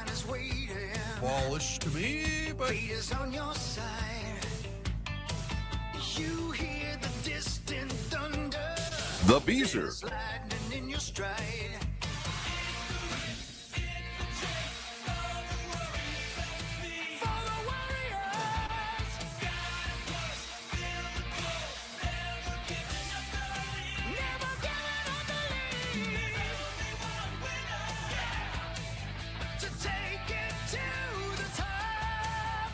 sign is waiting. Wallish to me, but Fate is on your side. You hear the distant thunder. the Beezer. There's lightning in your stride. For the warriors. Never giving up the lead. To take it to the top.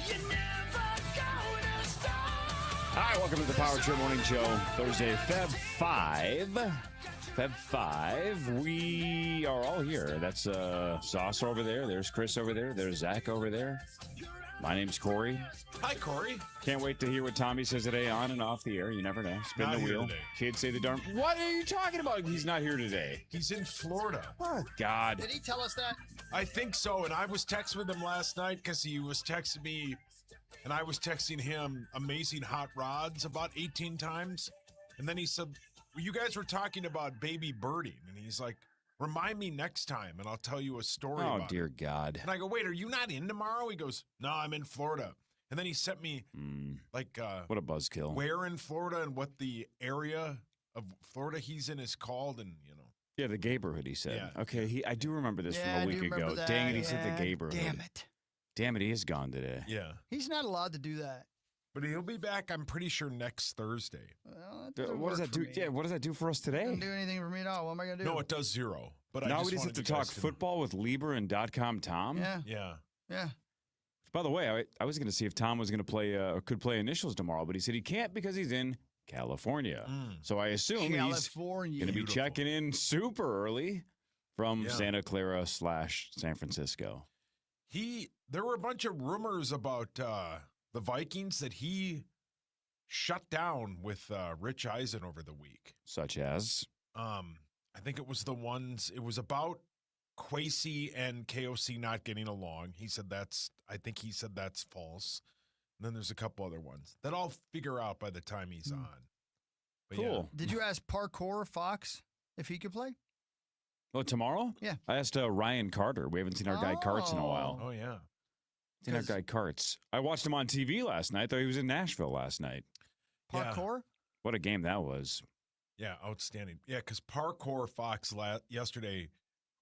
You're never gonna stop. Hi, welcome to the Power Trip Morning Show. Thursday, Feb 5. Feb 5. We are all here. That's Sauce over there. There's Chris over there. There's Zach over there. My name's Corey. Hi, Corey. Can't wait to hear what Tommy says today on and off the air. You never know. Spin Not the here wheel. today. Kids say the darn. What are you talking about? He's not here today. He's in Florida. Oh, God. Did he tell us that? I think so, and I was texting with him last night because he was texting me, and I was texting him amazing hot rods about 18 times. And then he said, well, you guys were talking about baby birding. And he's like, remind me next time, and I'll tell you a story Oh, about dear it. God. And I go, wait, are you not in tomorrow? He goes, no, I'm in Florida. And then he sent me, What a buzzkill. where in Florida and what the area of Florida he's in is called, and, you know. Yeah, the gayborhood, he said. Yeah. Okay, I do remember this Yeah, from I a do week remember ago. that. Dang it, he said Yeah, the gayborhood. Damn it. Damn it, he is gone today. Yeah. He's not allowed to do that. But he'll be back, I'm pretty sure, next Thursday. Well, that doesn't What does work that for do? me. Yeah, what does that do for us today? Doesn't do anything for me at all. What am I going to do? No, it does zero. But Now I we just have wanted to you talk guys to know. football with Lieber and .com Tom. Yeah. Yeah. Yeah. By the way, I was going to see if Tom was going to play or could play initials tomorrow, but he said he can't because he's in California. So I assume he's California. going to be Beautiful. checking in super early from Yeah. Santa Clara / San Francisco. There were a bunch of rumors about the Vikings that he shut down with Rich Eisen over the week. Such as? I think it was it was about Kwesi and KOC not getting along. He said that's false. And then there's a couple other ones that I'll figure out by the time he's on. But Cool. Did you ask Parkour Fox if he could play? Oh, tomorrow? Yeah. I asked Ryan Carter. We haven't seen our guy Carts in a Yeah. while. Oh, yeah. Seen our guy Carts. I watched him on TV last night, though he was in Nashville last night. Yeah. Parkour? What a game that was. Yeah, outstanding. Yeah, because Parkour Fox yesterday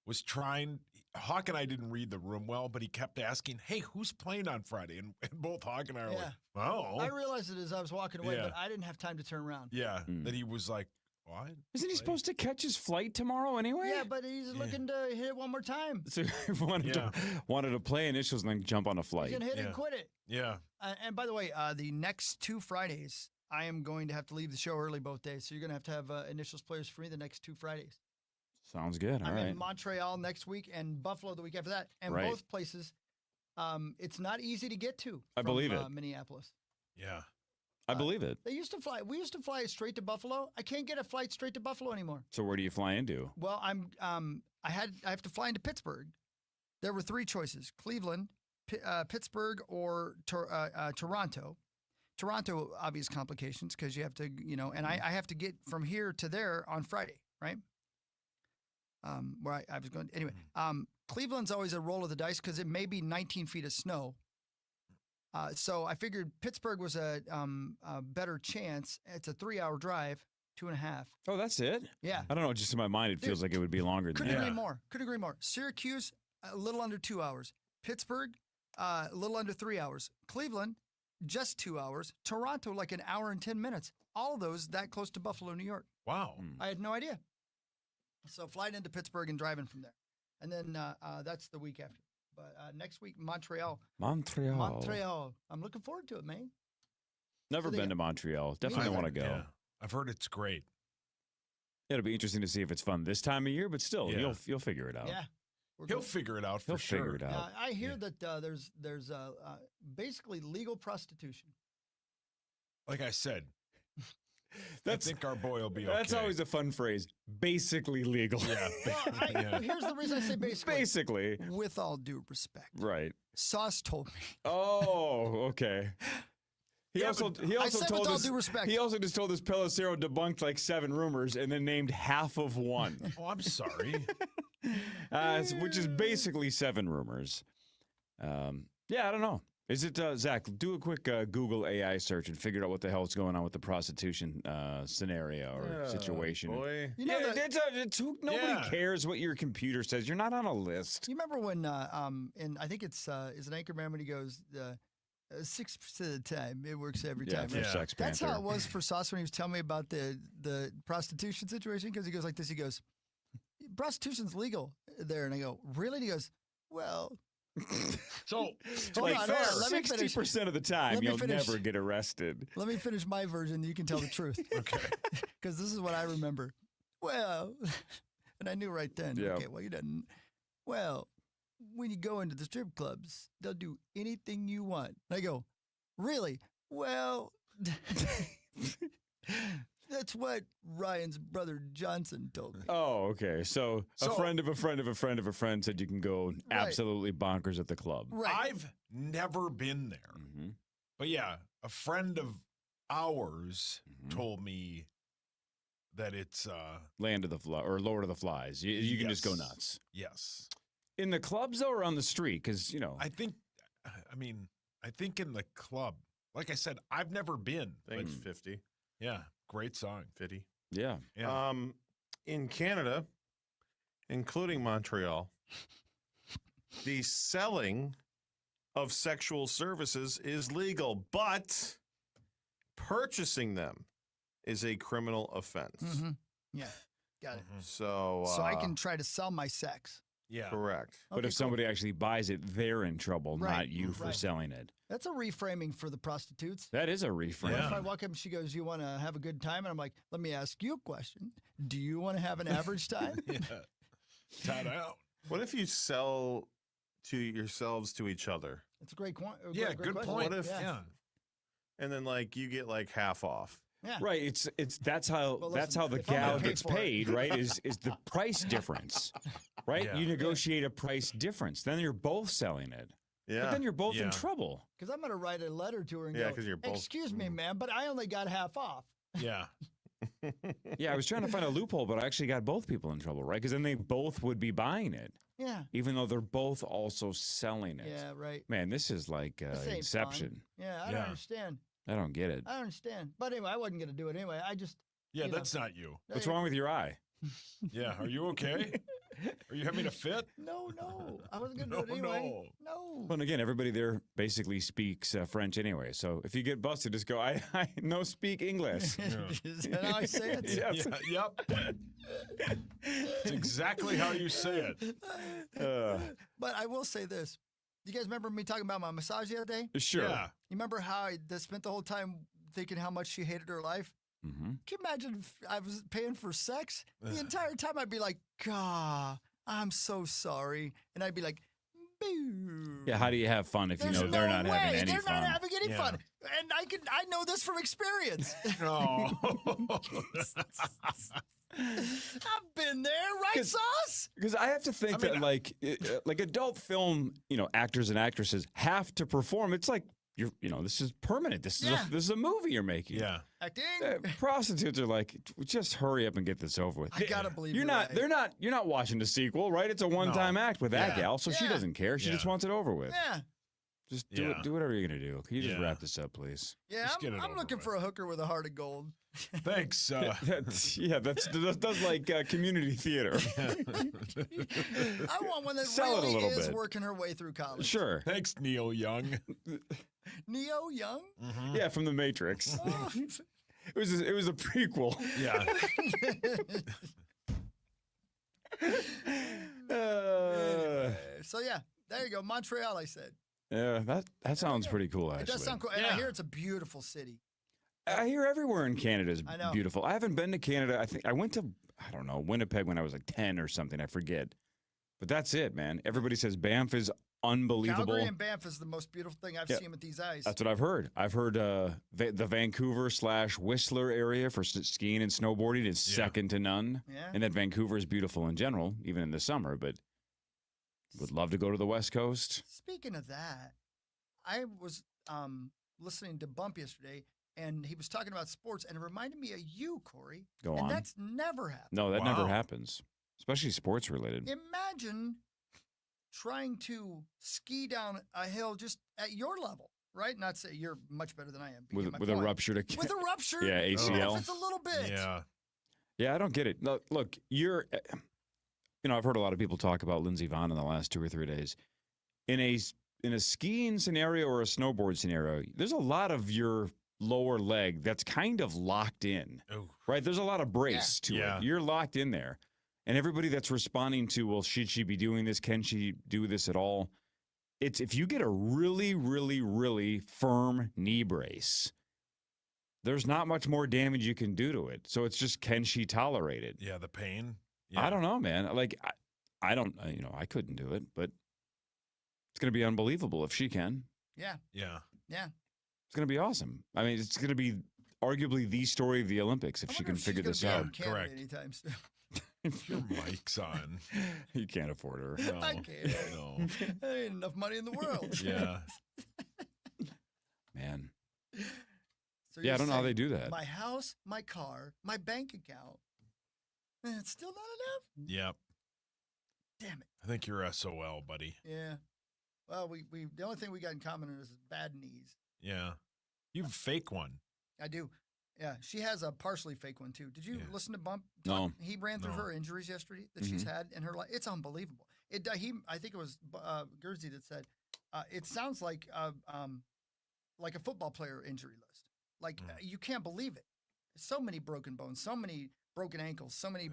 was trying. Hawk and I didn't read the room well, but he kept asking, "Hey, who's playing on Friday?" And both Hawk and I are Yeah. like, "Oh, I realized it as I was walking away, Yeah. but I didn't have time to turn around. yeah." That he was like, "What?" Isn't he supposed to catch his flight tomorrow anyway? Yeah, but he's looking to hit it one more time. So he wanted to play initials and then jump on a He's flight. going to hit it Yeah. and quit it. Yeah. And by the way, the next 2 Fridays, I am going to have to leave the show early both days. So you're going to have initials players free the next 2 Fridays. Sounds good. All I'm right. in Montreal next week and Buffalo the week after that. And Right. both places, it's not easy to get to. I from, believe it. Minneapolis. Yeah. I believe it. We used to fly straight to Buffalo. I can't get a flight straight to Buffalo anymore. So where do you fly into? Well, I have to fly into Pittsburgh. There were 3 choices: Cleveland, Pittsburgh, or Toronto. Toronto, obvious complications because you have to, and I have to get from here to there on Friday, right? Where I was going. Anyway, Cleveland's always a roll of the dice because it may be 19 feet of snow. So I figured Pittsburgh was a better chance. It's a 3-hour drive, 2.5. Oh, that's it? Yeah. I don't know. Just in my mind, it feels like it would be longer than Couldn't that. agree more. Couldn't agree more. Syracuse, a little under 2 hours. Pittsburgh, a little under 3 hours. Cleveland, just 2 hours. Toronto, like an hour and 10 minutes. All of those that close to Buffalo, New York. Wow. I had no idea. So flying into Pittsburgh and driving from there. And then that's the week after. But next week, Montreal. Montreal. I'm looking forward to it, man. Never been to Montreal. Definitely want to go. Yeah. I've heard it's great. It'll be interesting to see if it's fun this time of year, but still, Yeah. you'll figure it out. Yeah. He'll figure it out for He'll sure. figure it out. I hear that there's basically legal prostitution. Like I said, I That's think our boy will be okay. that's always a fun phrase. Basically legal. Yeah. Well, here's the reason I say basically. Basically. With all due respect. Right. Sauce told me. Oh, okay. He Yeah, also but he I also said told with all us due respect. he also just told us Pellicero debunked like 7 rumors and then named half of one, Oh, I'm sorry. which is basically 7 rumors. Yeah, I don't know. Is it Zach? Do a quick Google AI search and figure out what the hell's going on with the prostitution scenario or situation. Boy. You know that, Nobody Yeah. cares what your computer says. You're not on a list. you remember when and I think it's is an Anchorman when he goes 6% of the time it works every Yeah, time. for right? Yeah. Sex That's Panther. how it was for Sauce when he was telling me about the prostitution situation because he goes like this. He goes, prostitution's legal there, and I go, really? And he goes, well. So, to Hold be on, fair, hold on, let me finish. 60% of the time, Let me you'll finish. never get arrested. Let me finish my version. You can tell the truth. okay. Because this is what I remember. Well, and I knew right then. Yeah. Okay, well, you didn't. Well, when you go into the strip clubs, they'll do anything you want. And I go, really? Well, that's what Ryan's brother Johnson told me. Oh, okay. So a So- friend of a friend of a friend of a friend said you can go absolutely bonkers at the club. Right. I've never been there. Mm-hmm. But yeah, a friend of ours Mm-hmm. told me that it's Land of the Fly or Lord of the Flies. You can just go Yes. nuts. yes. In the clubs though, or on the street? Because I think in the club. Like I said, I've never been. I think it's Mm. 50. Yeah, great song. 50. yeah. Yeah. In Canada, including Montreal, the selling of sexual services is legal, but purchasing them is a criminal offense. Mm-hmm. Yeah, got it. So, So I can try to sell my sex. Yeah. correct. But Okay, if cool. somebody actually buys it, they're in trouble, Right, not you for right. selling it. That's a reframing for the prostitutes. That is a reframe. Yeah. If I walk up and she goes, "You want to have a good time?" and I'm like, "Let me ask you a question. Do you want to have an average time?" Yeah. Tied out. What if you sell to yourselves to each other, It's a great, Yeah, great good question. point. What if- yeah. and then like you get like half off? Yeah. Right, it's that's how Well, that's listen, how the if I'm gonna gal pay gets for it- paid, right? Is the price difference, right? Yeah. You negotiate a price difference, then you're both selling it, but Yeah. then you're both in Yeah. trouble. Because I'm going to write a letter to her and Yeah, go, 'cause you're both- "Excuse me, ma'am, but I only got half off." Yeah. Yeah, I was trying to find a loophole, but I actually got both people in trouble, right? Because then they both would be buying it, Yeah. even though they're both also selling it. Yeah, right. Man, this is like This ain't fun. Inception. Yeah, I Yeah. don't understand. I don't get it. I don't understand. But anyway, I wasn't going to do it anyway. I just. Yeah, You know. that's not you. What's wrong with your eye? Yeah. Are you okay? Are you having a fit? No, I wasn't going to do it anyway. No. Well, and again, everybody there basically speaks French anyway. So if you get busted, just go, I no speak English. Is that how I say it? Yes. Yeah, yep. It's exactly how you say it. But I will say this. You guys remember me talking about my massage the other day? Sure. Yeah. You remember how I spent the whole time thinking how much she hated her life? Mm-hmm. Can you imagine if I was paying for sex? The Ugh. entire time I'd be like, God, I'm so sorry. And I'd be like, boo. Yeah, how do you have fun if There's you know they're no not way. having any They're fun? not having any Yeah. fun. And I know this from experience. No. I've been there, right, 'Cause- Sauce? Because I have to think I mean, that like adult film, actors and actresses have to perform. It's like this is permanent. This is Yeah. this is a movie you're making. Yeah. Acting. Prostitutes are like, just hurry up and get this over with. I gotta believe You're not. right. They're not. You're not watching the sequel, right? It's a one-time act with that Yeah. gal, so she Yeah. doesn't care. She just Yeah. wants it over with. Yeah. Just do Yeah. it. Do whatever you're gonna do. Can you just Yeah. wrap this up, please? Yeah, Just get it I'm over looking with. for a hooker with a heart of gold. Thanks. That's like community theater. I want one that Sell it a really little is bit. working her way through college. Sure. Thanks, Neil Young. Neo Young? Yeah, from The Matrix. Oh. It was a prequel. Yeah. So yeah, there you go. Montreal, I said. Yeah, that sounds pretty cool. Actually, It does sound cool. And I Yeah. hear it's a beautiful city. I hear everywhere in Canada is I know. beautiful. I haven't been to Canada. I think I went to Winnipeg when I was like 10 or something. I forget. But that's it, man. Everybody says Banff is unbelievable. Calgary and Banff is the most beautiful thing I've Yeah. seen with these eyes. That's what I've heard. I've heard the Vancouver/Whistler area for skiing and snowboarding is Yeah. second to none. Yeah. And that Vancouver is beautiful in general, even in the summer. But would love to go to the West Coast. Speaking of that, I was listening to Bump yesterday, and he was talking about sports, and it reminded me of you, Corey. Go and on. that's never happened. No, that never Wow. happens, especially sports related. Imagine trying to ski down a hill just at your level, right? Not say you're much better than I am. but you get my With a point. ruptured With a rupture? Yeah, ACL. If it's a little bit. Yeah. Yeah, I don't get it. Look, I've heard a lot of people talk about Lindsey Vonn in the last 2 or 3 days. In a skiing scenario or a snowboard scenario, there's a lot of your lower leg that's kind of locked in, Oh. right? There's a lot of brace to Yeah. it. You're locked in there. And everybody that's responding to, well, should she be doing this? Can she do this at all? It's if you get a really, really, really firm knee brace, there's not much more damage you can do to it. So it's just, can she tolerate it? Yeah, the pain. Yeah. I don't know, man. Like, I don't, I couldn't do it, but it's going to be unbelievable if she can. Yeah. Yeah. Yeah. It's going to be awesome. I mean, it's going to be arguably the story of the Olympics if I she wonder can if she's figure gonna this be out. on Canada Correct. anytime soon. Your mic's on. You can't afford her. No. I can't. No. There ain't enough money in the world. Yeah. Man. So Yeah, I you're don't know how saying they do that. My house, my car, my bank account. It's still not enough? Yep. Damn it. I think you're SOL, buddy. Yeah. Well, we the only thing we got in common is bad knees. Yeah. You fake one. I do. Yeah, she has a partially fake one too. Did you Yeah. listen to Bump? No. He ran through No. her injuries yesterday that she's had in her life. It's unbelievable. I think it was Guernsey that said it sounds like a football player injury list. Like you can't believe it. So many broken bones, so many broken ankles, so many.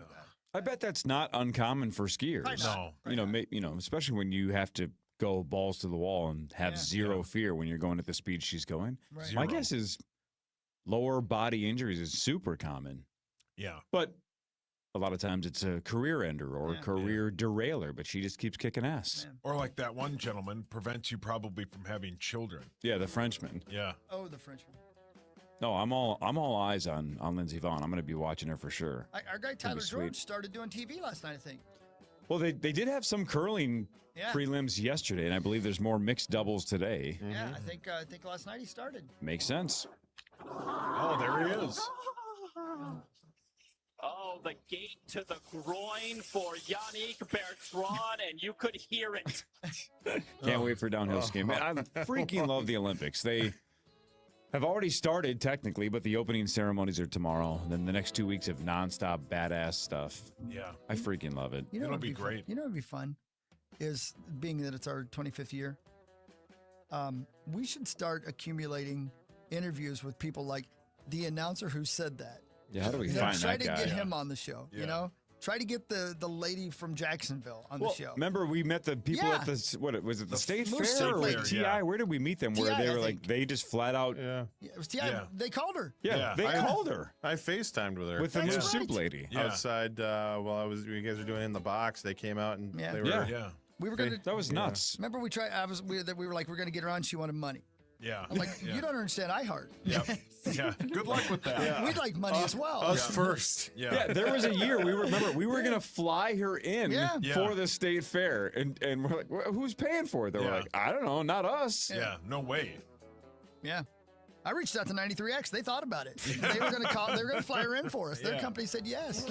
I bet that's not uncommon for skiers. Probably not. No. Especially when you have to go balls to the wall and have Yeah. zero fear when you're going at the speed she's going. Right. My Zero. guess is lower body injuries is super common, Yeah. but a lot of times it's a career ender or a Yeah. career derailer, but she just keeps kicking ass. Man. Or like that one gentleman prevents you probably from having children. Yeah, the Frenchman. Yeah. Oh, the Frenchman. No, I'm all eyes on Lindsey Vonn. I'm going to be watching her for sure. Our guy Tyler sweet. George started doing TV last night, I think. Well, they did have some curling Yeah. prelims yesterday, and I believe there's more mixed doubles today. Yeah, I think last night he started. Makes sense. Oh, there he is. Oh, the gate to the groin for Yannick Bertrand, and you could hear it. Can't wait for downhill skiing. Man, I freaking love the Olympics. They have already started technically, but the opening ceremonies are tomorrow. Then the next 2 weeks of nonstop badass stuff. Yeah. I freaking love it. You know It'll what'd be fun? great. You know what would be fun is being that it's our 25th year. We should start accumulating interviews with people like the announcer who said that. Yeah, how do we You know, find try that to guy? get him on the show. Yeah. You know, try to get the lady from Jacksonville on Well, the show. remember we met the people Yeah. at the what was it the The State Moose Fair State or Fair, TI? yeah. Where did we meet them? Where TI, they I were like think. they just flat out Yeah. Yeah, it was yeah, They called her. Yeah. they I- called her I FaceTimed with her. with the That's new right. soup lady. Yeah. Outside while you guys were doing In the Box, they came out and Yeah. they were Yeah. Yeah. We were gonna. That was nuts. Remember we tried. We were like we're gonna get her on. She wanted money. Yeah. I'm like, Yeah. you don't understand iHeart. Yep. Yeah. Good luck with that. Yeah. We'd like money as well. us first. Yeah. Yeah, there was a year we were gonna fly her in Yeah. Yeah. for the state fair, and we're like, who's paying for it? They were Yeah. like, I don't know, not us. Yeah. No way. Yeah. I reached out to 93X. They thought about it. They were going to call. They were going to fly her in for us. Their Yeah. company said yes.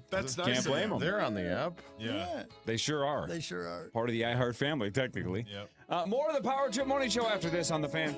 That's nice. Can't of blame you. them. They're on the app. Yeah. They sure are. They sure are. Part of the iHeart family, technically. Yep. More of the Power Trip Morning Show after this on The Fan.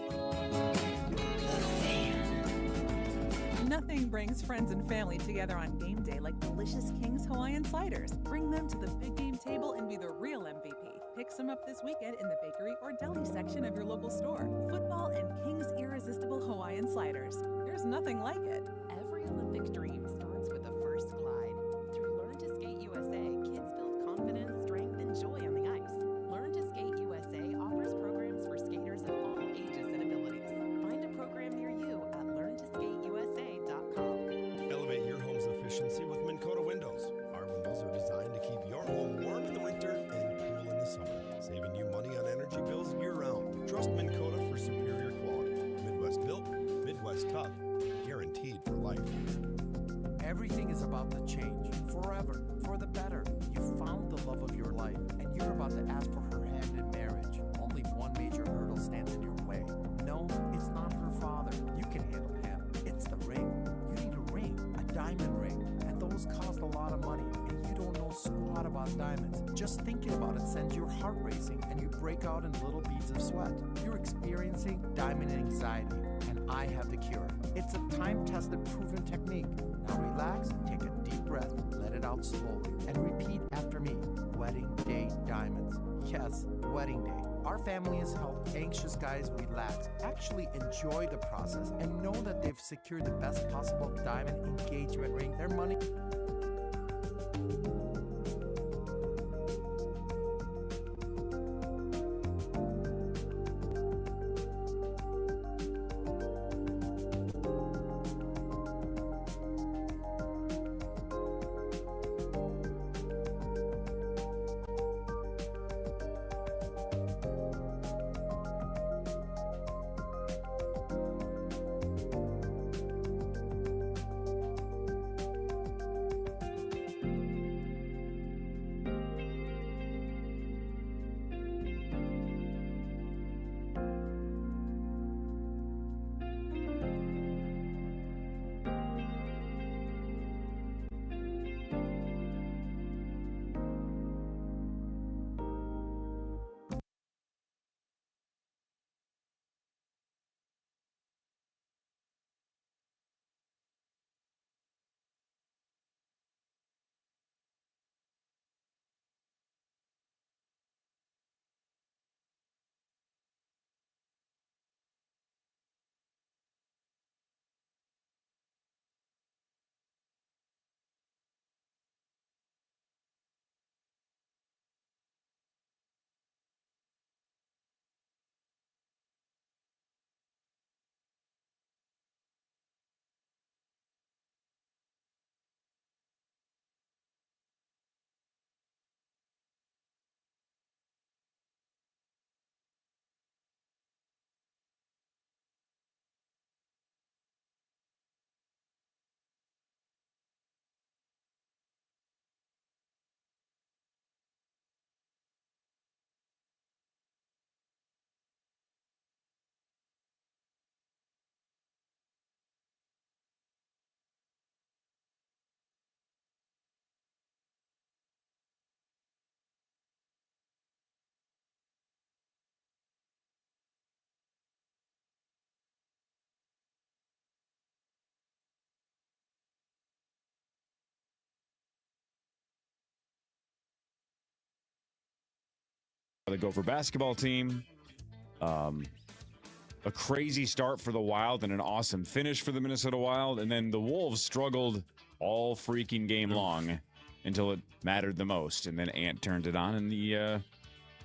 Nothing brings friends and family together on game day like delicious King's Hawaiian sliders. Bring them to the big game table and be the real MVP. Pick some up this weekend in the bakery or deli section of your local store. Football and King's irresistible Hawaiian sliders. There's nothing like it. Every Olympic dream starts with the first glide. Through Learn to Skate USA, kids build confidence, strength, and joy on the ice. Learn to Skate USA offers programs for skaters of all ages and abilities. Find a program near you at learntosskateusa.com. Elevate your home's efficiency with Minn Kota windows. Our windows are designed to keep your home warm in the winter and cool in the summer, saving you money on energy bills year-round. Trust Minn Kota for superior quality. Midwest built, Midwest tough, guaranteed for life. Everything is about to change, forever, for the better. You found the love of your life, and you're about to ask for her hand in marriage. Only one major hurdle stands in your way. No, it's not her father. You can handle him. It's the ring. You need a ring, a diamond ring, and those cost a lot of money, and you don't know squat about diamonds. Just thinking about it sends your heart racing, and you break out in little beads of sweat. You're experiencing diamond anxiety, and I have the cure. It's a time-tested, proven technique. Now relax, take a deep breath, let it out slowly, and repeat after me. Wedding Day Diamonds. Yes, Wedding Day. Our family has helped anxious guys relax, actually enjoy the process, and know that they've secured the best possible diamond engagement ring. Their money. The Gopher basketball team. A crazy start for the Wild and an awesome finish for the Minnesota Wild. And then the Wolves struggled all freaking game long until it mattered the most. And then Ant turned it on and the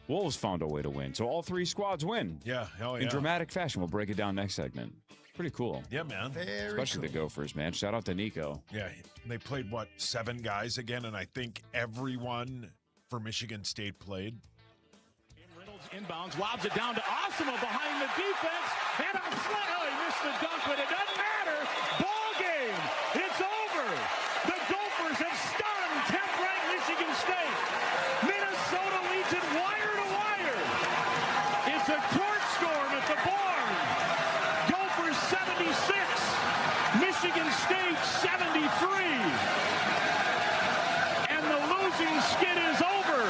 Wolves found a way to win. So all three squads win. Yeah, hell yeah. In dramatic fashion. We'll break it down next segment. Pretty cool. Yeah, man. Especially the Gophers, man. Shout out to Nico. Yeah, they played, 7 guys again? And I think everyone for Michigan State played. Inbounds, lobs it down to Osama behind the defense, and a slant. Oh, he missed the dunk, but it doesn't matter. Ball game. It's over. The Gophers have stunned 10th-ranked Michigan State. Minnesota leads it wire to wire. It's a court storm at the barn. Gophers 76, Michigan State 73. And the losing skid is over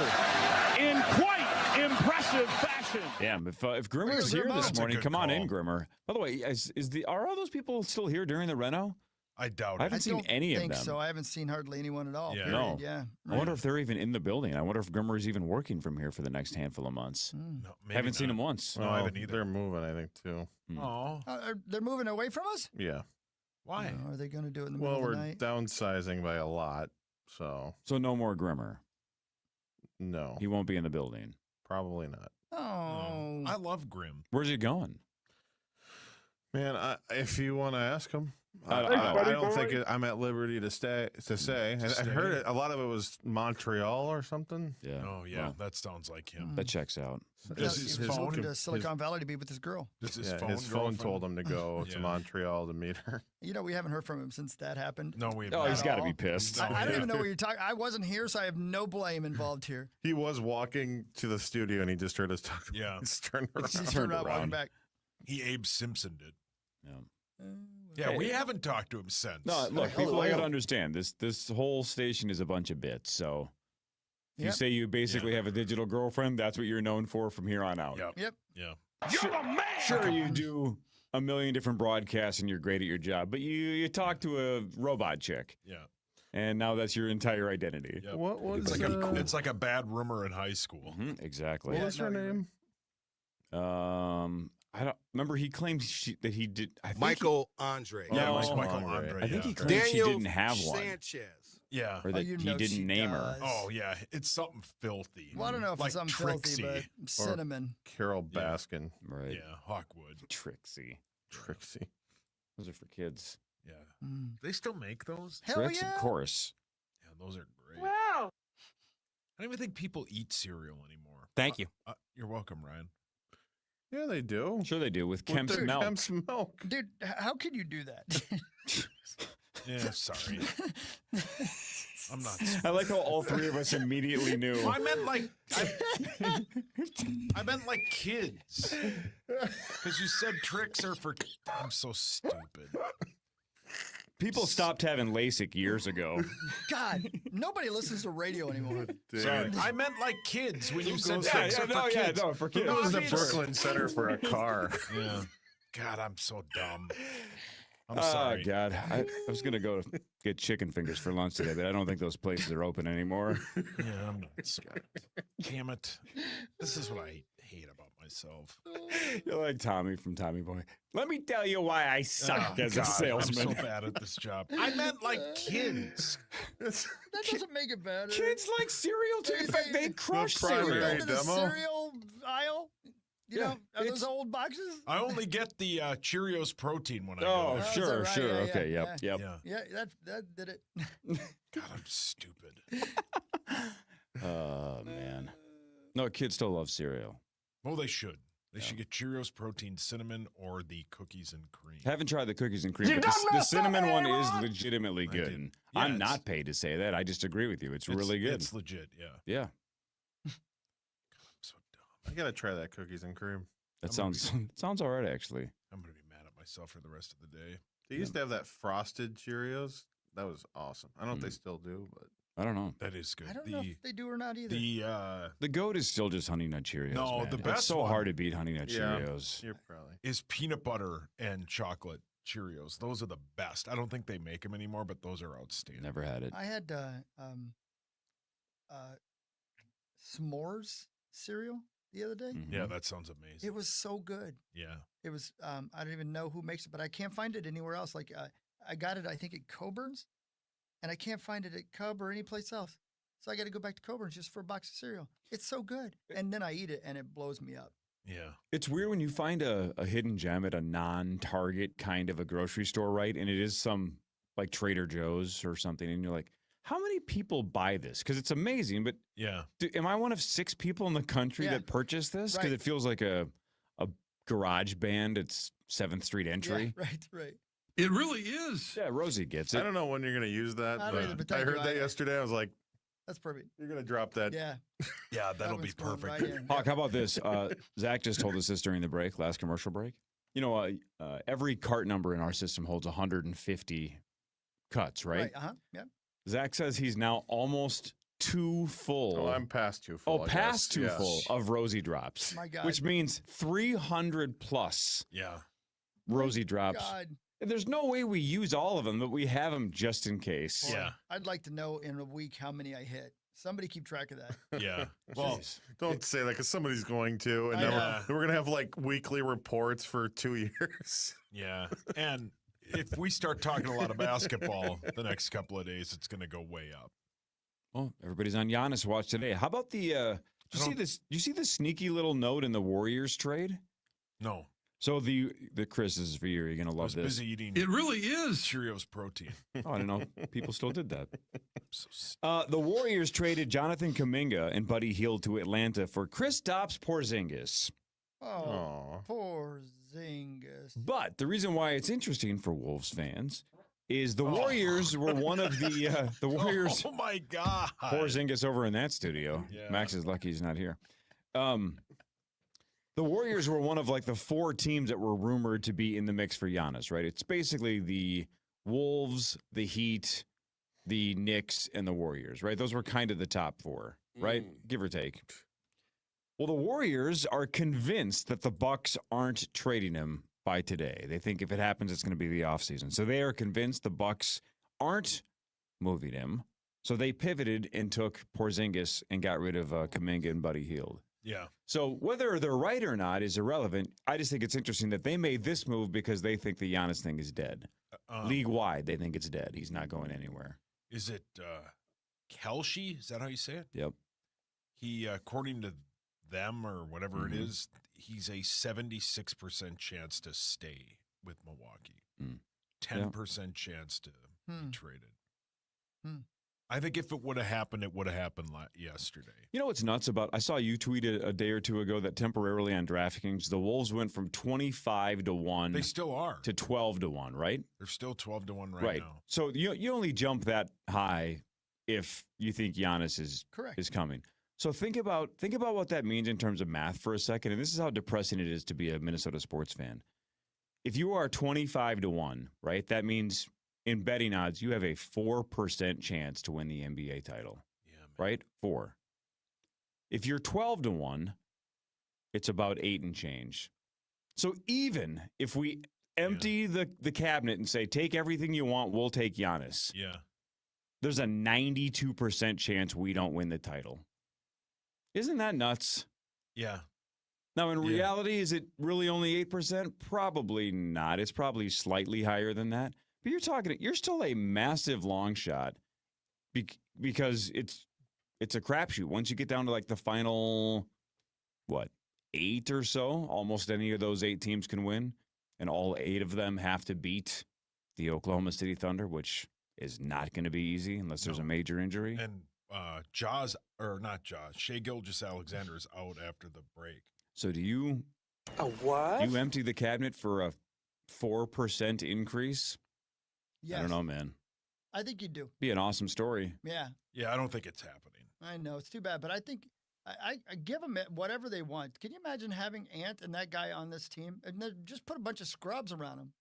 in quite impressive fashion. Yeah, if Grimmer's here this morning, come on in, Grimmer. By the way, are all those people still here during the reno? I doubt it. I haven't seen any of them. So I haven't seen hardly anyone at all. Yeah. Period. No. Yeah. I wonder if they're even in the building. I wonder if Grimmer's even working from here for the next handful of months. No, maybe Haven't seen not. him once. No, I haven't either. They're moving, I think, too. Oh, They're moving away from us? Yeah. why? Are they going to do it in the middle Well, of the we're night? downsizing by a lot, so So no more Grimmer. no, He won't be in the building. probably not. Oh. I love Grim. Where's he going? Man, if you want to ask him, I I don't think I'm at liberty to say. I heard stay? a lot of it was Montreal or something. Yeah. Oh, yeah, that sounds like him. That checks out. Does He's his phone- moving to Silicon Valley to be with his girl. Does His phone told him to go to Yeah. Montreal to meet her. You know, we haven't heard from him since that happened. No, we. Oh, he's At got to all. be pissed. No. I don't even know what you're talking. I wasn't here, so I have no blame involved here. He was walking to the studio and he just heard us talk. Yeah. He's turned He around. just Turned turned around, walking around. back. He Abe Simpsoned it. Yeah. Yeah, we haven't talked to him since. No, look, people got to understand this whole station is a bunch of bits. So if you say you basically have a digital girlfriend, that's what you're known for from here on out. Yep. Yeah. You're the man! Sure, you do a million different broadcasts and you're great at your job, but you talk to a robot chick. Yeah. And now that's your entire identity. Yep. What was it's like a bad rumor in high school. Exactly. What was her name? I don't remember. He claimed that he did. I think Michael Andre. Yeah, No, it was Michael Andre. I think yeah. he claimed Daniel she didn't have one, Sanchez. Yeah. or that you he know she didn't name her. does. Oh, yeah. It's something filthy. Well, I don't know if like it's something Trixie. filthy, but cinnamon. Carol Baskin. Right. Yeah, Hawkwood. Trixie. Trixie. Those are for kids. Yeah. Mm. They still make those? Hell Trix, yeah. of course. Yeah, those are great. Wow! I don't even think people eat cereal anymore. Thank you. You're welcome, Ryan. Yeah, they do. Sure they do with With Kemp's their milk. Kemp's milk. Dude, how can you do that? Yeah, sorry. I'm not. I like how all three of us immediately knew. I meant like I meant like kids. Because you said tricks are for. I'm so stupid. People stopped having LASIK years ago. God, nobody listens to radio anymore. Sorry, I meant like kids when you said goes tricks are for kids. for kids. It was the I mean, Brooklyn Center for a car. Yeah. God, I'm so dumb. I'm Oh, sorry. God. I was going to go get chicken fingers for lunch today, but I don't think those places are open anymore. Yeah, I'm not smart. Damn it. This is what I hate about myself. You're like Tommy from Tommy Boy. Let me tell you why I suck Oh, as God, a salesman. I'm so bad at this job. I meant like kids. That doesn't make it better. Kids like cereal too. In fact, they crush primary cereal. Go to the demo? cereal aisle. You Yeah, know, are it's- those old boxes? I only get the Cheerios protein when I Oh, go. is sure, that right? sure. Yeah, Okay, yeah, yep, yep. Yeah. Yeah, that did it. God, I'm stupid. Oh, man. No, kids still love cereal. Well, they should. They should get Cheerios protein cinnamon or the cookies and cream. Haven't tried the cookies and cream, but the cinnamon one is legitimately good. did. And Yeah, I'm it's- not paid to say that. I just agree with you. It's really good. It's legit, yeah. Yeah, I'm so dumb. I gotta try that cookies and cream. that I'm gonna sounds all right, actually. I'm going to be mad at myself for the rest of the day. They used to have that frosted Cheerios. That was awesome. I don't know if they still do, but I don't know. That is good. I don't know if they do or not either. The goat is still just Honey Nut Cheerios. No, man. the It's best so one- hard to beat Honey Nut Yeah. Cheerios. you're probably. is peanut butter and chocolate Cheerios. Those are the best. I don't think they make them anymore, but those are outstanding. Never had it. I had s'mores cereal the other day. Mhm. Yeah, that sounds amazing. It was so good. Yeah. It was I don't even know who makes it, but I can't find it anywhere else. Like I got it, I think at Coburn's, and I can't find it at Cub or anyplace else. So I got to go back to Coburn's just for a box of cereal. It's so good, and then I eat it, and it blows me up. Yeah. It's weird when you find a hidden gem at a non-Target kind of a grocery store, right? And it is some like Trader Joe's or something, and you're like, how many people buy this? Because it's amazing, but Yeah. am I one of 6 people in the country Yeah. that purchase this? Because Right. it feels like a garage band. It's 7th Street entry. Yeah, right. It really is. Yeah, Rosie gets I it. don't know when you're gonna use that, I don't either, but but I thank heard you. that yesterday. I was like, That's perfect. you're gonna drop that. Yeah, Yeah, that'll be one's going perfect. right in. Hawk, how about this? Zach just told us this during the break, last commercial break. You know, every cart number in our system holds 150 cuts, right? Uh huh. Yeah. Zach says he's now almost too full. Oh, I'm past too full. Oh, I past guess. too Yes. full of Rosie drops. My God. Which means 300 plus Yeah. Rosie drops. God. And there's no way we use all of them, but we have them just in case. Yeah. I'd like to know in a week how many I hit. Somebody keep track of that. Yeah. Well, Don't say that because somebody's going to, and I then know. we're gonna have like weekly reports for 2 years. yeah. And if we start talking a lot of basketball the next couple of days, it's going to go way up. Well, everybody's on Giannis watch today. How about the did you see this? You see the sneaky little note in the Warriors trade? No. So the Chris, this is for you. You're gonna I love was this. busy eating It really is. Cheerios protein. Oh, I didn't know people still did that. So stupid. The Warriors traded Jonathan Kuminga and Buddy Hield to Atlanta for Kristaps Porzingis. Oh, Oh, poor Zingas. But the reason why it's interesting for Wolves fans is the Warriors were one of the Warriors. Oh my God. Porzingis over in that studio. Yeah. Max is lucky he's not here. The Warriors were one of like the 4 teams that were rumored to be in the mix for Giannis, right? It's basically the Wolves, the Heat, the Knicks, and the Warriors, right? Those were kind of the top 4, right? Give or take. Well, the Warriors are convinced that the Bucks aren't trading him by today. They think if it happens, it's going to be the offseason. So they are convinced the Bucks aren't moving him. So they pivoted and took Porzingis and got rid of Kuminga and Buddy Hield. Yeah. So whether they're right or not is irrelevant. I just think it's interesting that they made this move because they think the Giannis thing is dead. League-wide, they think it's dead. He's not going anywhere. Is it Kelshi? Is that how you say it? Yep. He, according to them or whatever it is, he's a 76% chance to stay with Milwaukee. 10% chance to be traded. I think if it would have happened, it would have happened yesterday. You know what's nuts about? I saw you tweet a day or two ago that temporarily on DraftKings, the Wolves went from 25-1. They still are. To 12-1, right? They're still 12-1 right now. So you only jump that high if you think Giannis is coming. So think about what that means in terms of math for a second, and this is how depressing it is to be a Minnesota sports fan. If you are 25-1, right, that means in betting odds you have a 4% chance to win the NBA title. Yeah, man. Right? 4. If you're 12-1, it's about 8 and change. So even if we empty the cabinet and say, take everything you want, we'll take Giannis. Yeah. There's a 92% chance we don't win the title. Isn't that nuts? Yeah. Now, in reality, is it really only 8%? Probably not. It's probably slightly higher than that. But you're still a massive long shot because it's a crapshoot. Once you get down to like the final, 8 or so, almost any of those 8 teams can win. And all 8 of them have to beat the Oklahoma City Thunder, which is not going to be easy unless there's a major injury. And Shai Gilgeous-Alexander is out after the break. So do you empty the cabinet for a 4% increase? Yes. I don't know, man. I think you do. Be an awesome story. Yeah. Yeah, I don't think it's happening. I know. It's too bad. But I think I give them whatever they want. Can you imagine having Ant and that guy on this team? And then just put a bunch of scrubs around him.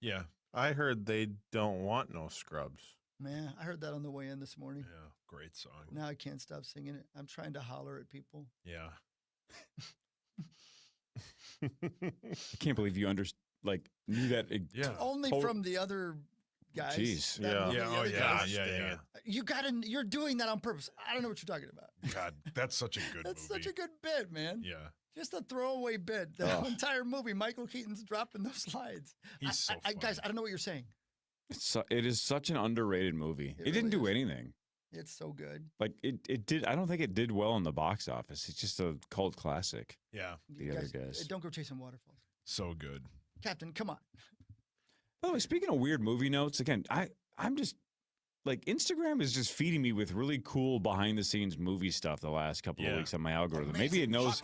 Yeah. I heard they don't want no scrubs. Man, I heard that on the way in this morning. Yeah, great song. Now I can't stop singing it. I'm trying to holler at people. Yeah. I can't believe you knew that. Only from the other guys. Jeez. Yeah. You're doing that on purpose. I don't know what you're talking about. God, that's such a good That's movie. such a good bit, man. Yeah. Just a throwaway bit. The whole entire movie, Michael Keaton's dropping those lines. He's so funny. Guys, I don't know what you're saying. It is such an underrated movie. It didn't do anything. It's so good. Like it did. I don't think it did well in the box office. It's just a cult classic. Yeah. The other guys. Don't go chasing waterfalls. So good. Captain, come on. By the way, speaking of weird movie notes, again, I'm just like Instagram is just feeding me with really cool behind the scenes movie stuff the last couple of weeks on my algorithm. Maybe it knows.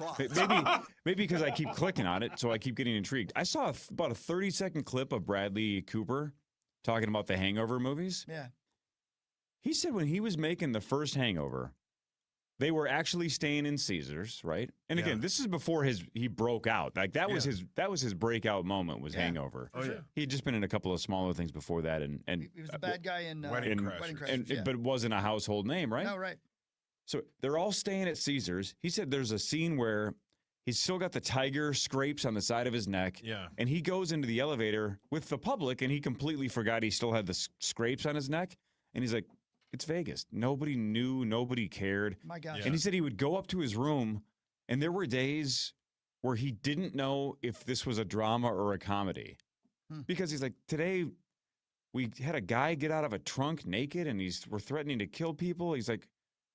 Maybe because I keep clicking on it, so I keep getting intrigued. I saw about a 30-second clip of Bradley Cooper talking about the Hangover movies. Yeah. He said when he was making the first Hangover, they were actually staying in Caesars, right? And again, this is before he broke out. Like that was his breakout moment was Hangover. Oh yeah. He had just been in a couple of smaller things before that, and he was the bad guy in Wedding Crashers. but it wasn't a household name, right? No, right. So they're all staying at Caesars. He said there's a scene where he's still got the tiger scrapes on the side of his neck. Yeah. And he goes into the elevator with the public, and he completely forgot he still had the scrapes on his neck. And he's like, it's Vegas. Nobody knew. Nobody cared. My gosh. And he said he would go up to his room, and there were days where he didn't know if this was a drama or a comedy. Because he's like, today we had a guy get out of a trunk naked, and we're threatening to kill people. He's like,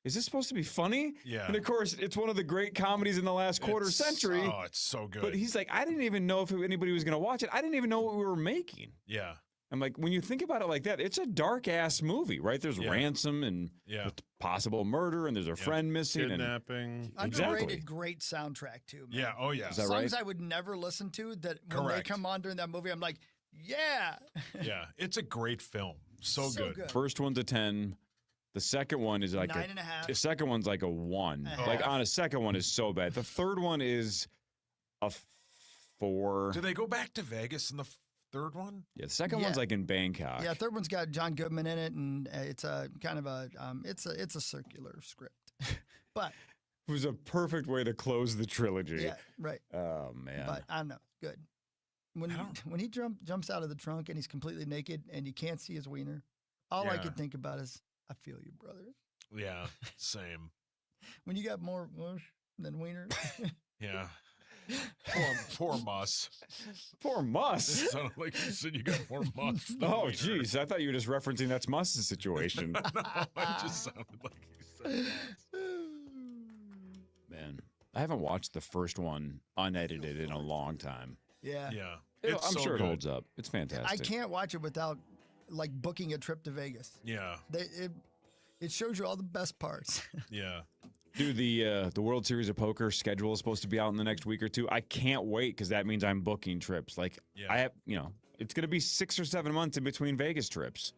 is this supposed to be funny? Yeah. And of course, it's one of the great comedies in the last quarter century. Oh, it's so good. But he's like, I didn't even know if anybody was going to watch it. I didn't even know what we were making. Yeah. I'm like, when you think about it like that, it's a dark-ass movie, right? There's ransom and possible murder, and there's a friend missing. Kidnapping. Underrated great soundtrack, too, man. Yeah, oh yeah. Is that Songs right? I would never listen to that when they come on during that movie, I'm like, yeah. Yeah, it's a great film. So good. First one's a 10. The second one is like 9.5. The second one's like a 1. Like on a second one is so bad. The third one is a 4. Do they go back to Vegas in the third one? Yeah, the second one's like in Bangkok. Yeah, third one's got John Goodman in it, and it's a kind of a it's a circular script, but It was a perfect way to close the trilogy. yeah, right. Oh man. But I don't know, good. When he jumps out of the trunk and he's completely naked and you can't see his wiener, all I Yeah. could think about is, I feel you, brother. Yeah, same. When you got more whoosh than wiener. Yeah. Poor Muss. Poor It Muss. sounded like you said you got more Muss. than Oh, wiener. geez. I thought you were just referencing that's Muss's situation. No, it just sounded like you said. Man, I haven't watched the first one unedited in a long time. Yeah. Yeah. I'm so sure good. it holds up. It's fantastic. I can't watch it without like booking a trip to Vegas. Yeah. It shows you all the best parts. Yeah. Dude, the World Series of Poker schedule is supposed to be out in the next week or two. I can't wait because that means I'm booking trips. Like Yeah. I have, it's going to be 6 or 7 months in between Vegas trips.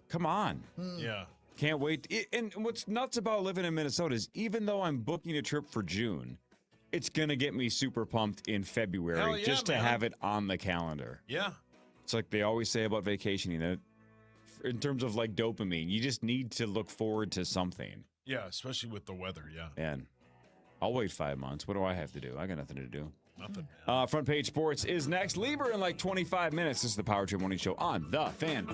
Come on. Yeah. Can't wait. And what's nuts about living in Minnesota is even though I'm booking a trip for June, it's going to get me super pumped in February Hell yeah, just to man. have it on the calendar. Yeah. It's like they always say about vacationing that in terms of like dopamine, you just need to look forward to something. Yeah, especially with the weather. Yeah. And I'll wait 5 months. What do I have to do? I got nothing to do. Nothing, man. Front Page Sports is next. Lieber in like 25 minutes. This is the Power Trip Morning Show on The Fan.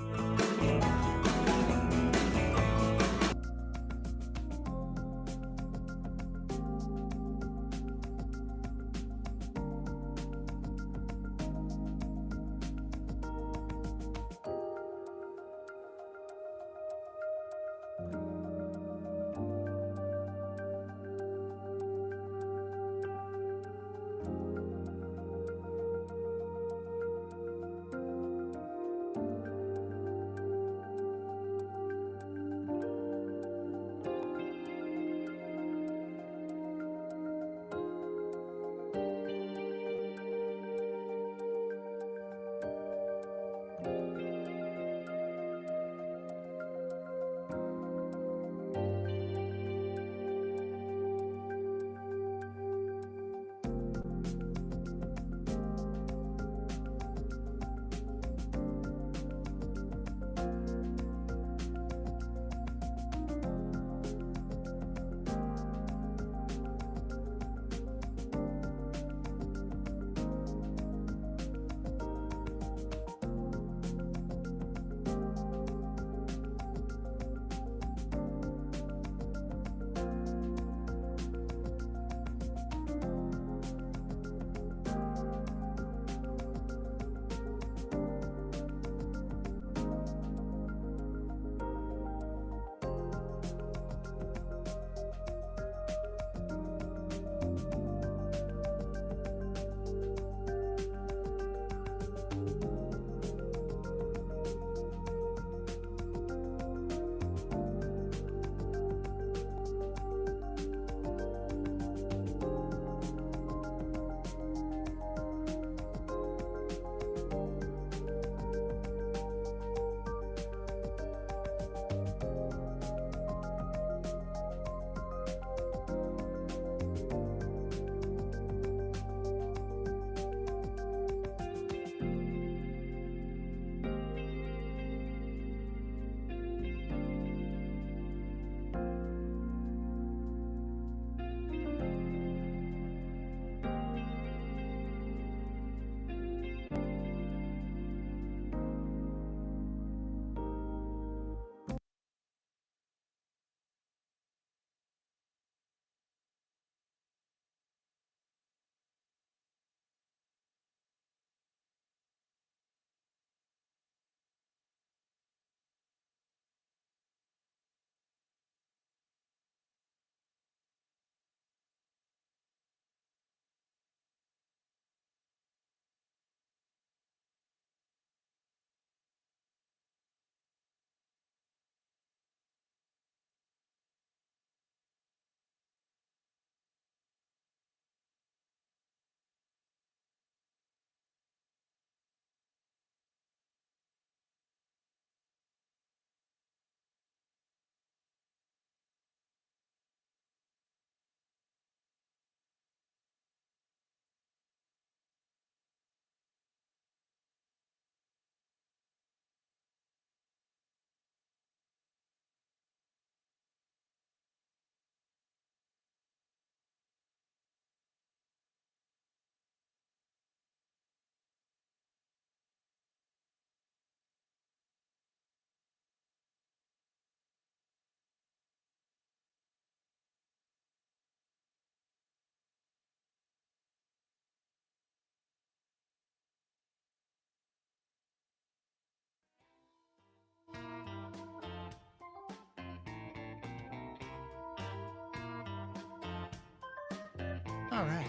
All right.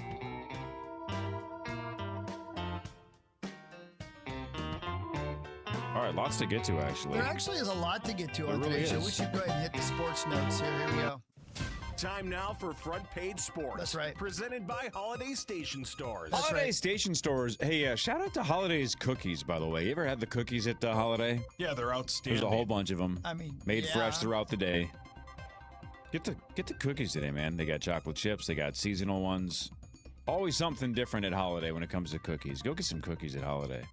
All right, lots to get to, actually. There actually is a lot to get to There on really today's show. is. We should go ahead and hit the sports notes here. Here we go. Time now for Front Page Sports. That's right. Presented by Holiday Station Stores. Holiday Station Stores. Hey, shout out to Holiday's cookies, by the way. You ever had the cookies at Holiday? Yeah, they're outstanding. There's a whole bunch of them. I mean, made yeah. fresh throughout the day. Get the cookies today, man. They got chocolate chips. They got seasonal ones. Always something different at Holiday when it comes to cookies. Go get some cookies at Holiday.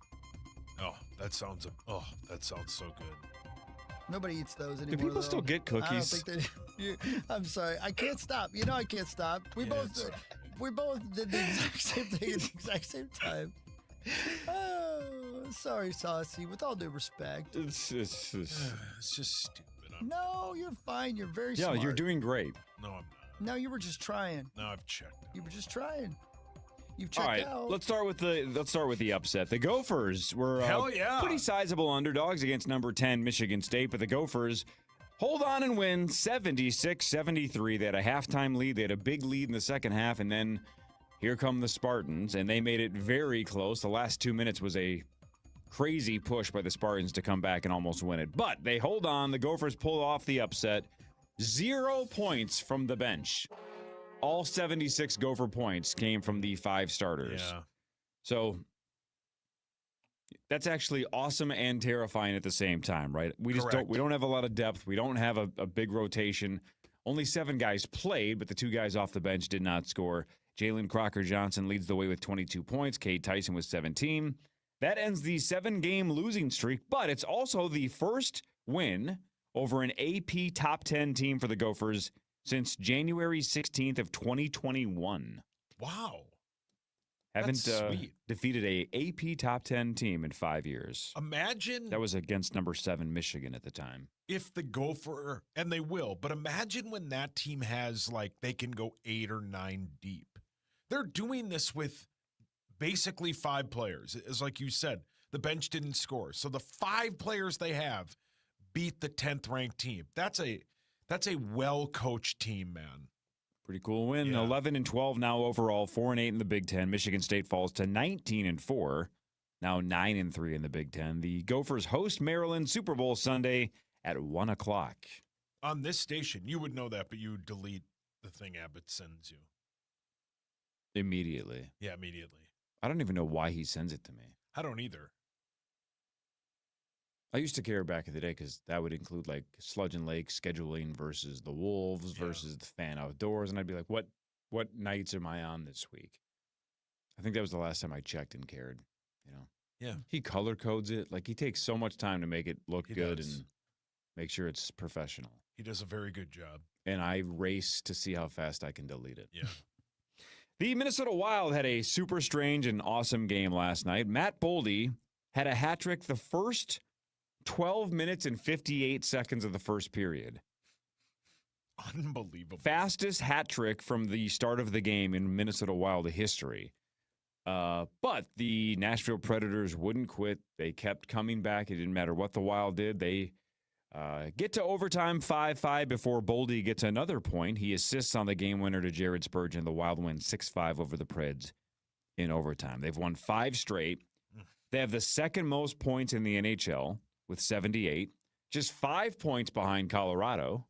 Oh, that sounds so good. Nobody eats those anymore. Do people though. still get cookies? I don't think they do. I'm sorry. I can't stop. You know I can't stop. We both did the exact same thing at the exact same time. Oh, sorry, Saucy. With all due respect. It's just stupid. No, you're fine. You're very smart. Yeah, you're doing great. No, I'm not. No, you were just trying. No, I've checked. You were just trying. You've All checked right, out. let's start with the upset. The Gophers were Hell yeah. pretty sizable underdogs against number 10 Michigan State, but the Gophers hold on and win 76-73. They had a halftime lead. They had a big lead in the second half, and then here come the Spartans, and they made it very close. The last 2 minutes was a crazy push by the Spartans to come back and almost win it. But they hold on. The Gophers pull off the upset. 0 points from the bench. All 76 Gopher points came from the 5 starters. Yeah. So that's actually awesome and terrifying at the same time, right? We just don't have a lot of depth. We don't have a big rotation. Only 7 guys played, but the 2 guys off the bench did not score. Jalen Crocker-Johnson leads the way with 22 points. Cade Tyson with 17. That ends the 7-game losing streak, but it's also the first win over an AP top 10 team for the Gophers since January 16th of 2021. Wow. Haven't That's sweet. defeated a AP top 10 team in 5 years. Imagine That was against number 7 Michigan at the time. if the Gopher, and they will, but imagine when that team has, like, they can go 8 or 9 deep. They're doing this with basically 5 players. It's like you said, the bench didn't score. So the 5 players they have beat the 10th ranked team. That's a well-coached team, man. Pretty cool win. Yeah. 11-12 now overall, 4-8 in the Big Ten. Michigan State falls to 19-4, now 9-3 in the Big Ten. The Gophers host Maryland Super Bowl Sunday at 1 o'clock. On this station, you would know that, but you delete the thing Abbott sends you. Immediately. Yeah, immediately. I don't even know why he sends it to me. I don't either. I used to care back in the day because that would include like Sludge and Lake scheduling versus the Wolves versus the Fan Outdoors. And I'd be like, what nights am I on this week? I think that was the last time I checked and cared, you know? Yeah. He color codes it. Like he takes so much time to make it look He good does. and make sure it's professional. He does a very good job. And I race to see how fast I can delete it. Yeah. The Minnesota Wild had a super strange and awesome game last night. Matt Boldy had a hat trick the first 12 minutes and 58 seconds of the first period. Unbelievable. Fastest hat trick from the start of the game in Minnesota Wild history. But the Nashville Predators wouldn't quit. They kept coming back. It didn't matter what the Wild did. They get to overtime 5-5 before Boldy gets another point. He assists on the game winner to Jared Spurgeon. The Wild win 6-5 over the Preds in overtime. They've won 5 straight. They have the second most points in the NHL with 78. Just 5 points behind Colorado,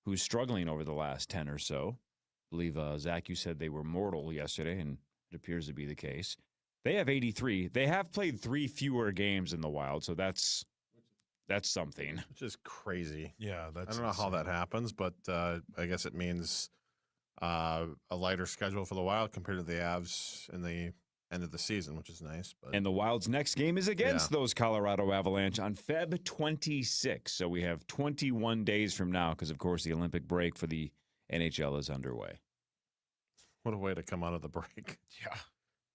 who's struggling over the last 10 or so. I believe, Zach, you said they were mortal yesterday, and it appears to be the case. They have 83. They have played 3 fewer games in the Wild, so that's something. Which is crazy. Yeah, I don't know how that happens, but I guess it means a lighter schedule for the Wild compared to the Avs in the end of the season, which is nice. But And the Wild's next game is against those Colorado Avalanche on Feb 26. So we have 21 days from now because, of course, the Olympic break for the NHL is underway. what a way to come out of the break. Yeah.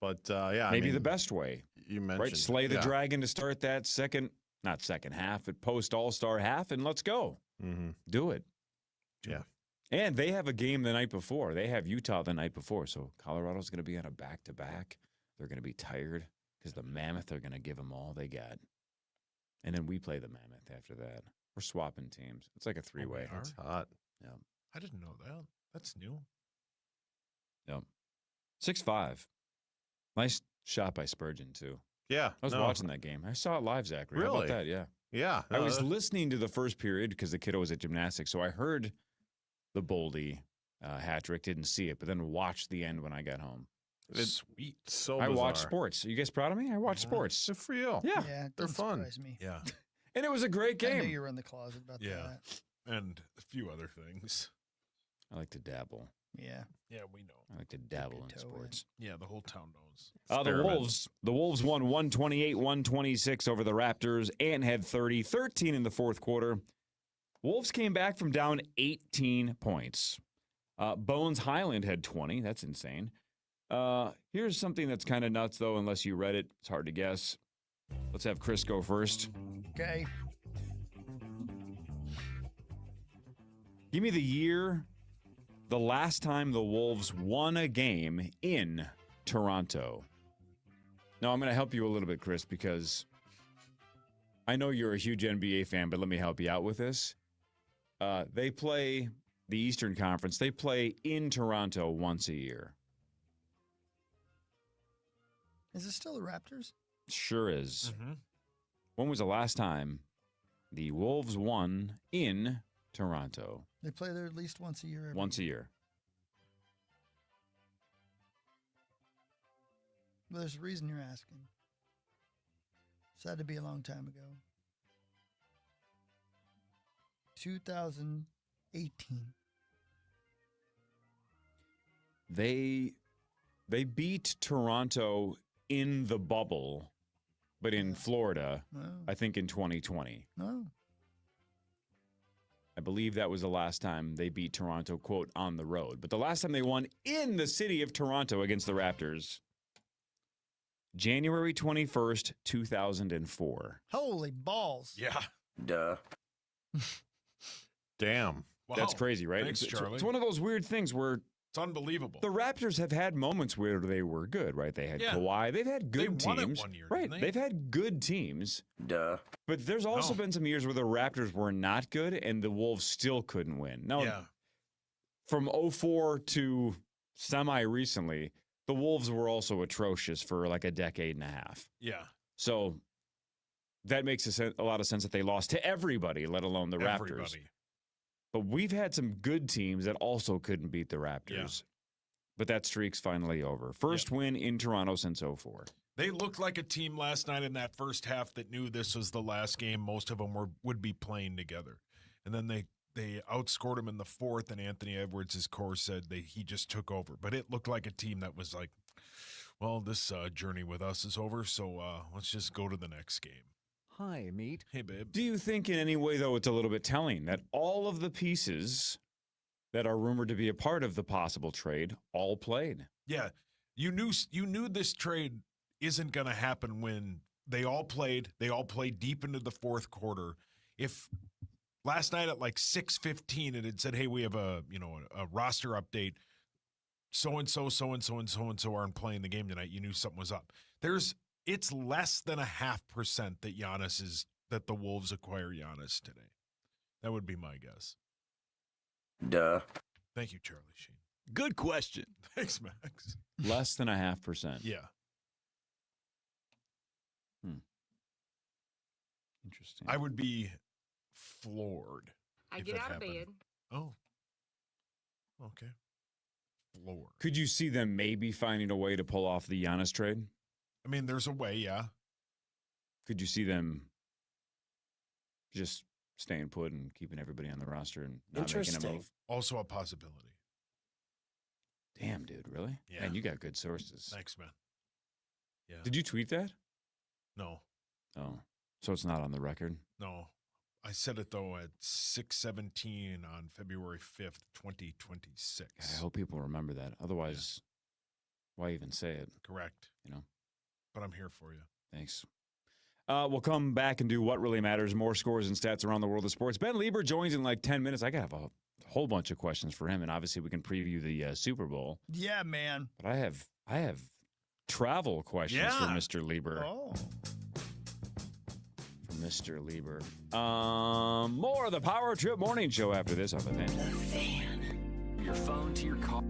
But yeah, Maybe the best way. You mentioned Right? Slay the yeah. dragon to start that not second half, but post All-Star half, and let's go. Mm-hmm. Do it. Yeah. And they have a game the night before. They have Utah the night before. So Colorado's going to be on a back-to-back. They're going to be tired because the Mammoth are going to give them all they got. And then we play the Mammoth after that. We're swapping teams. It's like a 3-way. That's hot. Yeah. I didn't know that. That's new. Yep. 6-5. Nice shot by Spurgeon, too. Yeah. I was watching that game. I saw it live, Zachary. How Really? about that? Yeah. Yeah. I was listening to the first period because the kiddo was at gymnastics, so I heard the Boldy hat trick, didn't see it, but then watched the end when I got home. It's sweet. So I bizarre. watch sports. Are you guys proud of me? I watch sports. Good for you. Yeah. Yeah, it They're doesn't fun. surprise me. Yeah. And it was a great I knew game. you were in the closet about Yeah. that. And a few other things. I like to dabble. Yeah. Yeah, we know. I like to dabble your in toe sports. Yeah, the whole town knows. The Wolves won 128-126 over the Raptors and had 13 in the fourth quarter. Wolves came back from down 18 points. Bones Highland had 20. That's insane. Here's something that's kind of nuts, though, unless you read it. It's hard to guess. Let's have Chris go first. Okay. Give me the year, the last time the Wolves won a game in Toronto. Now, I'm going to help you a little bit, Chris, because I know you're a huge NBA fan, but let me help you out with this. They play the Eastern Conference. They play in Toronto once a year. Is it still the Raptors? Sure is. Mm-hmm. When was the last time the Wolves won in Toronto? They play there at least once a year. Once a year. Well, there's a reason you're asking. It's had to be a long time ago. 2018. They beat Toronto in the bubble, but in Florida, I think in 2020. No. I believe that was the last time they beat Toronto, quote, on the road. But the last time they won in the city of Toronto against the Raptors, January 21st, 2004. Holy balls. Yeah. Duh. Damn. Wow. That's crazy, right? Thanks, Charlie. It's one of those weird things where it's unbelievable. the Raptors have had moments where they were good, right? They had Kawhi. They've had good They won it teams. one year, right. didn't they? They've had good teams. Duh. But there's also been some years where the Raptors were not good and the Wolves still couldn't win. Now, from 2004 to semi-recently, the Wolves were also atrocious for like a decade and a half. Yeah. So that makes a lot of sense that they lost to everybody, let alone the Raptors. Everybody. But we've had some good teams that also couldn't beat the Raptors. But that streak's finally over. First win in Toronto since 2004. They looked like a team last night in that first half that knew this was the last game. Most of them would be playing together. And then they outscored them in the fourth, and Anthony Edwards, his core said he just took over. But it looked like a team that was like, well, this journey with us is over, so let's just go to the next game. Hi, meat. Hey, babe. Do you think in any way, though, it's a little bit telling that all of the pieces that are rumored to be a part of the possible trade all played? Yeah, you knew this trade isn't going to happen when they all played. They all played deep into the fourth quarter. If last night at like 6:15 it had said, "Hey, we have a roster update. So and so aren't playing the game tonight," you knew something was up. It's less than 0.5% that the Wolves acquire Giannis today. That would be my guess. Duh. Thank you, Charlie Sheen. Good question. Thanks, Max. Less than 0.5%. Yeah. Interesting. I would be floored. I if get it out of happened. bed. Oh. Okay. Floored. Could you see them maybe finding a way to pull off the Giannis trade? I mean, there's a way, yeah. Could you see them just staying put and keeping everybody on the roster and not making a move? Also a possibility. Damn, dude, really? Yeah. Man, you got good sources. Thanks, man. Yeah. Did you tweet that? No. Oh, so it's not on the record? No. I said it, though, at 6:17 on February 5th, 2026. I hope people remember that. Otherwise, why even say it? Correct. You know? But I'm here for you. Thanks. We'll come back and do What Really Matters, more scores and stats around the world of sports. Ben Lieber joins in like 10 minutes. I got a whole bunch of questions for him, and obviously we can preview the Super Bowl. Yeah, man. But I have travel questions for Mr. Lieber. Oh. For Mr. Lieber. More of the Power Trip Morning Show after this on the Fan. Your phone to your car.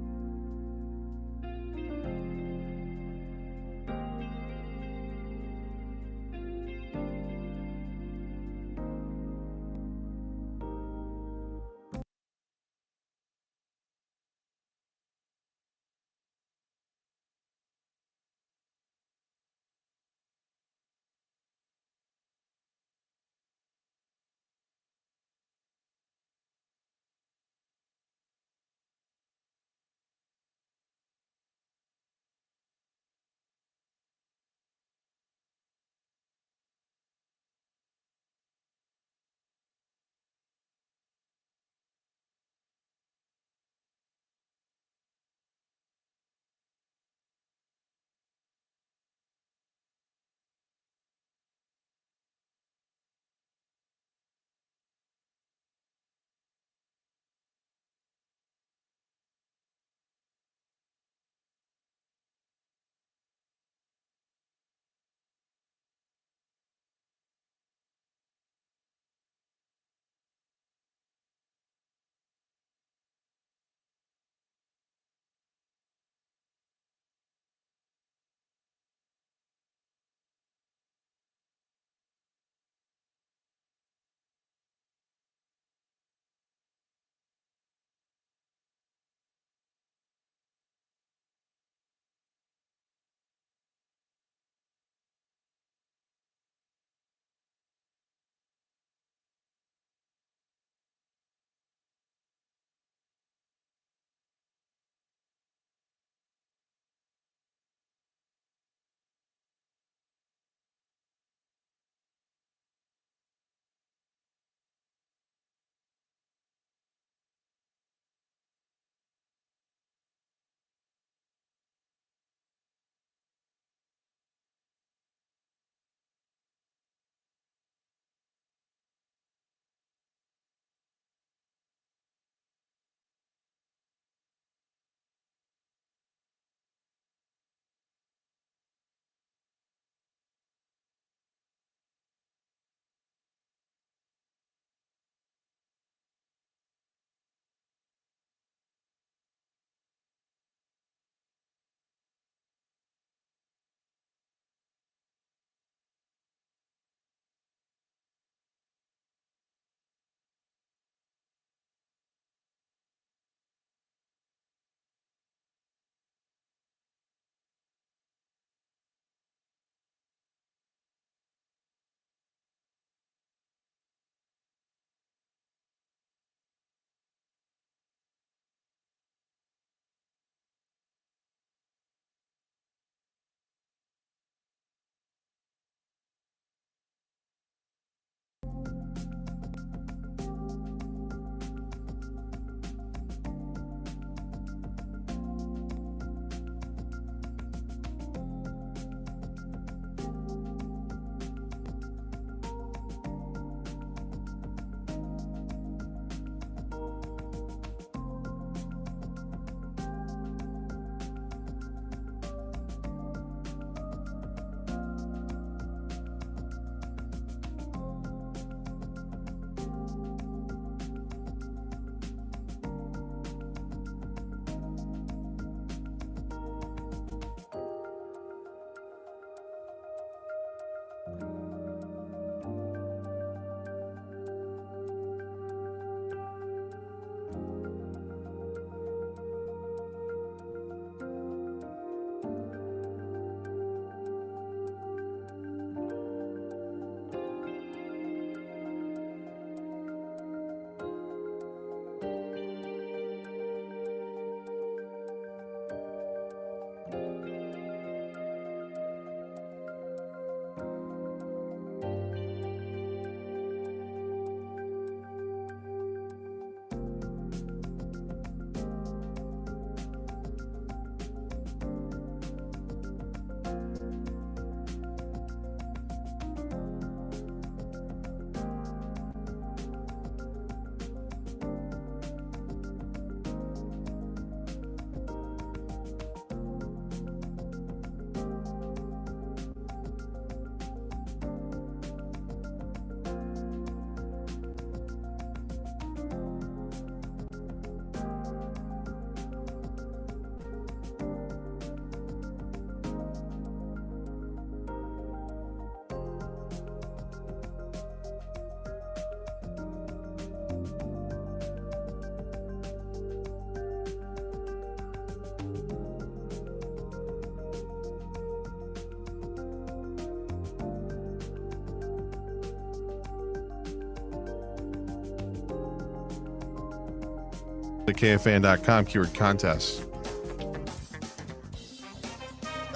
The KFAN.com keyword contest.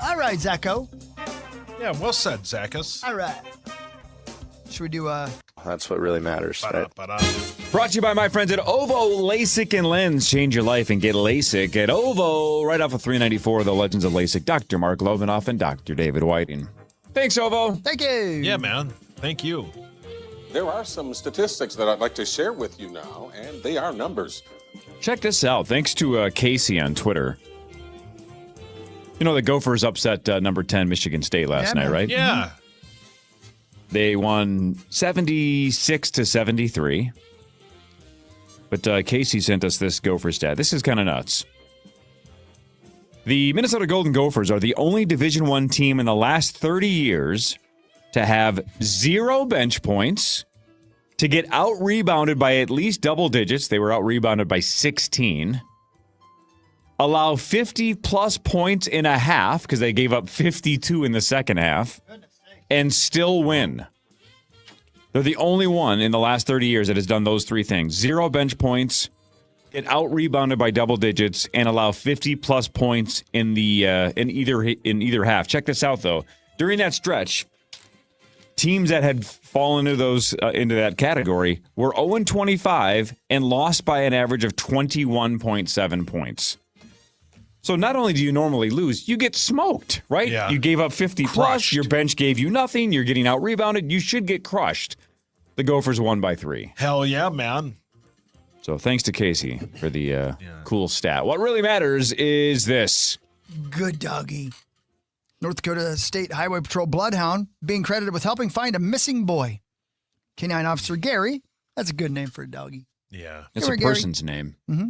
All right, Zacho. Yeah, well said, Zachus. All right. Should we do That's what really matters. Right? Brought to you by my friends at Ovo LASIK and Lens. Change your life and get LASIK at Ovo. Right off of 394, The Legends of LASIK. Dr. Mark Lovenoff and Dr. David Whiting. Thanks, Ovo. Thank you. Yeah, man. Thank you. There are some statistics that I'd like to share with you now, and they are numbers. Check this out. Thanks to Casey on Twitter. You know, the Gophers upset number 10 Michigan State last night, right? Yeah. They won 76-73. But Casey sent us this Gopher stat. This is kind of nuts. The Minnesota Golden Gophers are the only Division I team in the last 30 years to have 0 bench points, to get out-rebounded by at least double digits. They were out-rebounded by 16. Allow 50-plus points in a half, because they gave up 52 in the second half, and still win. They're the only one in the last 30 years that has done those three things. 0 bench points, get out-rebounded by double digits, and allow 50-plus points in the in either half. Check this out, though. During that stretch, teams that had fallen into that category were 0-25 and lost by an average of 21.7 points. So not only do you normally lose, you get smoked, right? Yeah. You gave up 50 plus, your bench gave you nothing, you're getting out rebounded, you should get crushed. The Gophers won by 3. Hell yeah, man. So thanks to Casey for the cool stat. What really matters is this. Good doggy. North Dakota State Highway Patrol Bloodhound being credited with helping find a missing boy. Canine Officer Gary. That's a good name for a doggy. Yeah. It's a person's name. Mm-hmm.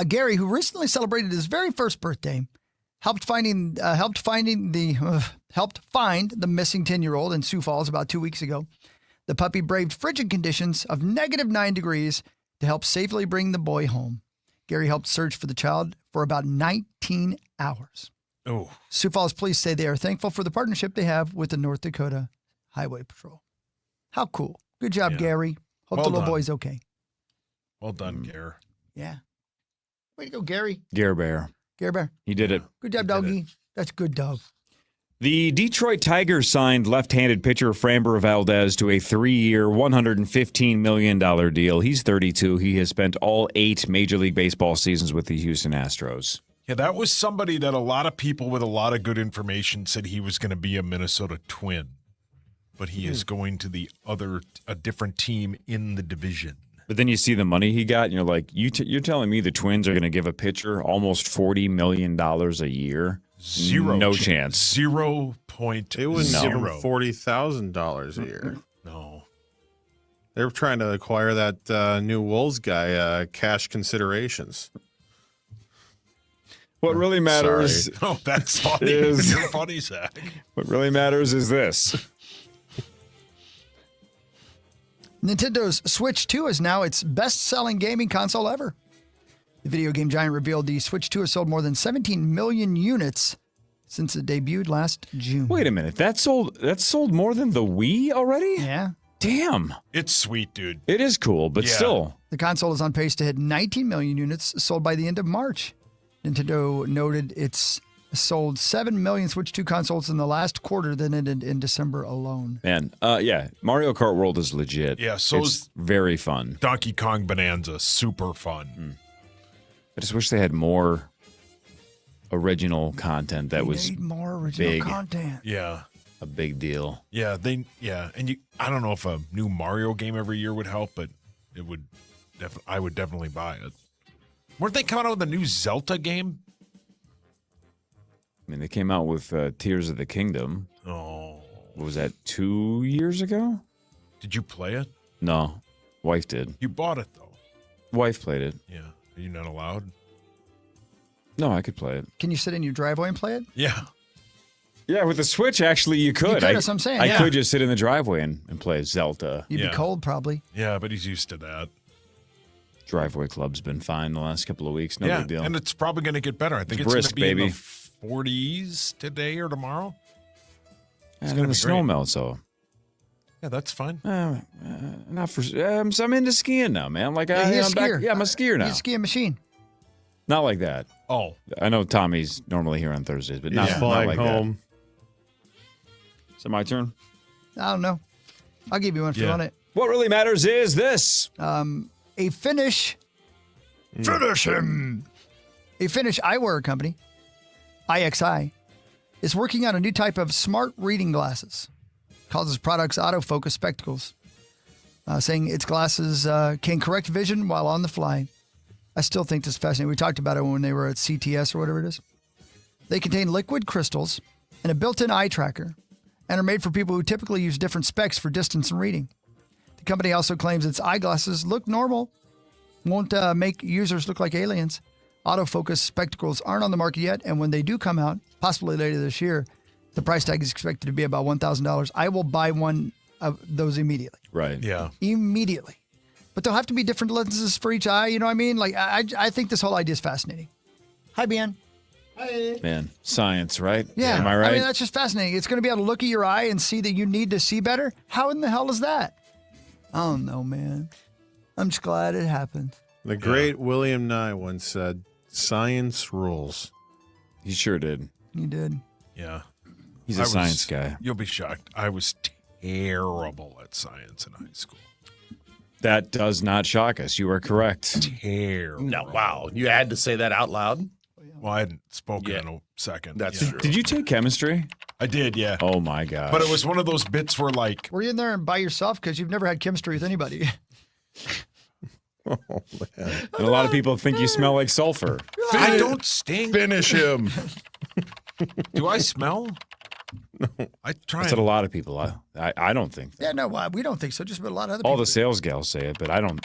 Gary, who recently celebrated his very first birthday, helped find the missing 10-year-old in Sioux Falls about 2 weeks ago. The puppy braved frigid conditions of -9 degrees to help safely bring the boy home. Gary helped search for the child for about 19 hours. Oh. Sioux Falls police say they are thankful for the partnership they have with the North Dakota Highway Patrol. How cool. Good job, Gary. Hope the little boy's okay. Well done, Gary. Yeah. Way to go, Gary. Gare Bear. Gare Bear. He did it. Good job, doggy. That's a good dog. The Detroit Tigers signed left-handed pitcher Framber Valdez to a 3-year, $115 million deal. He's 32. He has spent all 8 Major League Baseball seasons with the Houston Astros. Yeah, that was somebody that a lot of people with a lot of good information said he was going to be a Minnesota Twin, but he is going to a different team in the division. But then you see the money he got, and you're like, you're telling me the Twins are going to give a pitcher almost $40 million a year? No chance. 0.0. It wouldn't give him $40,000 a year. No. They were trying to acquire that new Wolves guy, cash considerations. What really matters Oh, that's funny. You're funny, Zach. What really matters is this. Nintendo's Switch 2 is now its best-selling gaming console ever. The video game giant revealed the Switch 2 has sold more than 17 million units since it debuted last June. Wait a minute. That sold more than the Wii already? Yeah. Damn. It's sweet, dude. It is cool, but still. The console is on pace to hit 19 million units sold by the end of March. Nintendo noted it's sold 7 million Switch 2 consoles in the last quarter than it did in December alone. Man, yeah, Mario Kart World is legit. Yeah, so it's very fun. Donkey Kong Bonanza, super fun. I just wish they had more original content that was need more original big. content. Yeah. A big deal. Yeah, and I don't know if a new Mario game every year would help, but it would I would definitely buy it. Weren't they coming out with a new Zelda game? I mean, they came out with Tears of the Kingdom. Oh. What was that, 2 years ago? Did you play it? No. Wife did. You bought it, though. Wife played it. Yeah. Are you not allowed? No, I could play it. Can you sit in your driveway and play it? Yeah. Yeah, with the Switch, actually, you could. That's what I'm saying. I could just sit in the driveway and play Zelda. You'd be cold, probably. Yeah, but he's used to that. Driveway club's been fine the last couple of weeks. No big deal. And it's probably going to get better. I think it's brisk, going to be baby. in the 40s today or tomorrow. It's going to be snow melts, though. Yeah, that's fine. Not for. I'm into skiing now, man. Like Yeah, he's a skier. I'm a skier now. He's a skiing machine. Not like that. Oh, I know Tommy's normally here on Thursdays, but not, He's not flying like home. that. Is it my turn? I don't know. I'll give you one if you want it. What really matters is this. A Finnish. Finish him. A Finnish eyewear company, IXI, is working on a new type of smart reading glasses. Calls its products autofocus spectacles, saying its glasses can correct vision while on the fly. I still think this is fascinating. We talked about it when they were at CTS or whatever it is. They contain liquid crystals and a built-in eye tracker and are made for people who typically use different specs for distance and reading. The company also claims its eyeglasses look normal, won't make users look like aliens. Autofocus spectacles aren't on the market yet, and when they do come out, possibly later this year, the price tag is expected to be about $1,000. I will buy one of those immediately. Right. Yeah. Immediately. But there'll have to be different lenses for each eye. You know what I mean? Like, I think this whole idea is fascinating. Hi, Ben. Hi. Man, science, right? Yeah. Am I right? I mean, that's just fascinating. It's going to be able to look at your eye and see that you need to see better. How in the hell is that? I don't know, man. I'm just glad it happened. The great William Nye once said, "Science rules." He sure did. He did. Yeah. He's a science guy. You'll be shocked. I was terrible at science in high school. That does not shock us. You are correct. Terrible. No, wow. You had to say that out loud? Well, I hadn't spoken in a second. That's yeah. true. Did you take chemistry? I did, yeah. Oh, my gosh. But it was one of those bits where, like... Were you in there and by yourself? Because you've never had chemistry with anybody. Oh, man. And a lot of people think you smell like sulfur. I don't stink. Finish him. Do I smell? No. I try. That's what a lot of people. I don't think. Yeah, no, we don't think so. Just about a lot of other All people. the sales gals say it, but I don't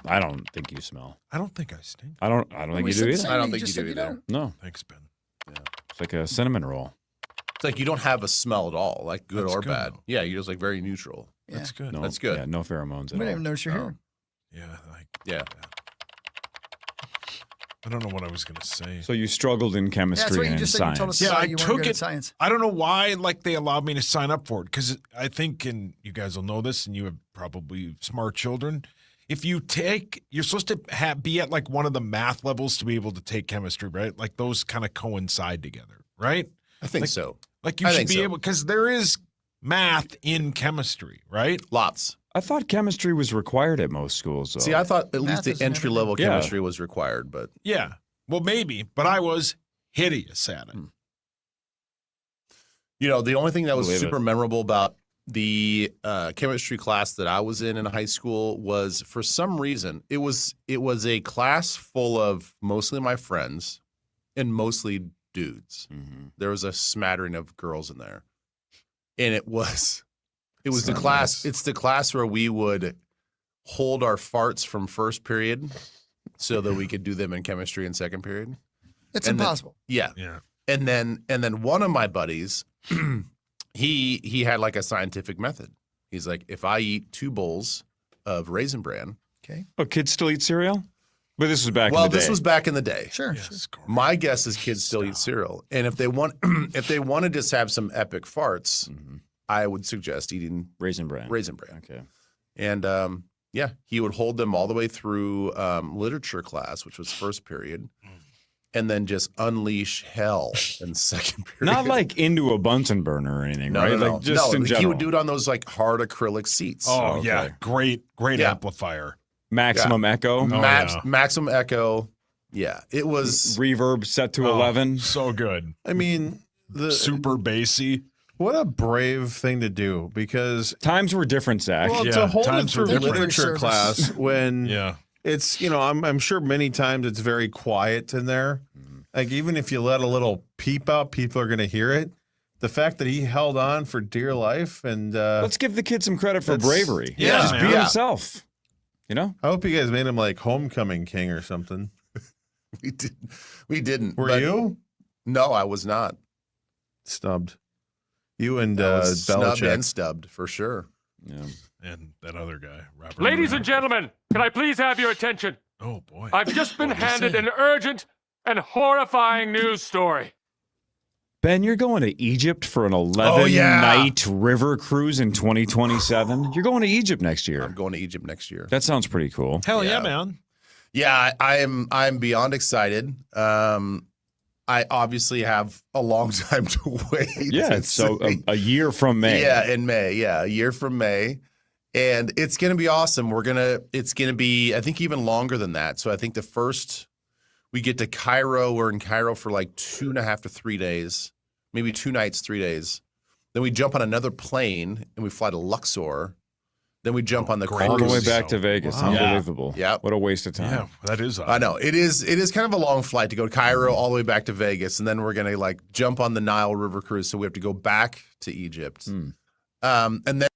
think you smell. I don't think I stink. I don't think you do either. I don't think you do either. No. Thanks, Ben. Yeah. It's like a cinnamon roll. It's like you don't have a smell at all, like good That's or good, bad. though. Yeah, you're just like very neutral. Yeah. That's good. No, That's good. Yeah, no pheromones We at didn't all. even notice you're here. Yeah, Yeah. I don't know what I was going to say. So you struggled in Yeah, chemistry that's what you and just said. You told us science. Yeah, I you weren't took good it. at science. I don't know why, like, they allowed me to sign up for it because I think, and you guys will know this, and you have probably smart children. If you take, you're supposed to be at like one of the math levels to be able to take chemistry, right? Like those kind of coincide together, right? I think so. Like you I should think be so. able, because there is math in chemistry, right? Lots. I thought chemistry was required at most schools. Though. See, I thought at Math least is the entry level Yeah. chemistry was required, but Yeah. Well, maybe, but I was hideous at it. the only thing that was Believe super it. memorable about the chemistry class that I was in high school was, for some reason, it was a class full of mostly my friends and mostly dudes. Mm-hmm. There was a smattering of girls in there, and it was the not class. nice. It's the class where we would hold our farts from first period so that we could do them in chemistry in second period. It's And then- impossible. Yeah. Yeah. And then one of my buddies, he had like a scientific method. He's like, if I eat 2 bowls of Raisin Bran. Okay. Oh, kids still eat cereal? But this was back in the day. Well, this was back in the day. Sure. Yes, My guess is kids still eat cereal. And if they want to just have some epic farts, I would suggest eating Raisin Bran. Raisin Bran. Okay. And yeah, he would hold them all the way through literature class, which was first period, and then just unleash hell in second period. Not like into a Bunsen burner or anything, No, right? no, no. Like just in He general. would do it on those like hard acrylic seats. Oh, okay. yeah. Great Yeah. amplifier. Maximum echo. yeah. Maximum echo. Yeah, it was. Reverb set to Oh, 11. So good. I mean, Super bassy. what a brave thing to do, because Times were different, Zach. well, Yeah, to hold it times were for different. literature Service. class when Yeah. it's, I'm sure many times it's very quiet in there. Like, even if you let a little peep out, people are going to hear it. The fact that he held on for dear life, and Let's give the kid some credit for That's- bravery. Yeah, Just man. be Yeah. himself. You know? I hope you guys made him like homecoming king or something. We didn't. Were but- you No, I was not. snubbed? You and I was snubbed Belichick. and stubbed for sure. Yeah. And that other guy, Robert. Ladies and gentlemen, can I please have your attention? Oh, boy. I've just been What'd he handed say? an urgent and horrifying news story. Ben, you're going to Egypt for an 11-night river cruise in 2027. You're going to Egypt next year. I'm going to Egypt next year. That sounds pretty cool. Hell yeah, man. Yeah, I'm beyond excited. I obviously have a long time to wait. Yeah, so a year from May. Yeah, in May. Yeah, a year from May. And it's going to be awesome. It's going to be, I think, even longer than that. So I think the first we get to Cairo. We're in Cairo for like 2.5 to 3 days, maybe 2 nights, 3 days. Then we jump on another plane and we fly to Luxor. Then we jump on the all the way back to Vegas. Wow. Unbelievable. Yeah. What a waste of time. Yeah, that is. I know it is. It is kind of a long flight to go to Cairo all the way back to Vegas, and then we're gonna like jump on the Nile River cruise. So we have to go back to Egypt, and then.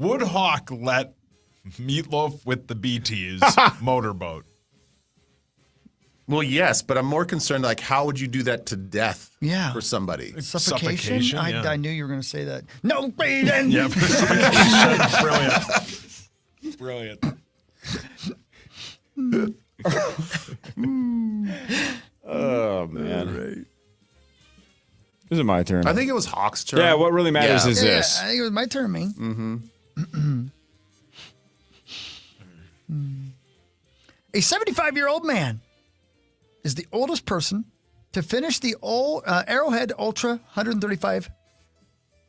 Would Hawk let Meatloaf with the BTs motorboat? Well, yes, but I'm more concerned, like, how would you do that to death Yeah. for somebody? Suffocation? yeah. I knew you were going to say that. No breathing. Yeah, brilliant. Oh, man. Is it my turn? I think it was Hawk's turn. Yeah, what really matters is this. I think it was my turn, me. Mm-hmm. A 75-year-old man is the oldest person to finish the Arrowhead Ultra 135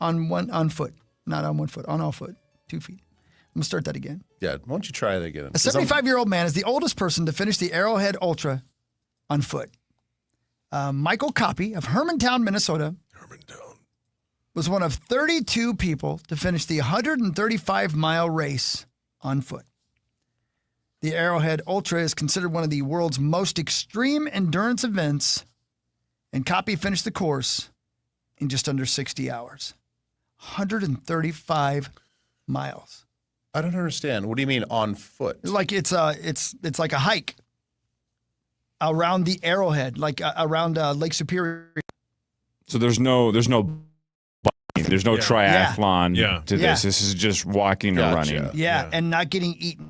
on foot. Not on 1 foot, on all foot, 2 feet. I'm going to start that again. Yeah, why don't you try that again? A 75-year-old man is the oldest person to finish the Arrowhead Ultra on foot. Michael Coppy of Hermantown, Minnesota, was one of 32 people to finish the 135-mile race on foot. The Arrowhead Ultra is considered one of the world's most extreme endurance events, and Coppy finished the course in just under 60 hours. 135 miles. I don't understand. What do you mean on foot? Like it's like a hike around the Arrowhead, like around Lake Superior. So there's no triathlon to this. This is just walking or running. Yeah, and not getting eaten.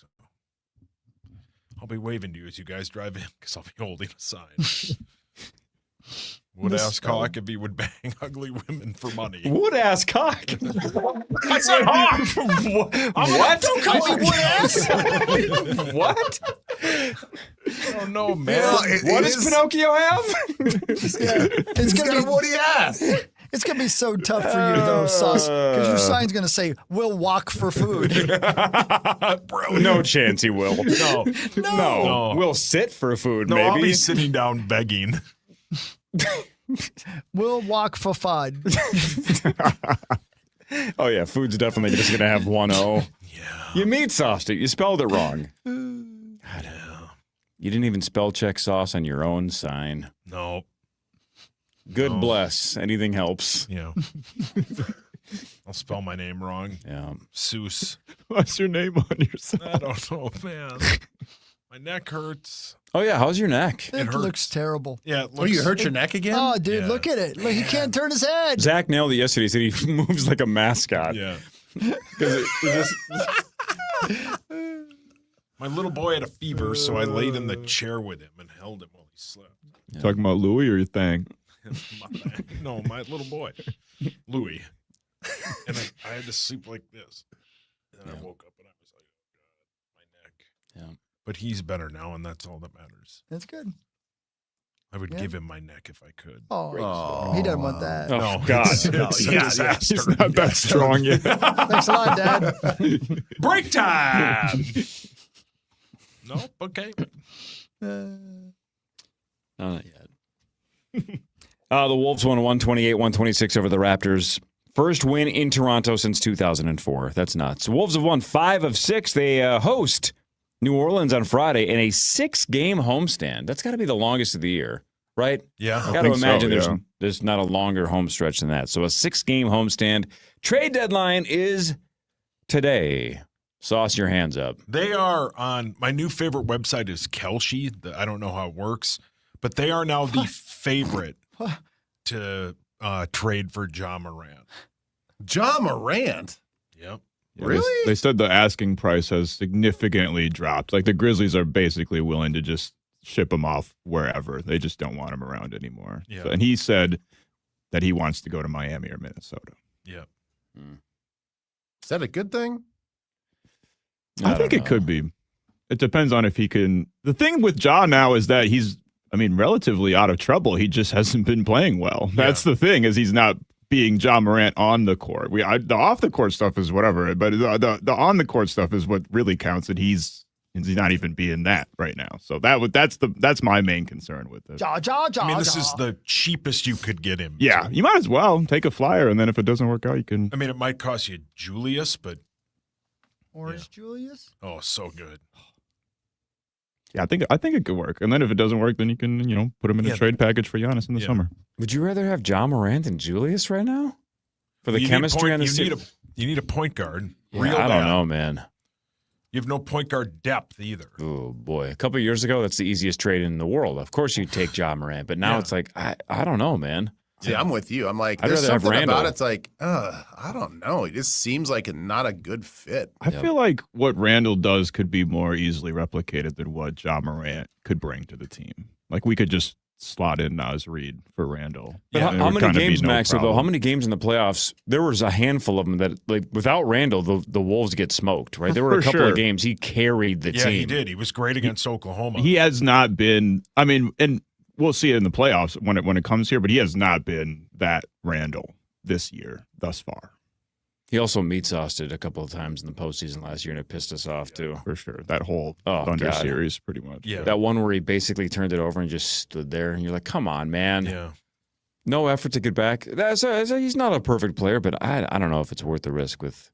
So I'll be waving to you as you guys drive in because I'll be holding a sign. Would ask cock if he would bang ugly women for money. Wood ass cock. I said hawk. What? Don't call me wood ass. What? Oh no, man. What does Pinocchio have? It's gonna be woody ass. It's gonna be so tough for you though, Sauce, because your sign's gonna say "We'll walk for food." Bro, No chance he will. No. We'll sit for food, No, I'll maybe. be sitting down begging. We'll walk for fun. Oh, yeah. Food's definitely just going to have 1-0. Yeah. You meat sauced it. You spelled it wrong. God, you didn't even spell check sauce on your own sign. No. Good bless. Anything helps. Yeah. I'll spell my name wrong. Yeah. Seuss. What's your name on your sign? I don't know, man. My neck hurts. Oh, yeah. How's your neck? It hurts. looks terrible. Yeah. Oh, you hurt your neck again? Oh, dude, Yeah. look at it. Look, he can't turn his head. Zach nailed it yesterday. He said he moves like a mascot. Yeah. 'Cause it just... My little boy had a fever, so I laid in the chair with him and held him while he slept. Talking about Louis or your thing? No, my little boy, Louis. And I had to sleep like this. And I woke up and I was like, oh, God, my neck. Yeah. But he's better now, and that's all that matters. That's good. I would Yeah. give him my neck if I could. Oh, he doesn't want that. Oh, No, God. It's a disaster. He's not that strong yet. Thanks a lot, Dad. Break time. Nope. Okay. No, not yet. The Wolves won 128-126 over the Raptors. First win in Toronto since 2004. That's nuts. Wolves have won 5 of 6. They host New Orleans on Friday in a 6-game homestand. That's got to be the longest of the year, right? Yeah. Got to think so, imagine yeah. there's not a longer home stretch than that. So a 6-game homestand. Trade deadline is today. Sauce your hands up. They are on my new favorite website is Kelshi. I don't know how it works, but they are now the favorite to trade for Ja Morant. Ja Morant? Yep. Yeah, Really? They said the asking price has significantly dropped. Like the Grizzlies are basically willing to just ship him off wherever. They just don't want him around anymore. Yeah. So, and he said that he wants to go to Miami or Minnesota. Yep. Is that a good thing? I think it could be. It depends on if he can. The thing with Ja now is that he's, relatively out of trouble. He just hasn't been playing well. That's the thing, is he's not being Ja Morant on the court. The off the court stuff is whatever, but the on the court stuff is what really counts. And he's not even being that right now. So that's my main concern with it. Ja. I mean, this is the cheapest you could get him. Yeah, you might as well take a flyer, and then if it doesn't work out, you can. I mean, it might cost you Julius, but Orange Julius. oh, so good. Yeah, I think it could work. And then if it doesn't work, then you can put him in a trade package for Giannis in the summer. Would you rather have Ja Morant than Julius right now? For the chemistry on the team? You need a point guard. Yeah, I don't know, man. You have no point guard depth either. Oh, boy. A couple of years ago, that's the easiest trade in the world. Of course you'd take Ja Morant, but now it's like, I don't know, man. See, I'm with you. I'm like, I'd there's rather have something Randall. about it. It's like, I don't know. It just seems like not a good fit. I feel like what Randall does could be more easily replicated than what Ja Morant could bring to the team. Like we could just slot in Naz Reid for Randall. But how many games, Max, though? How many games in the playoffs? There was a handful of them that, like, without Randall, the Wolves get smoked, right? There were a couple of games he carried the team. Yeah, he did. He was great against Oklahoma. He has not been. And we'll see it in the playoffs when it comes here, but he has not been that Randall this year thus far. He also meat-sauced it a couple of times in the postseason last year, and it pissed us off, too. For sure. That whole Thunder series, pretty much. Yeah. That one where he basically turned it over and just stood there, and you're like, come on, man. Yeah. No effort to get back. He's not a perfect player, but I don't know if it's worth the risk with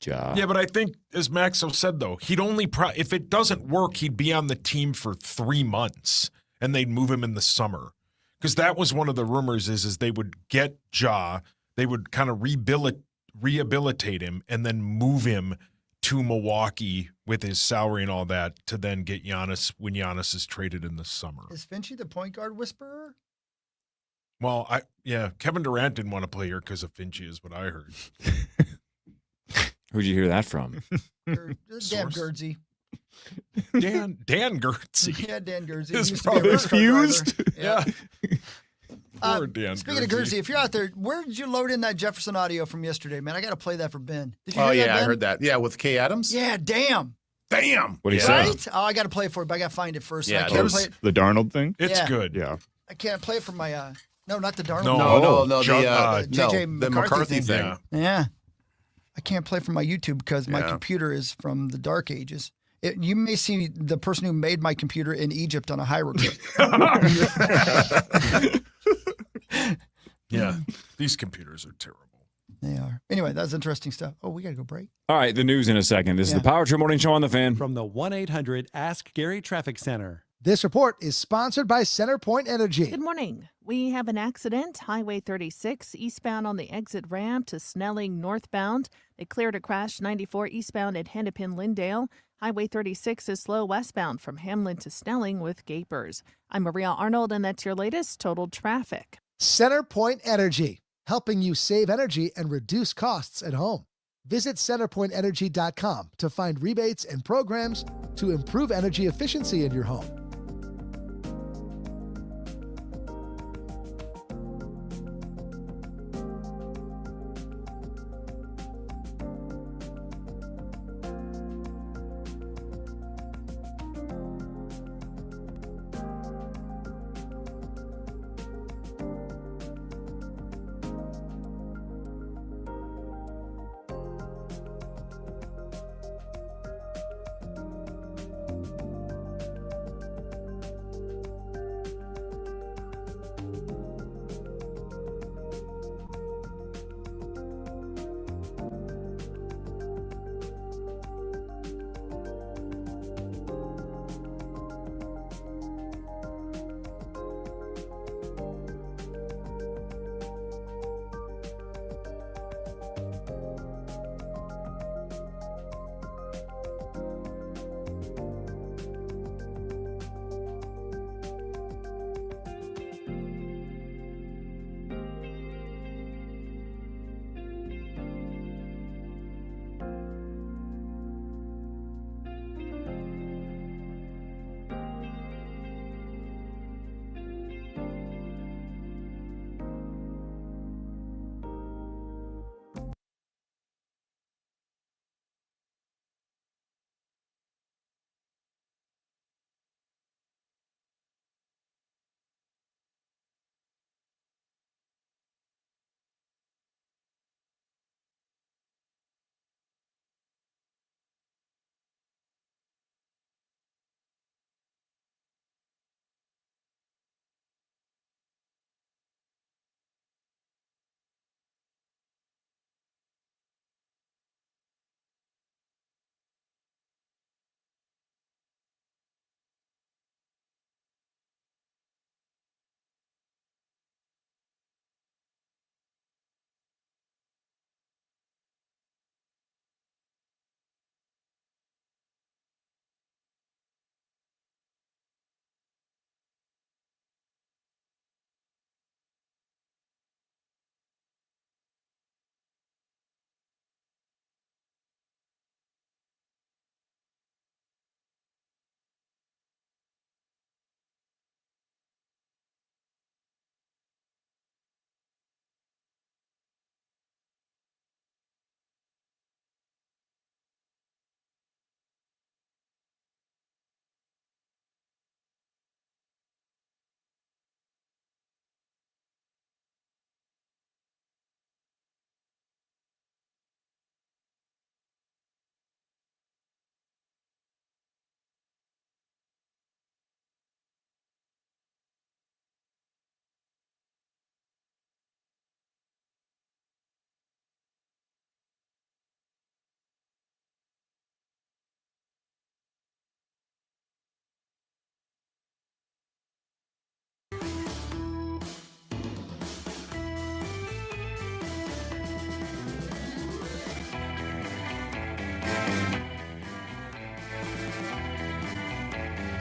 Ja. Yeah, but I think, as Maxo said, though, he'd only if it doesn't work, he'd be on the team for 3 months, and they'd move him in the summer. Because that was one of the rumors is they would get Ja, they would kind of rehabilitate him, and then move him to Milwaukee with his salary and all that to then get Giannis when Giannis is traded in the summer. Is Finchie the point guard whisperer? Well, Kevin Durant didn't want to play here because of Finchie is what I heard. Who'd you hear that from? Dan Gerdsey. Dan Gertzy. Yeah, Dan Gerdsey. His Used to be a brother's race car fused. driver. Yeah. Poor Dan Speaking of Gerdsey, if you're out there, where did you load in that Jefferson audio from yesterday, man? I got to play that for Ben. Did you Oh, hear that, yeah, I Ben? heard that. Yeah, with Kay Adams? Yeah, damn. Damn. What do you say? Right? Oh, I got to play it for it, but I got to find it first. Yeah, I can't play it. The Darnold thing? It's Yeah. good. Yeah. I can't play it from my. No, not the Darnold. No, the no, JJ the McCarthy thing. Yeah. I can't play from my YouTube because my Yeah. computer is from the dark ages. You may see the person who made my computer in Egypt on a hieroglyph. Yeah. These computers are terrible. They are. Anyway, that's interesting stuff. Oh, we got to go break. All right, the news in a second. This is the Power Trip Morning Show on the Fan. From the 1-800-ASK-GARY Traffic Center. This report is sponsored by CenterPoint Energy. Good morning. We have an accident, Highway 36, eastbound on the exit ramp to Snelling northbound. They cleared a crash 94 eastbound at Hennepin-Lyndale. Highway 36 is slow westbound from Hamlin to Snelling with gapers. I'm Maria Arnold, and that's your latest total traffic. CenterPoint Energy, helping you save energy and reduce costs at home. Visit CenterPointEnergy.com to find rebates and programs to improve energy efficiency in your home.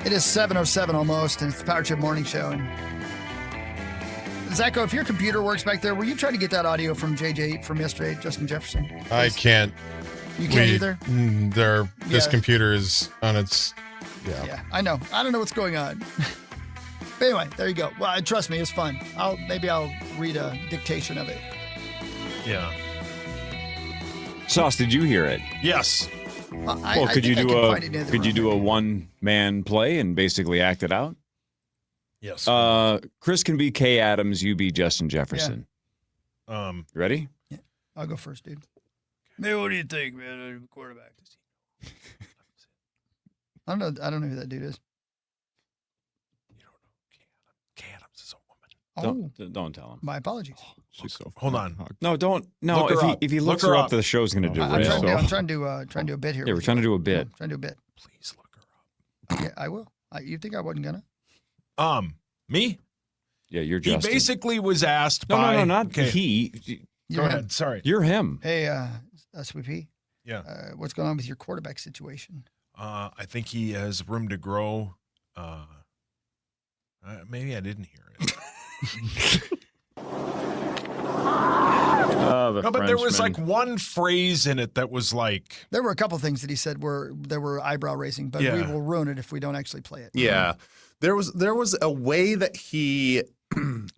It is 7:07 almost, and it's the Power Trip Morning Show. And Zacho, if your computer works back there, will you try to get that audio from JJ from yesterday, Justin Jefferson? I can't. You can't either? This computer is on its... Yeah, I know. I don't know what's going on. But anyway, there you go. Well, trust me, it's fun. Maybe I'll read a dictation of it. Yeah. Sauce, did you hear it? Yes. Well, could you do a one-man play and basically act it out? Yes. Chris can be Kay Adams, you be Justin Jefferson. Ready? Yeah. I'll go first, dude. Man, what do you think, man? Quarterback. I don't know who that dude is. You don't know Kay Adams is a woman. Don't tell him. My apologies. Hold on. No, don't. No, if he looks her up, the show's going to do it. I'm trying to do a bit here. Yeah, we're trying to do a bit. Trying to do a bit. Please look her up. Yeah, I will. You think I wasn't gonna? Me? Yeah, you're Justin. He basically was asked by... No, not he. Go ahead. Sorry. You're him. Hey, SVP. Yeah. What's going on with your quarterback situation? I think he has room to grow. Maybe I didn't hear it. No, but there was like one phrase in it that was like... There were a couple things that he said were eyebrow raising, but we will ruin it if we don't actually play it. Yeah. There was a way that he...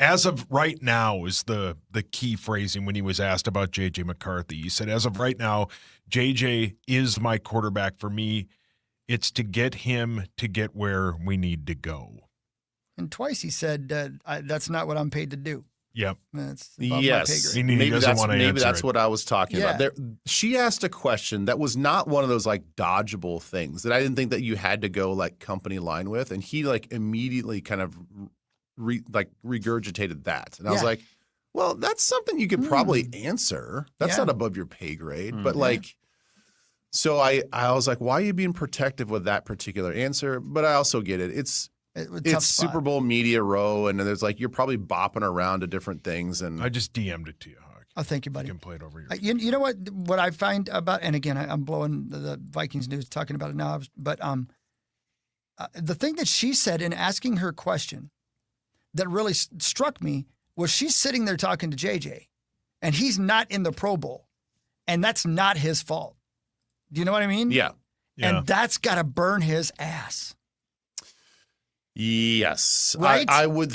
As of right now is the key phrasing when he was asked about J.J. McCarthy. He said, as of right now, J.J. is my quarterback. For me, it's to get him to get where we need to go. And twice he said, that's not what I'm paid to do. Yep. That's above my pay grade. Maybe that's what I was talking Yeah. about. She asked a question that was not one of those like dodgeable things that I didn't think that you had to go like company line with, and he like immediately kind of regurgitated that, and I was like, well, that's something you could probably answer. That's not above your pay grade, but like. So I was like, why are you being protective with that particular answer? But I also get it. It's Super Bowl media row, and there's like you're probably bopping around to different things. And I just DM'd it to you, Hawk. Oh, thank you, buddy. You can play it over your. You know what I find about, and again, I'm blowing the Vikings news talking about it now, but the thing that she said in asking her question that really struck me was she's sitting there talking to JJ, and he's not in the Pro Bowl, and that's not his fault. Do you know what I mean? Yeah. And that's got to burn his ass. Yes. Right? I would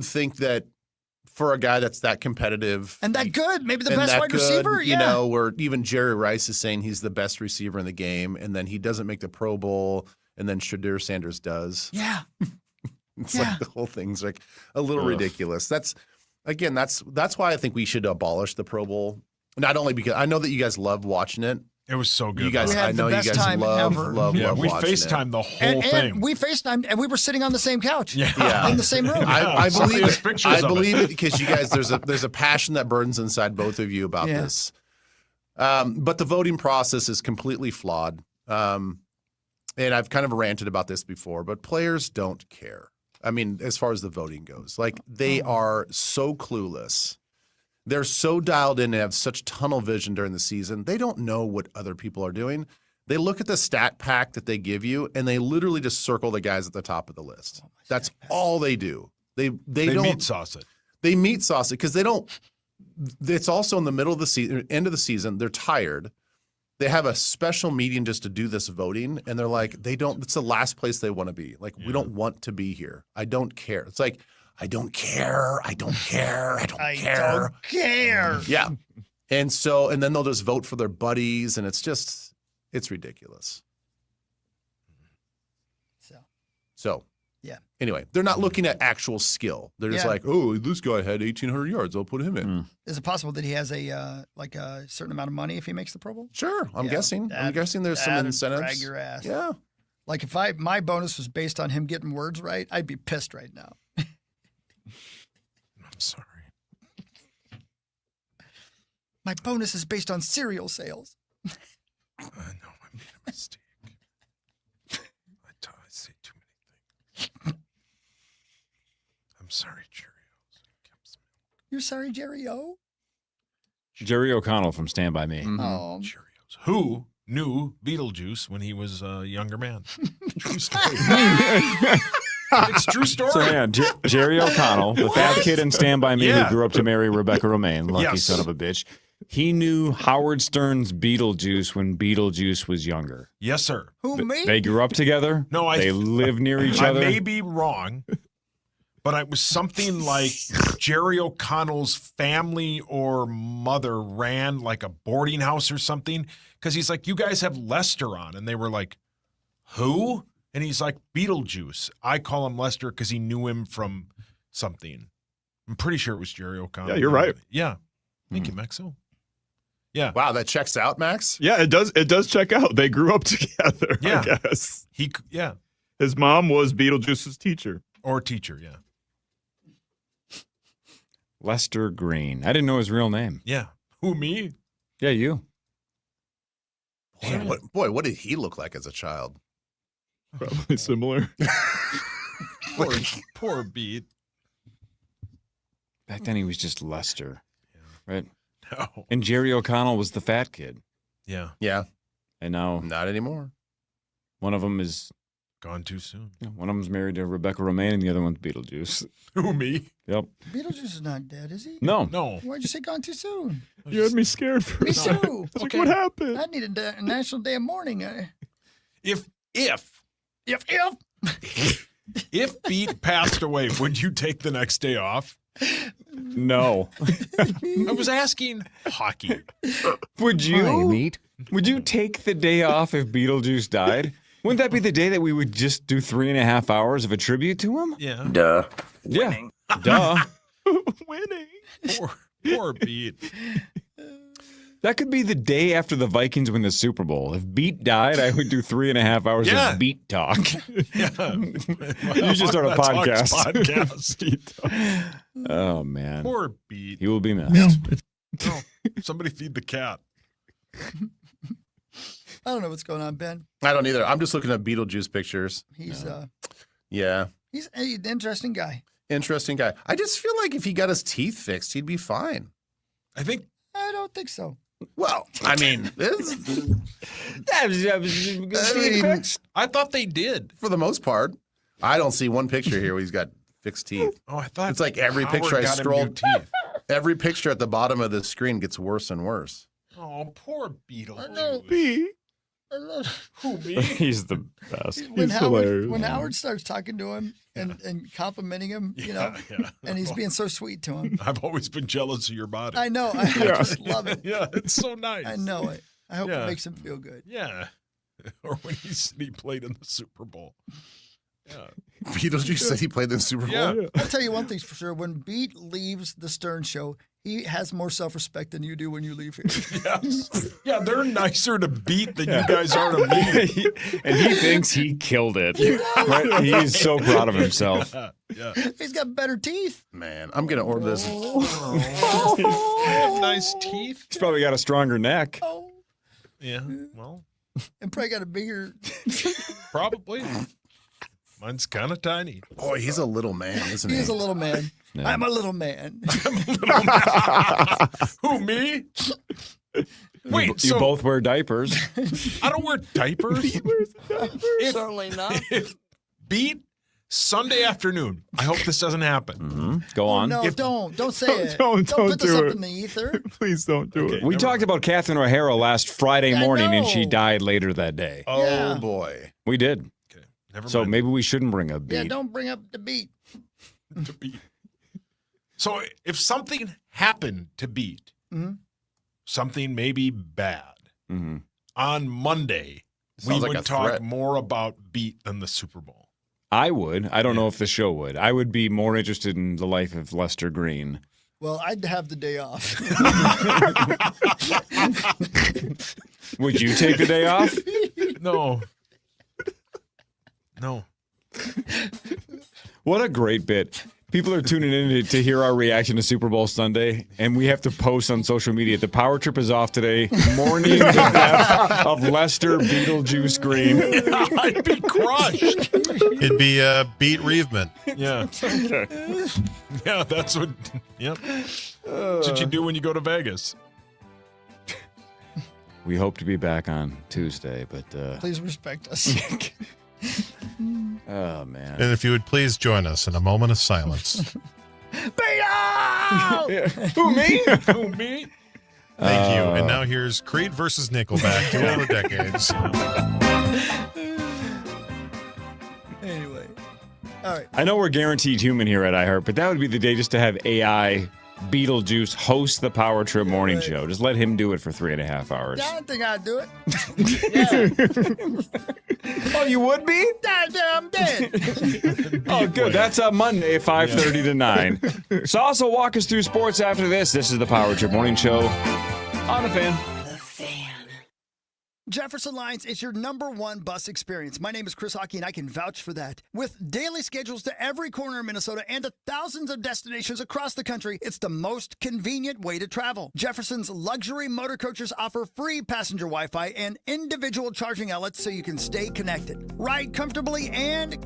think that for a guy that's that competitive. And that good, maybe the best wide receiver. You know, where even Jerry Rice is saying he's the best receiver in the game, and then he doesn't make the Pro Bowl, and then Shadur Sanders does. Yeah. It's like the whole thing's like a little ridiculous. That's why I think we should abolish the Pro Bowl. Not only because I know that you guys love watching it. It was so good. You guys, I know you guys love we watching FaceTimed it. the whole thing. And we FaceTimed, and we were sitting on the same couch. Yeah. In the same room. I believe it because you guys, there's a passion that burns inside both of you about this. But the voting process is completely flawed. And I've kind of ranted about this before, but players don't care. I mean, as far as the voting goes, like they are so clueless. They're so dialed in and have such tunnel vision during the season. They don't know what other people are doing. They look at the stat pack that they give you, and they literally just circle the guys at the top of the list. That's all they do. They don't meat sauce it. They meat sauce it because they don't. It's also in the middle of the season, end of the season. They're tired. They have a special meeting just to do this voting, and they're like, they don't. It's the last place they want to be. Like, we don't want to be here. I don't care. It's like. I don't care. I don't care. I don't care. Yeah. And then they'll just vote for their buddies, and it's ridiculous. So. Yeah. Anyway, they're not looking at actual skill. They're just like, oh, this guy had 1,800 yards. I'll put him in. Is it possible that he has a certain amount of money if he makes the Pro Bowl? Sure. I'm guessing there's some incentives. Drag your ass. Yeah. Like if my bonus was based on him getting words right, I'd be pissed right now. I'm sorry. My bonus is based on cereal sales. I know I made a mistake. I say too many things. I'm sorry, Cheerios. You're sorry, Jerry O? Jerry O'Connell from Stand By Me. Oh. Cheerios. Who knew Beetlejuice when he was a younger man? True story. It's a true story. So yeah, Jerry O'Connell, the fat kid in Stand By Me who grew up to marry Rebecca Romaine, lucky son of a bitch. He knew Howard Stern's Beetlejuice when Beetlejuice was younger. Yes, sir. Who, me? They grew up together. No, they live near each other. I may be wrong, but it was something like Jerry O'Connell's family or mother ran like a boarding house or something. Because he's like, you guys have Lester on. And they were like, who? And he's like, Beetlejuice. I call him Lester because he knew him from something. I'm pretty sure it was Jerry O'Connell. Yeah, you're right. Yeah. Thank you, Maxo. Yeah. Wow, that checks out, Max. Yeah, it does. It does check out. They grew up together. Yeah. I guess. Yeah. His mom was Beetlejuice's teacher. Or teacher, yeah. Lester Green. I didn't know his real name. Yeah. Who, me? Yeah, you. Damn, what did he look like as a child? Probably similar. Poor Beat. Back then he was just Lester. Right? No. And Jerry O'Connell was the fat kid. Yeah. Yeah. And now not anymore. One of them is gone too soon. One of them's married to Rebecca Romaine and the other one's Beetlejuice. Who, me? Yep. Beetlejuice is not dead, is he? No. Why'd you say gone too soon? You had me scared for Me a second. too. It's like, what happened? I need a national day of mourning. If If Beat passed away, would you take the next day off? No. I was asking hockey. Would you? Hi, Meat. Would you take the day off if Beetlejuice died? Wouldn't that be the day that we would just do 3.5 hours of a tribute to him? Yeah. Duh. Yeah. Duh. Winning. Poor Beat. That could be the day after the Vikings win the Super Bowl. If Beat died, I would do 3.5 hours of Beat talk. Yeah. You should start a That's Hawk's podcast. Beat talk. Oh, man. Poor Beat. He will be missed. No, somebody feed the cat. I don't know what's going on, Ben. I don't either. I'm just looking at Beetlejuice pictures. He's Yeah. he's an interesting guy. Interesting guy. I just feel like if he got his teeth fixed, he'd be fine. I don't think so. Well, I mean, I thought they did. For the most part. I don't see one picture here where he's got fixed teeth. Oh, I thought it's like every Howard picture I got him scroll. new teeth. Every picture at the bottom of the screen gets worse and worse. Oh, poor Beetle. Who, me? He's the best. When Howard starts talking to him and complimenting him, Yeah. and he's being so sweet to him. I've always been jealous of your body. I know. I just love it. Yeah, it's so nice. I know it. I hope Yeah. it makes him feel good. Yeah. Or when he played in the Super Bowl. Yeah. Beetlejuice said he played in the Super Bowl? Yeah. I'll tell you one thing's for sure. When Beat leaves the Stern Show, he has more self-respect than you do when you leave here. Yeah, they're nicer to Beat than you guys are to me. And he thinks he killed it. Right? He's so proud of himself. Yeah. He's got better teeth. Man, I'm going to order this. Nice teeth. He's probably got a stronger neck. Yeah, well. And probably got a bigger... Probably. Mine's kind of tiny. Boy, he's a little man, isn't he? He is a little man. Yeah. I'm a little man. Who, me? Wait, You both wear diapers. I don't wear diapers. Certainly not. If Beat Sunday afternoon, I hope this doesn't happen. Go on. No, don't say it. Don't put this do up it. in the ether. Please don't do it. We talked about Catherine O'Hara last Friday morning, and she died later that day. Oh, Yeah. boy. We did. Never So mind. maybe we shouldn't bring up Yeah, Beat. don't bring up the Beat. To Beat. So if something happened to Beat, something maybe bad, Mm-hmm. on Monday, we Sounds like would a talk threat. more about Beat than the Super Bowl. I would. I don't know if the show would. I would be more interested in the life of Lester Green. Well, I'd have the day off. Would you take the day off? No. No. What a great bit. People are tuning in to hear our reaction to Super Bowl Sunday, and we have to post on social media. The power trip is off today. Mourning the death of Lester Beetlejuice Green. I'd be crushed. It'd be Beat Reevement. Yeah. Yeah, that's what. Yep. That's what you do when you go to Vegas. We hope to be back on Tuesday, but Please respect us. oh man. And if you would please join us in a moment of silence. Beat! Who, me? Who, me? Thank you. And now here's Creed versus Nickelback, duel of the decades. Anyway. All right. I know we're guaranteed human here at iHeart, but that would be the day just to have AI Beetlejuice host the Power Trip morning show. Just let him do it for 3.5 hours. I don't think I'd do it. Oh, you would be? I'm dead. Oh, good. That's Monday, 5:30 to 9. Sauce will walk us through sports after this. This is the Power Trip Morning Show on the Fan. Jefferson Lines is your #1 bus experience. My name is Chris Hockey, and I can vouch for that. With daily schedules to every corner of Minnesota and to thousands of destinations across the country, it's the most convenient way to travel. Jefferson's luxury motor coaches offer free passenger Wi-Fi and individual charging outlets so you can stay connected. Ride comfortably and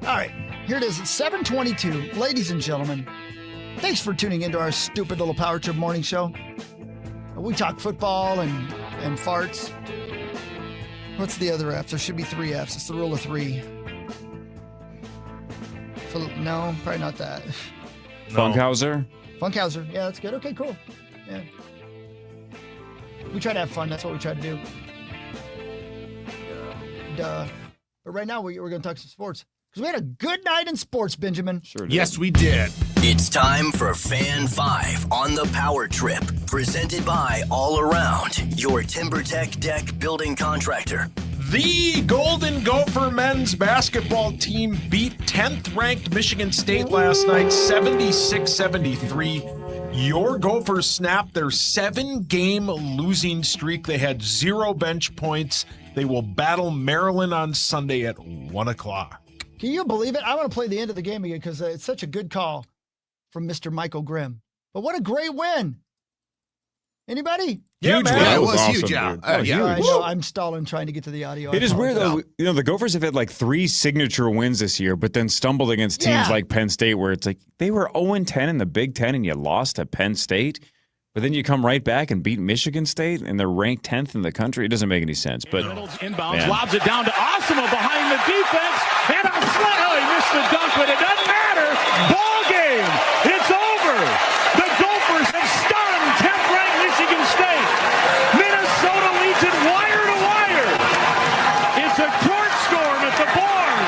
All right, here it is at 7:22. Ladies and gentlemen, thanks for tuning into our stupid little Power Trip morning show. We talk football and farts. What's the other F? There should be 3 Fs. It's the rule of 3. No, probably not that. Funkhauser? Funkhauser. Yeah, that's good. Okay, cool. Yeah. We try to have fun. That's what we try to do. Duh. But right now, we're going to talk some sports. Because we had a good night in sports, Benjamin. Sure. Yes, we did. It's time for Fan 5 on the Power Trip, presented by All Around, your TimberTech deck building contractor. The Golden Gopher men's basketball team beat 10th-ranked Michigan State last night, 76-73. Your Gophers snapped their 7-game losing streak. They had 0 bench points. They will battle Maryland on Sunday at 1 o'clock. Can you believe it? I want to play the end of the game again because it's such a good call from Mr. Michael Grimm. But what a great win. Anybody? Huge win. That It was was awesome, huge. dude. Yeah. I know. I'm stalling trying to get to the audio. It is weird, though. You know, the Gophers have had like 3 signature wins this year, but then stumbled against teams like Penn State, where it's like they were 0-10 in the Big Ten and you lost to Penn State. But then you come right back and beat Michigan State, and they're ranked 10th in the country. It doesn't make any sense. But Inbounds, lobs it down to Osimo behind the defense, and a slant. Oh, he missed the dunk, but it doesn't matter. Ball game. It's over. The Gophers have stunned 10th-ranked Michigan State. Minnesota leads it wire to wire. It's a court storm at the barn.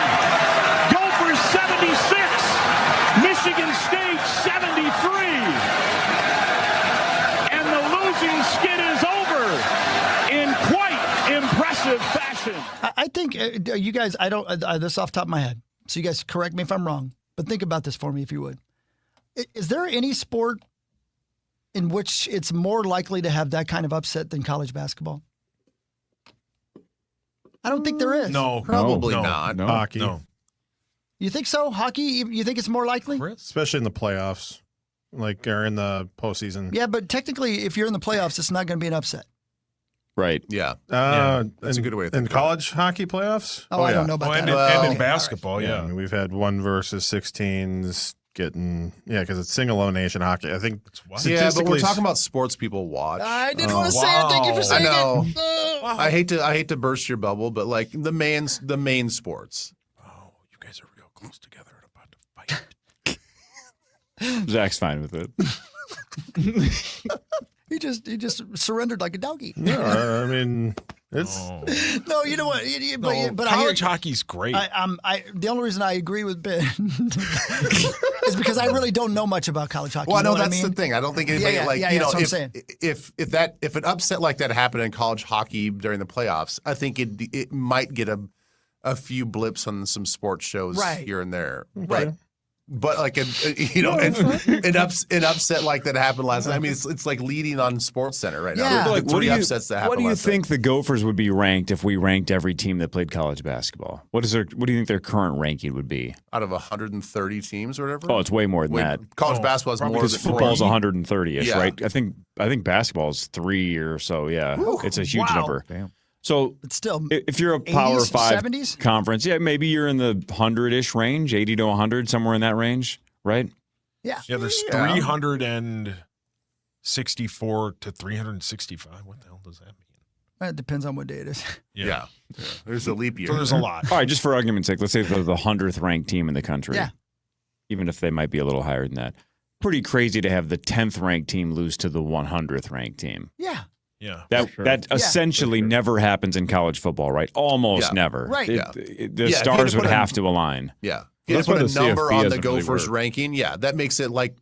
Gophers 76, Michigan State 73. Skid is over in quite impressive fashion. I think you guys, I don't, this off the top of my head, so you guys correct me if I'm wrong, but think about this for me if you would. Is there any sport in which it's more likely to have that kind of upset than college basketball? I don't think there is. No. Probably not. No. Hockey. No. You think so? Hockey? You think it's more likely? Especially in the playoffs, or in the postseason. Yeah, but technically, if you're in the playoffs, it's not going to be an upset. right. Yeah. That's a good way to think in college hockey playoffs. Oh, I don't know about that. And in basketball, I mean, we've had 1 versus 16s getting because it's single elimination hockey. I think. Yeah, but we're talking about sports people watch. I didn't want to say it. Thank you for saying I know. it. I hate to burst your bubble, but like the main sports. Oh, you guys are real close together and about to fight. Zach's fine with it. He just surrendered like a doggy. No, I mean it's no. You know what? But college hockey's great. The only reason I agree with Ben is because I really don't know much about college hockey. Well, you know no, that's what I mean? the thing. I don't think anybody that's what I'm saying. if an upset like that happened in college hockey during the playoffs, I think it might get a few blips on some sports shows here and there. Right. But like an upset like that happened last night. I mean, it's like leading on Sports Center right now. Like, Three upsets that happened. What do you last think the Gophers would be ranked if we ranked every team that played college basketball? What do you think their current ranking would be? Out of 130 teams or whatever? Oh, it's way more than that. College basketball is more than because football's 130-ish, Yeah. right? I think basketball is 3 or so. Yeah, it's a huge number. Damn. So But still, if you're a 80s, Power 5 70s? conference, maybe you're in the 100-ish range, 80 to 100, somewhere in that range, right? Yeah. Yeah, there's 364 to 365. What the hell does that mean? It depends on what day it is. Yeah. There's a leap year. So there's a lot. All right, just for argument's sake, let's say they're the 100th ranked team in the country. Yeah. Even if they might be a little higher than that. Pretty crazy to have the 10th ranked team lose to the 100th ranked team. Yeah. Yeah. That essentially never happens in college football, right? Almost never. Right. The stars would have to align. Yeah. Well, If that's you why put the a number CFP on the doesn't really Gophers work. ranking, that makes it like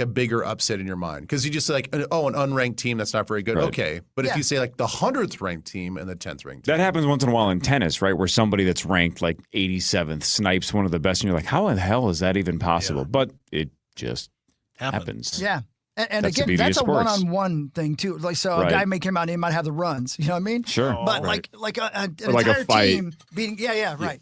a bigger upset in your mind because you just say like, oh, an unranked team that's not very good. Right. Okay, but if you say like the 100th ranked team and the 10th ranked team, That happens once in a while in tennis, right? Where somebody that's ranked like 87th snipes one of the best, and you're like, how in the hell is that even possible? But it just happens. Yeah. And That's the again, beauty that's of a sports. one-on-one thing too. Like, so a Right. guy may come out and he might have the runs. You know what I mean? Sure. But Right. like an Or like a entire fight. team beating. Yeah, right.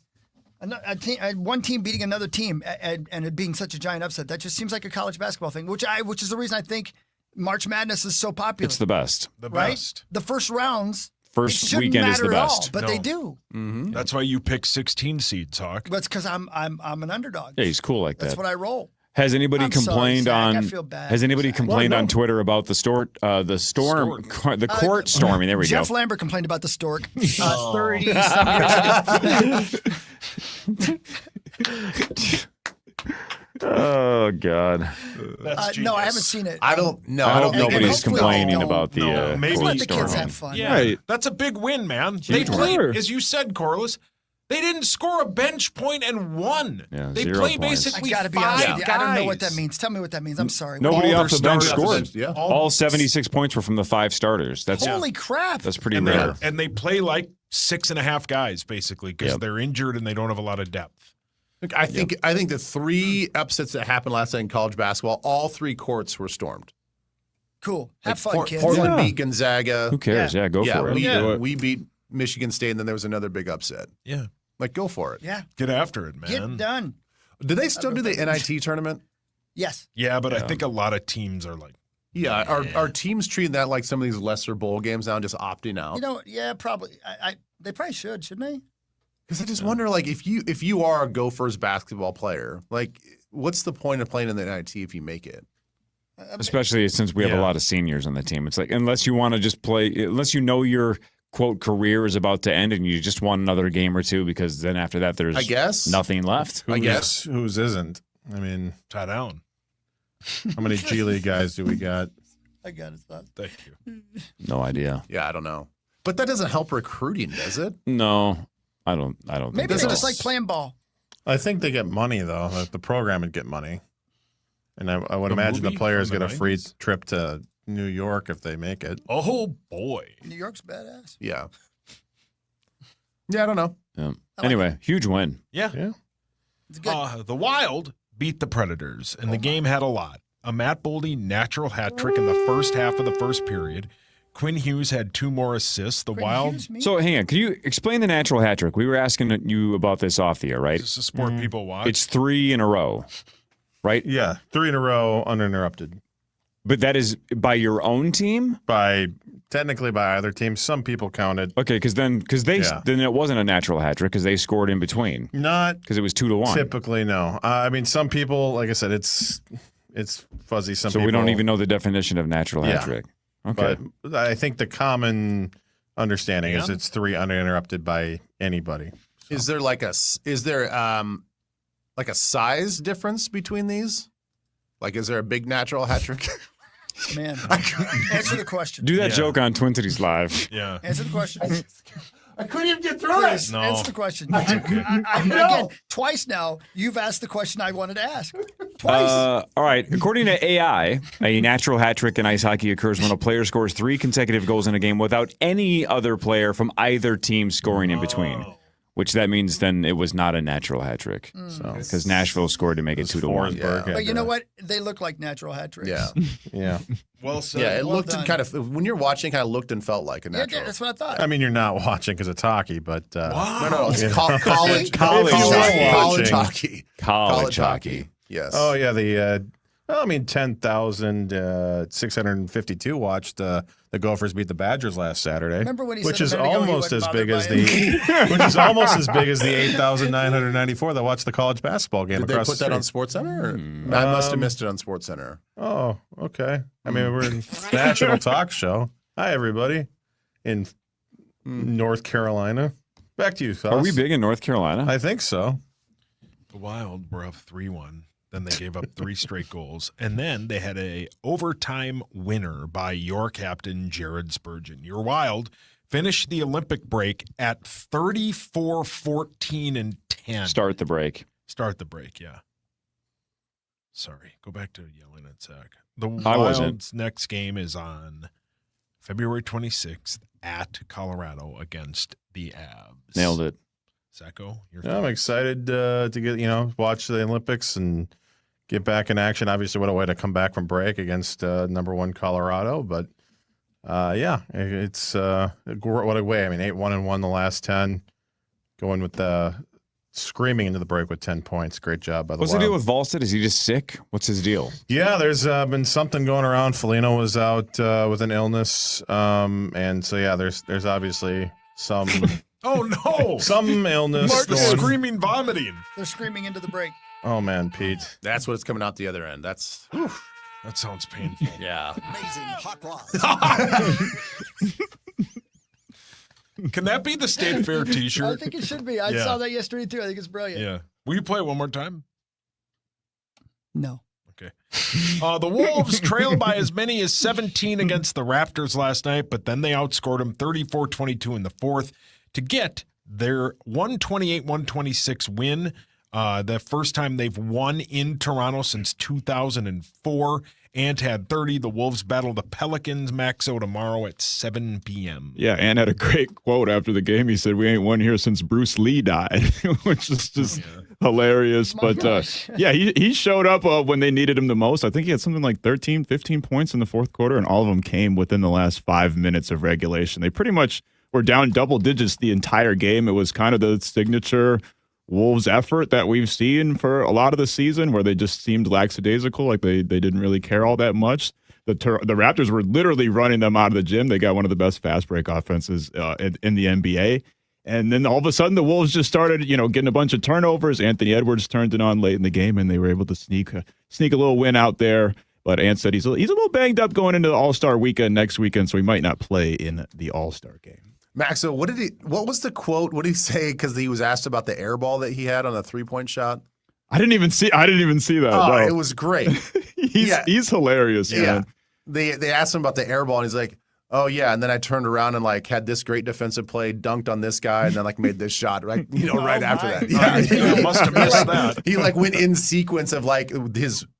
One team beating another team and it being such a giant upset. That just seems like a college basketball thing, which is the reason I think March Madness is so popular. It's the best. The right? best. The first rounds first weekend is the best. But they do. Mm-hmm. That's why you pick 16 seeds, Hawk. But it's because I'm an underdog. Yeah, he's cool like that. That's what I roll. Has anybody I'm sorry, complained Zach. on? I feel bad Has anybody for Zach. complained on Twitter about the storm, the court storming? There we Jeff go. Lambert complained about the stork 30-some years ago. Oh God. No, I haven't seen it. I don't know. I hope think nobody's hopefully complaining they about the maybe court let the kids storming. have fun. Yeah, Right. that's a big win, man. Huge They played, win. as you said, Corliss. They didn't score a bench point and won. Yeah, they 0 play points. basically I gotta be 5 honest with you. I don't know what guys. that means. Tell me what that means. I'm sorry. Nobody All off their the bench starters. scored. Yeah. All 76 points were from the 5 starters. That's Holy crap. That's pretty And, rare. and they play like 6.5 guys, basically, because Yep. they're injured and they don't have a lot of depth. Look, I think the 3 upsets that happened last night in college basketball, all 3 courts were stormed. Cool. Have fun, kids. Portland Yeah. beat Gonzaga. Who cares? Yeah, go for it. We beat Michigan State, and then there was another big upset. Yeah. Like, go for it. Yeah. Get after it, man. Get done. Do they still do the NIT tournament? Yes. Yeah, but I think a lot of teams are like, Yeah. Are teams treating that like some of these lesser bowl games now, just opting out? You know, yeah, probably. They probably should, shouldn't they? Because I just wonder, like, if you are a Gophers basketball player, like, what's the point of playing in the NIT if you make it? Especially since we have a lot of seniors on the team. It's like, unless you want to just play, unless you know your quote career is about to end and you just want another game or two, because then after that there's I guess nothing left. Whose isn't? I mean, tie down. How many G League guys do we got? I got it. Thank you. No idea. Yeah, I don't know. But that doesn't help recruiting, does it? No, I don't think Maybe so. they just like playing ball. I think they get money though. Like the program would get money, and I would The imagine the movie players from get the a free 90s? trip to New York if they make it. Oh boy. New York's badass. Yeah. Yeah, I don't know. Yeah. Anyway, huge win. Yeah. It's good. The Wild beat the Predators, and the game had a lot. A Matt Boldy natural hat trick in the first half of the first period. Quinn Hughes had 2 more assists. The Wild. So hang on, can you explain the natural hat trick? We were asking you about this off the air, right? This is a sport people watch. It's 3 in a row, right? Yeah, 3 in a row uninterrupted. But that is by your own team? Technically by either team. Some people counted. Okay, then it wasn't a natural hat trick because they scored in between. Not because it was 2-1. Typically, no. I mean, some people, like I said, it's fuzzy. Some So people, we don't even know the definition of natural hat trick. Okay. But I think the common understanding is it's 3 uninterrupted by anybody. Is there like a size difference between these? Like, is there a big natural hat trick? Man, answer the question. Do that joke on Twin Cities Live. Yeah. Answer the question. I couldn't even get through Please, it. No. answer the question. okay. Again, twice now, you've asked the question I wanted to ask. Twice. All right. According to AI, a natural hat trick in ice hockey occurs when a player scores 3 consecutive goals in a game without any other player from either team scoring in between. Which that means then it was not a natural hat trick. So because Nashville scored to make it 2-1. Yeah. But you know what? They look like natural hat tricks. Yeah. Yeah. Well said. Yeah, it Well looked done. kind of, when you're watching, kind of looked and felt like a Yeah, natural. that's what I thought. I mean, you're not watching because it's hockey, but No, it's Yeah. college College hockey. College hockey. Yes. Oh yeah, the 10,652 watched the Gophers beat the Badgers last Saturday. Remember when he which said is a minute ago he almost as wasn't big bothered as by the which is almost as big as the 8,994 that watched the college basketball game Did they across put the that on street. SportsCenter? I must have missed it on SportsCenter. Oh, okay. I mean, we're in national talk show. Hi, everybody in North Carolina. Back to you, Sauce. Are we big in North Carolina? I think so. The Wild were up 3-1. Then they gave up 3 straight goals. And then they had a overtime winner by your captain, Jared Spurgeon. Your Wild finished the Olympic break at 34-14-10. Start the break. Start the break, yeah. Sorry. Go back to yelling at Zach. The I wasn't. Wild's next game is on February 26th at Colorado against the Avs. Nailed it. Zacco, your Yeah, I'm excited to get watch the Olympics and get back in action. Obviously, what a way to come back from break against number 1 Colorado. But yeah, it's what a way. I mean, 8-1-1 the last 10, going with the screaming into the break with 10 points. Great job by the What's the Wild. deal with Volstead? Is he just sick? What's his deal? Yeah, there's been something going around. Felino was out with an illness, and so yeah, there's obviously some Oh no! some illness. Martin's going- screaming, vomiting. They're screaming into the break. Oh man, Pete. That's what's coming out the other end. That's That sounds painful. yeah. Amazing hot rods. Can that be the State Fair T-shirt? I think it should be. I Yeah. saw that yesterday too. I think it's brilliant. Yeah. Will you play it one more time? No. Okay. The Wolves trailed by as many as 17 against the Raptors last night, but then they outscored them 34-22 in the fourth to get their 128-126 win. The first time they've won in Toronto since 2004. Ant had 30. The Wolves battle the Pelicans. Maxo tomorrow at 7 p.m. Yeah, Ant had a great quote after the game. He said, "We ain't won here since Bruce Lee died," which is just hilarious. But yeah, he showed up when they needed him the most. I think he had something like 13, 15 points in the fourth quarter, and all of them came within the last 5 minutes of regulation. They pretty much were down double digits the entire game. It was kind of the signature Wolves effort that we've seen for a lot of the season, where they just seemed lackadaisical, like they didn't really care all that much. The Raptors were literally running them out of the gym. They got one of the best fast break offenses in the NBA. And then all of a sudden, the Wolves just started, getting a bunch of turnovers. Anthony Edwards turned it on late in the game, and they were able to sneak a little win out there. But Ant said he's a little banged up going into the All-Star weekend next weekend, so he might not play in the All-Star game. Maxo, what was the quote? What did he say? Because he was asked about the air ball that he had on the 3-point shot. I didn't even see that. Oh, no. it was great. He's hilarious, man. They asked him about the air ball, and he's like, "Oh yeah." And then I turned around and had this great defensive play, dunked on this guy, and then made this shot right, right after that. Yeah, You must have missed that. He went in sequence of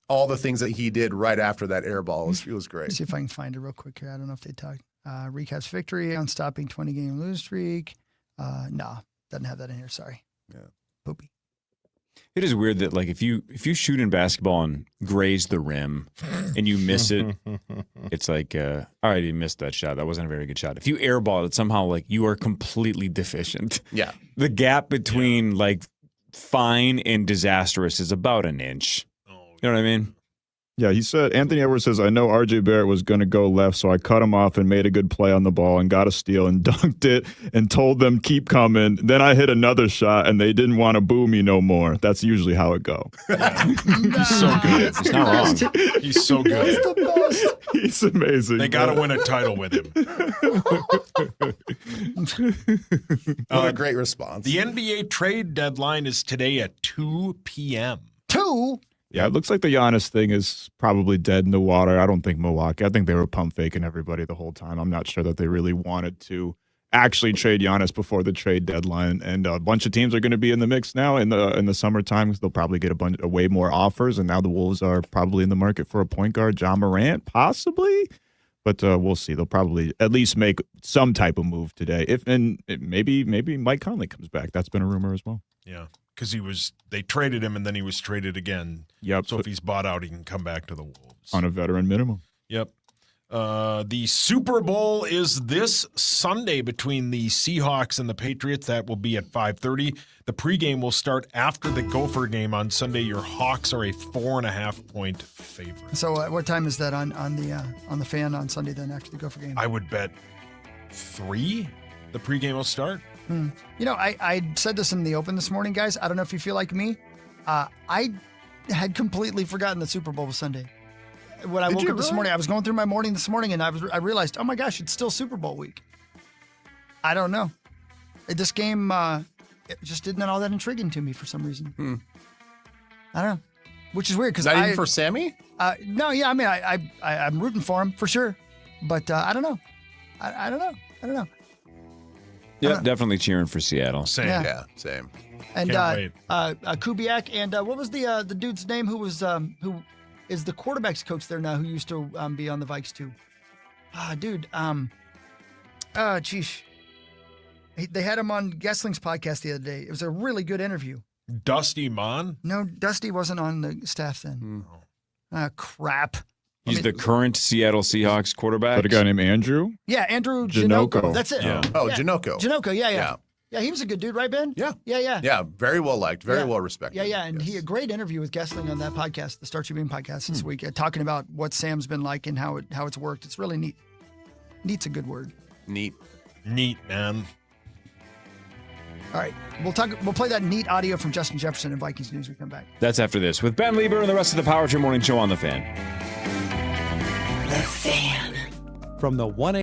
all the things that he did right after that air ball. It was great. Let's see if I can find it real quick here. I don't know if they talked. Recaps victory on stopping 20-game lose streak. No, doesn't have that in here. Sorry. Yeah. Poopy. It is weird that if you shoot in basketball and graze the rim and you miss it, it's like, all right, you missed that shot. That wasn't a very good shot. If you airball it, somehow you are completely deficient. Yeah. The gap between fine and disastrous is about an inch. You know what I mean? Yeah, he said, Anthony Edwards says, "I know RJ Barrett was going to go left, so I cut him off and made a good play on the ball and got a steal and dunked it and told them keep coming. Then I hit another shot and they didn't want to boo me no more. That's usually how it go." He's so good. He's not wrong. He's so good. He's amazing. They got to win a title with him. What a great response. The NBA trade deadline is today at 2 p.m. 2? Yeah, it looks like the Giannis thing is probably dead in the water. I don't think Milwaukee. I think they were pump faking everybody the whole time. I'm not sure that they really wanted to actually trade Giannis before the trade deadline. And a bunch of teams are going to be in the mix now in the summertime. They'll probably get way more offers. And now the Wolves are probably in the market for a point guard, John Morant, possibly. But we'll see. They'll probably at least make some type of move today. Maybe Mike Conley comes back. That's been a rumor as well. Yeah, because they traded him and then he was traded again. Yep. So if he's bought out, he can come back to the Wolves on a veteran minimum. Yep. The Super Bowl is this Sunday between the Seahawks and the Patriots. That will be at 5:30. The pregame will start after the Gopher game on Sunday. Your Hawks are a 4.5-point favorite. So what time is that on the fan on Sunday then after the Gopher game? I would bet 3. The pregame will start. I said this in the open this morning, guys. I don't know if you feel like me. I had completely forgotten the Super Bowl was Sunday. When I woke up this morning, I was going through my morning this morning, and I realized, oh my gosh, it's still Super Bowl week. I don't know. This game it just didn't all that intriguing to me for some reason. I don't know, which is weird because not even for Sammy. No, yeah, I mean, I'm rooting for him for sure, but I don't know. I don't know. Yeah, definitely cheering for Seattle. Same. Yeah, same. And Kubiak and what was the dude's name who is the quarterback's coach there now who used to be on the Vikes too? Geez. They had him on Gessling's podcast the other day. It was a really good interview. Dusty Mon? No, Dusty wasn't on the staff then. Crap. He's the current Seattle Seahawks quarterback. But a guy named Andrew? Yeah, Andrew Janocko. That's it. Yeah. Oh, Janocko. Janocko, yeah. Yeah, he was a good dude, right, Ben? Yeah. Yeah. Yeah, very well liked, very well respected. Yeah. And he had a great interview with Gessling on that podcast, the Star Tribune podcast this week, talking about what Sam's been like and how it's worked. It's really neat. Neat's a good word. Neat, man. All right, we'll play that neat audio from Justin Jefferson in Vikings News when we come back. That's after this with Ben Lieber and the rest of the Power Trip Morning Show on The Fan. The Fan. From the 1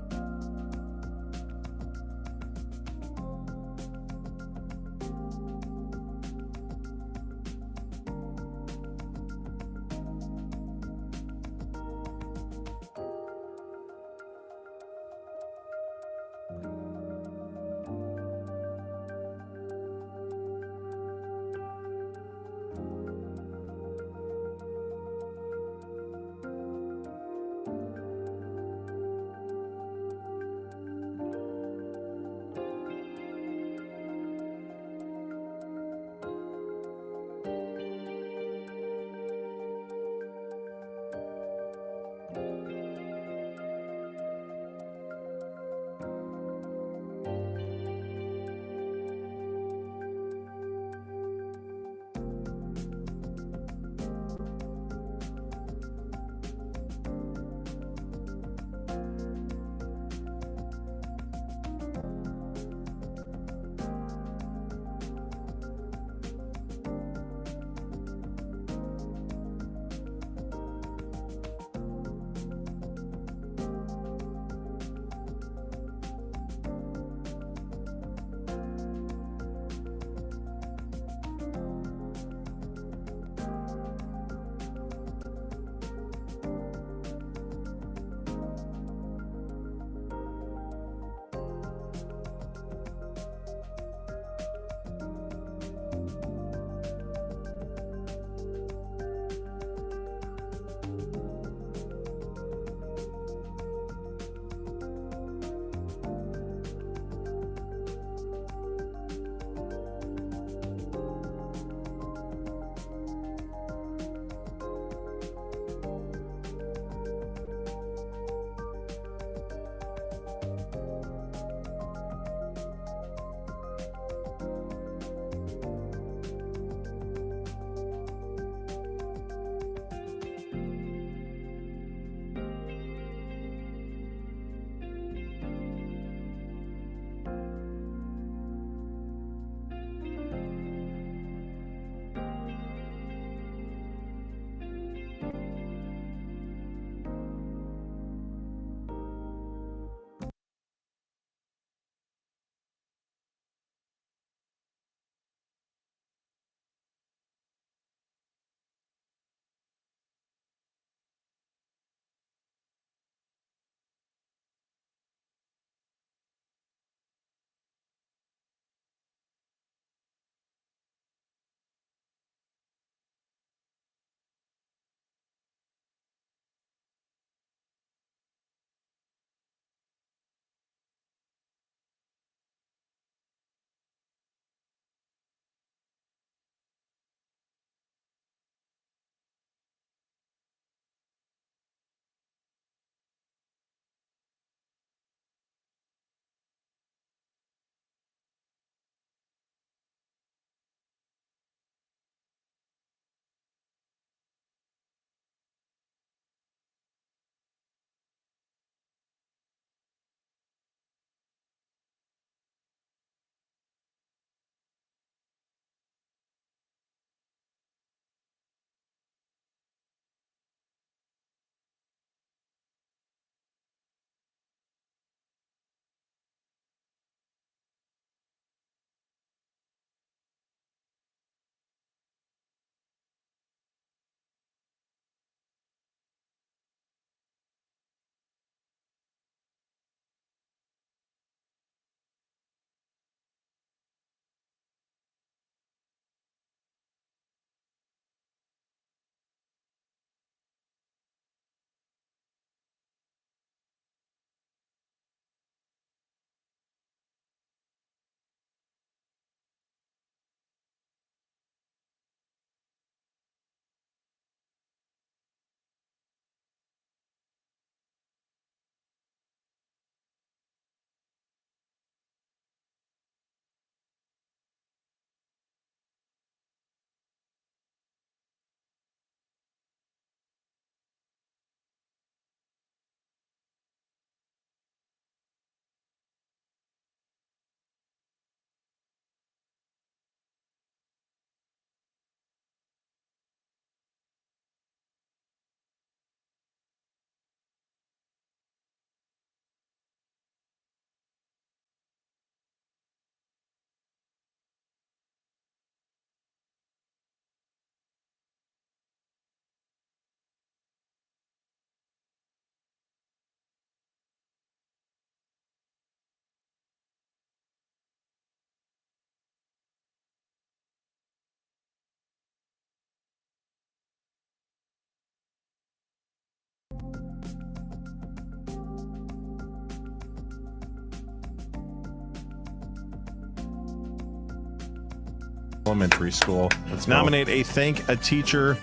Elementary school. Let's nominate a Thank a Teacher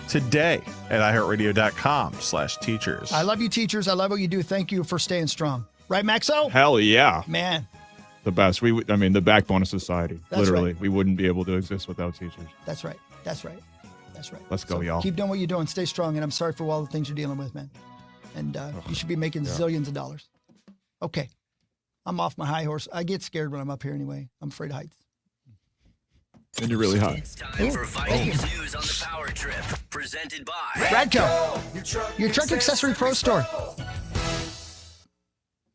today at iHeartRadio.com/teachers. I love you, teachers. I love what you do. Thank you for staying strong. Right, Maxo? Hell yeah. Man, The best. The backbone of society. That's Literally. right. We wouldn't be able to exist without teachers. that's right. That's right. That's right. Let's go, So y'all. Keep doing what you're doing. Stay strong. And I'm sorry for all the things you're dealing with, man. And you should be making zillions of dollars. Okay. I'm off my high horse. I get scared when I'm up here anyway. I'm afraid of heights. And you're really hot. It's time for Vikings news on the Power Trip, presented by Radco, your truck accessory pro store.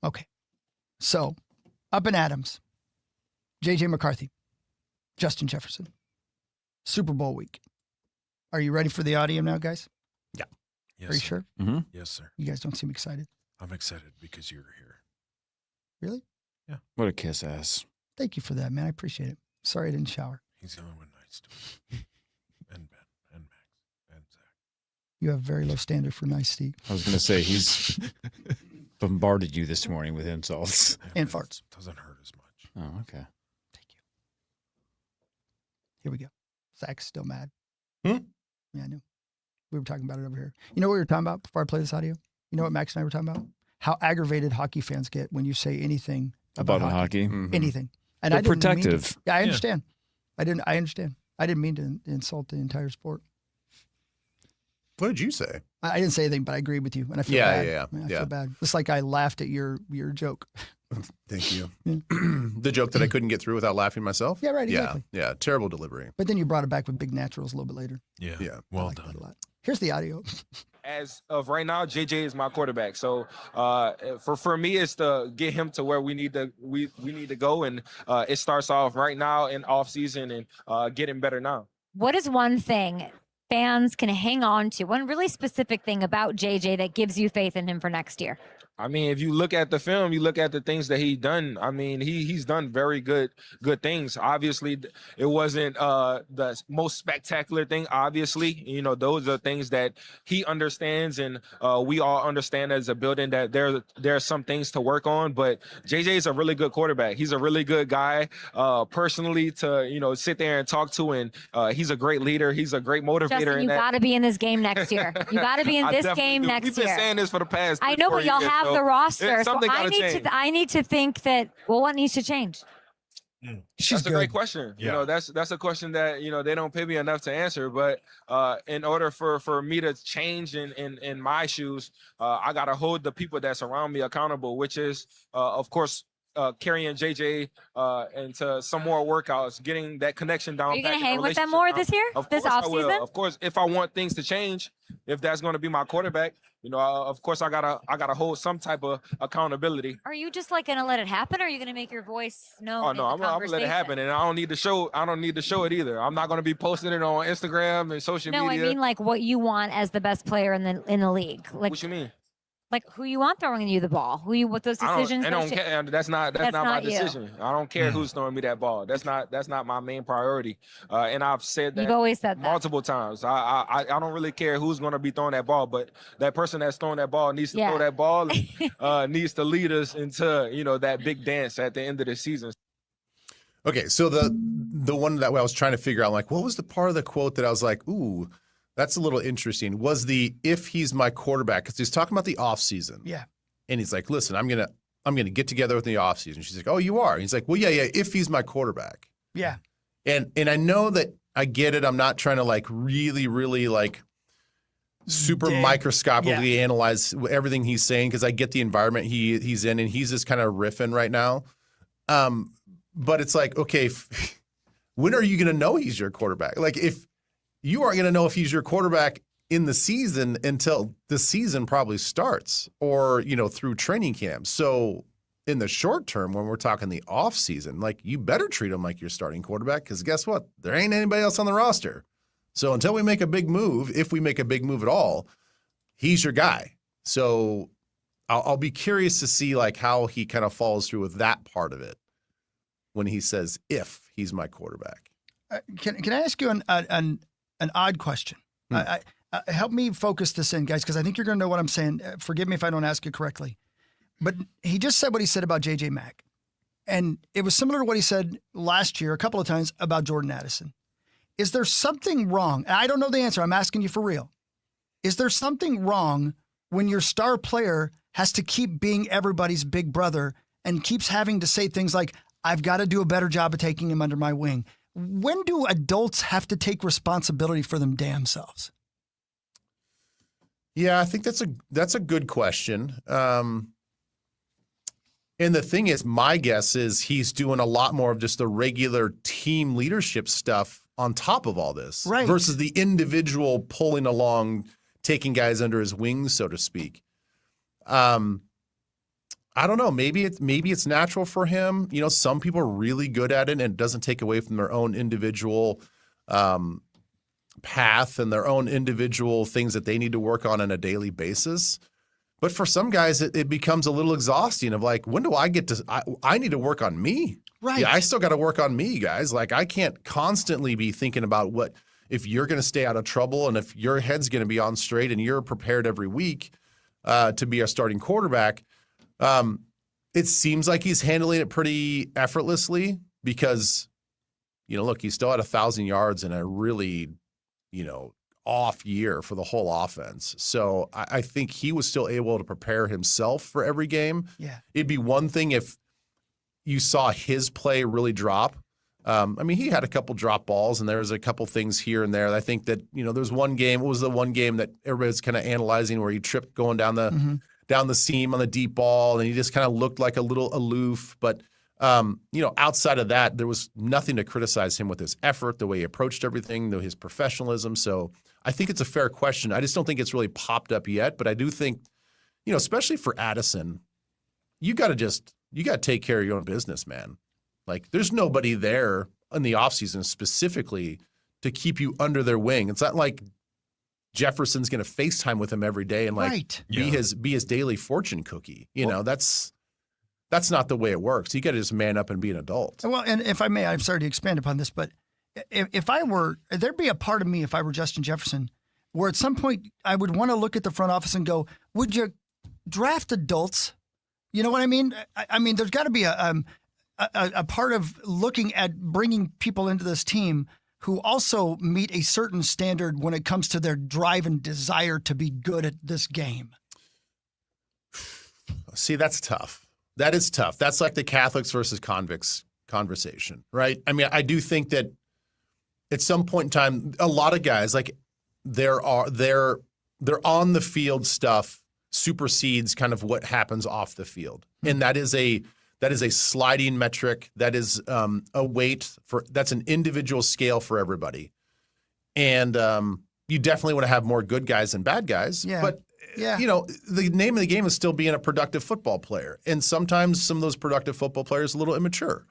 Okay. So, up in Adams, J.J. McCarthy, Justin Jefferson, Super Bowl week. Are you ready for the audio now, guys? Yeah. Yes, Are you sir. sure? Mm-hmm. Yes, sir. You guys don't seem excited. I'm excited because you're here. Really? What a kiss ass. Thank you for that, man. I appreciate it. Sorry I didn't shower. He's the only one nice to me. And Ben, and Max, and Zach. You have a very low standard for nice, Steve. I was going to say, he's bombarded you this morning with insults. And farts. Doesn't hurt as much. Oh, okay. Here we go. Zach's still mad. Hmm? Yeah, I knew. We were talking about it over here. You know what we were talking about before I play this audio? You know what Max and I were talking about? How aggravated hockey fans get when you say anything about hockey. Mhm. Anything. And They're I didn't mean to- protective. Yeah, I understand. I understand. I didn't mean to insult the entire sport. What did you say? I didn't say anything, but I agree with you. And I feel Yeah, bad. yeah, I yeah. feel bad. It's like I laughed at your joke. Thank you. The joke that I couldn't get through without laughing myself? Yeah, right, exactly. Yeah, terrible delivery. But then you brought it back with big naturals a little bit later. Yeah. Yeah. Well done. Here's the audio. As of right now, JJ is my quarterback. So for me, it's to get him to where we need to go, and it starts off right now in off season and getting better now. What is one thing fans can hang on to? One really specific thing about JJ that gives you faith in him for next year? I mean, if you look at the film, you look at the things that he's done. I mean, he's done very good things. Obviously, it wasn't the most spectacular thing. Obviously, you know, those are things that he understands, and we all understand as a building that there are some things to work on. But JJ is a really good quarterback. He's a really good guy, personally, to sit there and talk to, and he's a great leader. He's a great motivator. Justin, you got to be in this game next year. You got to be in I this definitely game do. next We've year. been saying this for the past. I know, 3-4 but y'all years, have so the roster. So something I gotta need change. I need to think that. Well, what needs to change? That's a great question. Yeah. You know, that's a question that they don't pay me enough to answer. But in order for me to change in my shoes, I gotta hold the people that surround me accountable, which is of course carrying JJ into some more workouts, getting that connection down. Are you gonna back in hang the with them relationship more this year? Of This course I will. offseason? Of course, if I want things to change, if that's going to be my quarterback, of course I gotta hold some type of accountability. Are you just like gonna let it happen, or are you gonna make your voice known? Oh in no, the I'm gonna let it conversation? happen, and I don't need to show it either. I'm not gonna be posting it on Instagram and social No, media. I mean like what you want as the best player in the league. Like What you mean? Like who you want throwing you the ball? What those decisions? I don't those shi- care. That's not my not you. decision. I don't care who's throwing me that ball. That's not my main priority. And I've said that You've always said that. multiple times. I don't really care who's going to be throwing that ball, but that person that's throwing that ball needs to Yeah. throw that ball and needs to lead us into that big dance at the end of the season. Okay, so the one that I was trying to figure out, like, what was the part of the quote that I was like, ooh, that's a little interesting, was the if he's my quarterback, because he's talking about the offseason. Yeah. And he's like, listen, I'm gonna get together with the offseason. She's like, oh, you are? And he's like, well, yeah, if he's my quarterback. Yeah. And I know that I get it. I'm not trying to like really, really like super microscopically analyze everything he's saying, because I get the environment he's in, and he's just kind of riffing right now. But it's like, okay, when are you going to know he's your quarterback? Like, if you aren't going to know if he's your quarterback in the season until the season probably starts, or, through training camp. So in the short term, when we're talking the off season, like, you better treat him like your starting quarterback, because guess what? There ain't anybody else on the roster. So until we make a big move, if we make a big move at all, he's your guy. So I'll be curious to see like how he kind of follows through with that part of it when he says, if he's my quarterback. Can I ask you an odd question? help me focus this in, guys, because I think you're going to know what I'm saying. Forgive me if I don't ask it correctly. But he just said what he said about J.J. Mack. And it was similar to what he said last year a couple of times about Jordan Addison. Is there something wrong? And I don't know the answer. I'm asking you for real. Is there something wrong when your star player has to keep being everybody's big brother and keeps having to say things like, I've got to do a better job of taking him under my wing? When do adults have to take responsibility for them damn selves? Yeah, I think that's a good question. And the thing is, my guess is he's doing a lot more of just the regular team leadership stuff on top of all this, right? Versus the individual pulling along, taking guys under his wings, so to speak. I don't know. Maybe it's natural for him. You know, some people are really good at it, and it doesn't take away from their own individual path and their own individual things that they need to work on a daily basis. But for some guys, it becomes a little exhausting of like, when do I get to, I need to work on me. Right. Yeah, I still got to work on me, guys. Like, I can't constantly be thinking about if you're going to stay out of trouble and if your head's going to be on straight and you're prepared every week to be a starting quarterback. It seems like he's handling it pretty effortlessly because, you know, look, he still had 1,000 yards in a really, off year for the whole offense. So I think he was still able to prepare himself for every game. Yeah. It'd be one thing if you saw his play really drop. He had a couple drop balls and there was a couple things here and there. I think that, there's one game. What was the one game that everybody's kind of analyzing where he tripped going down the seam on the deep ball and he just kind of looked like a little aloof. But, outside of that, there was nothing to criticize him with his effort, the way he approached everything, his professionalism. So I think it's a fair question. I just don't think it's really popped up yet. But I do think, especially for Addison, you got to take care of your own business, man. Like, there's nobody there in the offseason specifically to keep you under their wing. It's not like Jefferson's going to FaceTime with him every day and be his daily fortune cookie. That's not the way it works. You got to just man up and be an adult. Well, and if I may, I'm sorry to expand upon this, but if there'd be a part of me, if I were Justin Jefferson, where at some point I would want to look at the front office and go, would you draft adults? You know what I mean? I mean, there's got to be a part of looking at bringing people into this team who also meet a certain standard when it comes to their drive and desire to be good at this game. See, that's tough. That is tough. That's like the Catholics versus convicts conversation, right? I mean, I do think that at some point in time, a lot of guys, like their on the field stuff supersedes kind of what happens off the field. And that is a sliding metric. That is a weight that's an individual scale for everybody. And you definitely want to have more good guys than bad guys. Yeah. But the name of the game is still being a productive football player. And sometimes some of those productive football players are a little immature.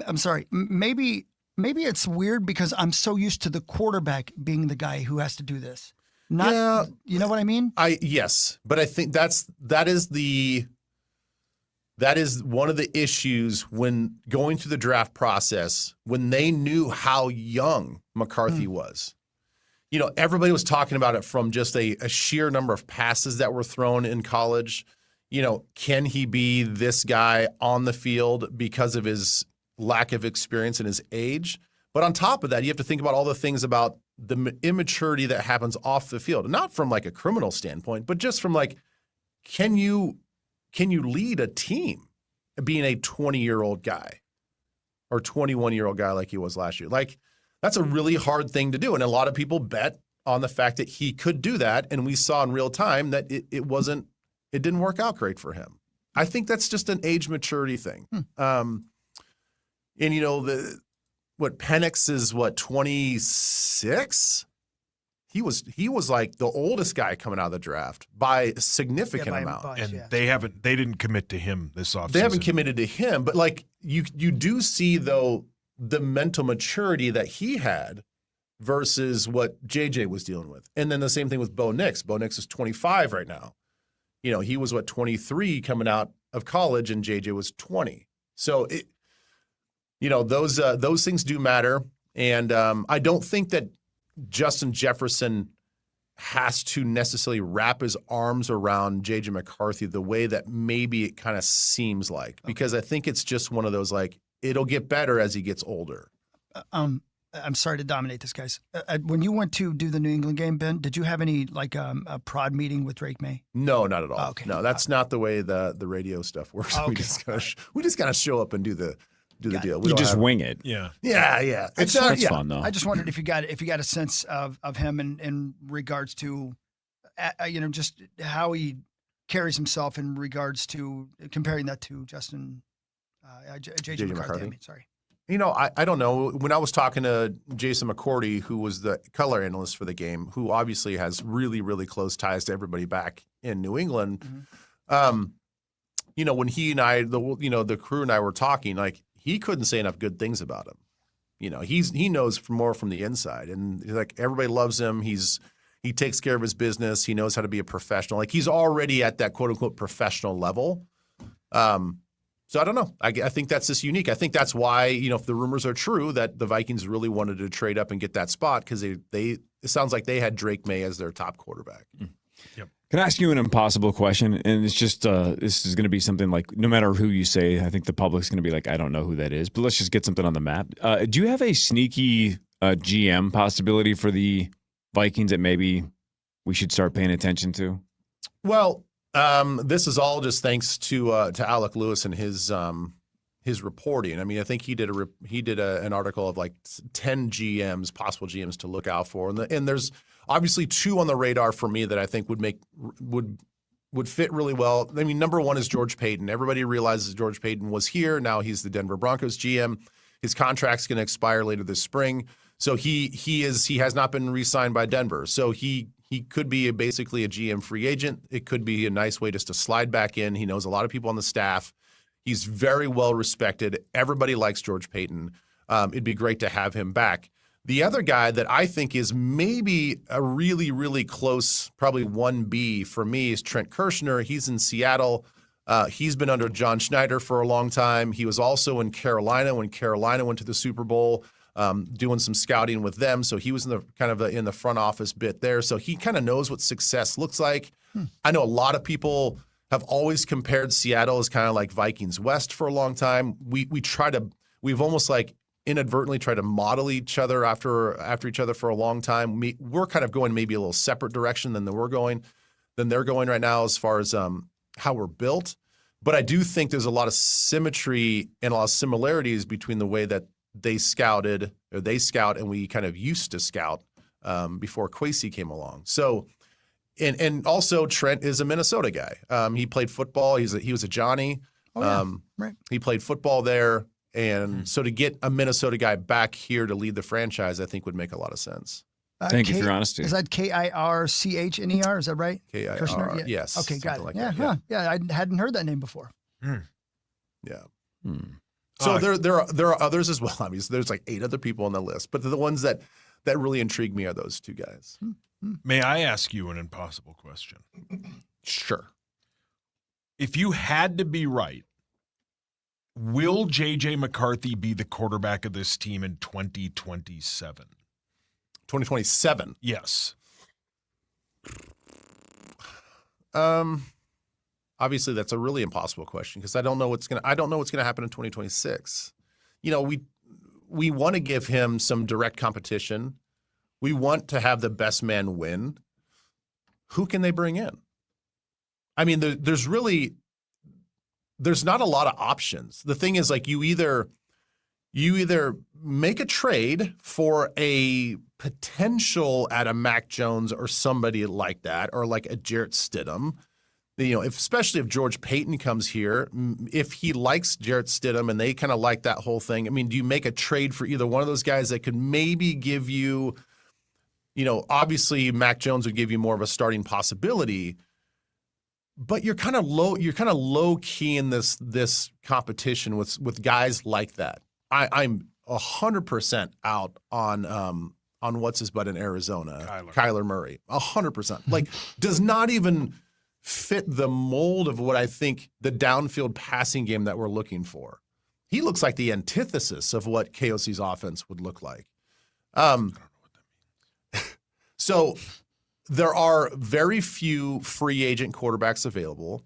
I'm sorry. Maybe it's weird because I'm so used to the quarterback being the guy who has to do this. You know what I mean? Yes, but I think that is one of the issues when going through the draft process, when they knew how young McCarthy was. Everybody was talking about it from just a sheer number of passes that were thrown in college. Can he be this guy on the field because of his lack of experience and his age? But on top of that, you have to think about all the things about the immaturity that happens off the field, not from like a criminal standpoint, but just from like, can you lead a team being a 20-year-old guy or 21-year-old guy like he was last year? Like, that's a really hard thing to do. And a lot of people bet on the fact that he could do that. And we saw in real time that it didn't work out great for him. I think that's just an age maturity thing. Penix is 26? He was like the oldest guy coming out of the draft by a significant amount. They didn't commit to him this offseason. They haven't committed to him, but like you do see though the mental maturity that he had versus what JJ was dealing with. And then the same thing with Bo Nix. Bo Nix is 25 right now. He was 23 coming out of college and JJ was 20. So those things do matter. And I don't think that Justin Jefferson has to necessarily wrap his arms around J.J. McCarthy the way that maybe it kind of seems like, because I think it's just one of those, like, it'll get better as he gets older. I'm sorry to dominate this, guys. When you went to do the New England game, Ben, did you have any like a prod meeting with Drake May? No, not at all. Oh, okay. No, that's not the way the radio stuff works. Oh, We okay. just gotta show up and do the deal. We You don't just have- wing it. Yeah. Yeah. That's fun though. I just wondered if you got a sense of him in regards to, just how he carries himself in regards to comparing that to Justin, J.J. McCarthy. I mean, sorry. I don't know. When I was talking to Jason McCourty, who was the color analyst for the game, who obviously has really, really close ties to everybody back in New England, when he and I, the crew and I were talking, like, he couldn't say enough good things about him. He knows more from the inside, and like everybody loves him. He takes care of his business. He knows how to be a professional. Like, he's already at that quote unquote professional level. So I don't know. I think that's just unique. I think that's why, if the rumors are true, that the Vikings really wanted to trade up and get that spot, because it sounds like they had Drake May as their top quarterback. Yep. Can I ask you an impossible question? And it's just this is going to be something like, no matter who you say, I think the public's going to be like, I don't know who that is. But let's just get something on the map. Do you have a sneaky GM possibility for the Vikings that maybe we should start paying attention to? Well, this is all just thanks to Alec Lewis and his reporting. I mean, I think he did an article of like 10 possible GMs to look out for, and there's obviously 2 on the radar for me that I think would fit really well. I mean, number 1 is George Payton. Everybody realizes George Payton was here. Now he's the Denver Broncos GM. His contract's going to expire later this spring, so he has not been re-signed by Denver. So he could be basically a GM free agent. It could be a nice way just to slide back in. He knows a lot of people on the staff. He's very well respected. Everybody likes George Payton. It'd be great to have him back. The other guy that I think is maybe a really, really close, probably 1B for me, is Trent Kirshner. He's in Seattle. He's been under John Schneider for a long time. He was also in Carolina when Carolina went to the Super Bowl, doing some scouting with them. So he was in the front office bit there. So he kind of knows what success looks like. I know a lot of people have always compared Seattle as kind of like Vikings West for a long time. We've almost like inadvertently tried to model each other after each other for a long time. We're kind of going maybe a little separate direction than they're going right now as far as how we're built. But I do think there's a lot of symmetry and a lot of similarities between the way that they scout and we kind of used to scout before Kwesi came along. So, and also Trent is a Minnesota guy. He played football. He was a Johnny. Right. He played football there. And so to get a Minnesota guy back here to lead the franchise, I think would make a lot of sense. Thank you for your honesty. Is that Kirchner? Is that right? Kirchner, Kirshner? yes. Okay, got it. Like yeah, that, yeah. I hadn't heard that name before. Yeah. So there are others as well. I mean, there's like 8 other people on the list, but the ones that really intrigue me are those 2 guys. May I ask you an impossible question? Sure. If you had to be right, will J.J. McCarthy be the quarterback of this team in 2027? 2027? Yes. Obviously, that's a really impossible question because I don't know what's gonna happen in 2026. We want to give him some direct competition. We want to have the best man win. Who can they bring in? I mean, there's not a lot of options. The thing is, like, you either make a trade for a potential at a Mac Jones or somebody like that, or like a Jarrett Stidham. Especially if George Payton comes here, if he likes Jarrett Stidham and they kind of like that whole thing, I mean, do you make a trade for either one of those guys that could maybe give you, obviously Mac Jones would give you more of a starting possibility, but you're kind of low key in this competition with guys like that. I'm 100% out on what's his butt in Arizona, Kyler Murray, 100%. Like, does not even fit the mold of what I think the downfield passing game that we're looking for. He looks like the antithesis of what KOC's offense would look like. I don't know what that means. So there are very few free agent quarterbacks available.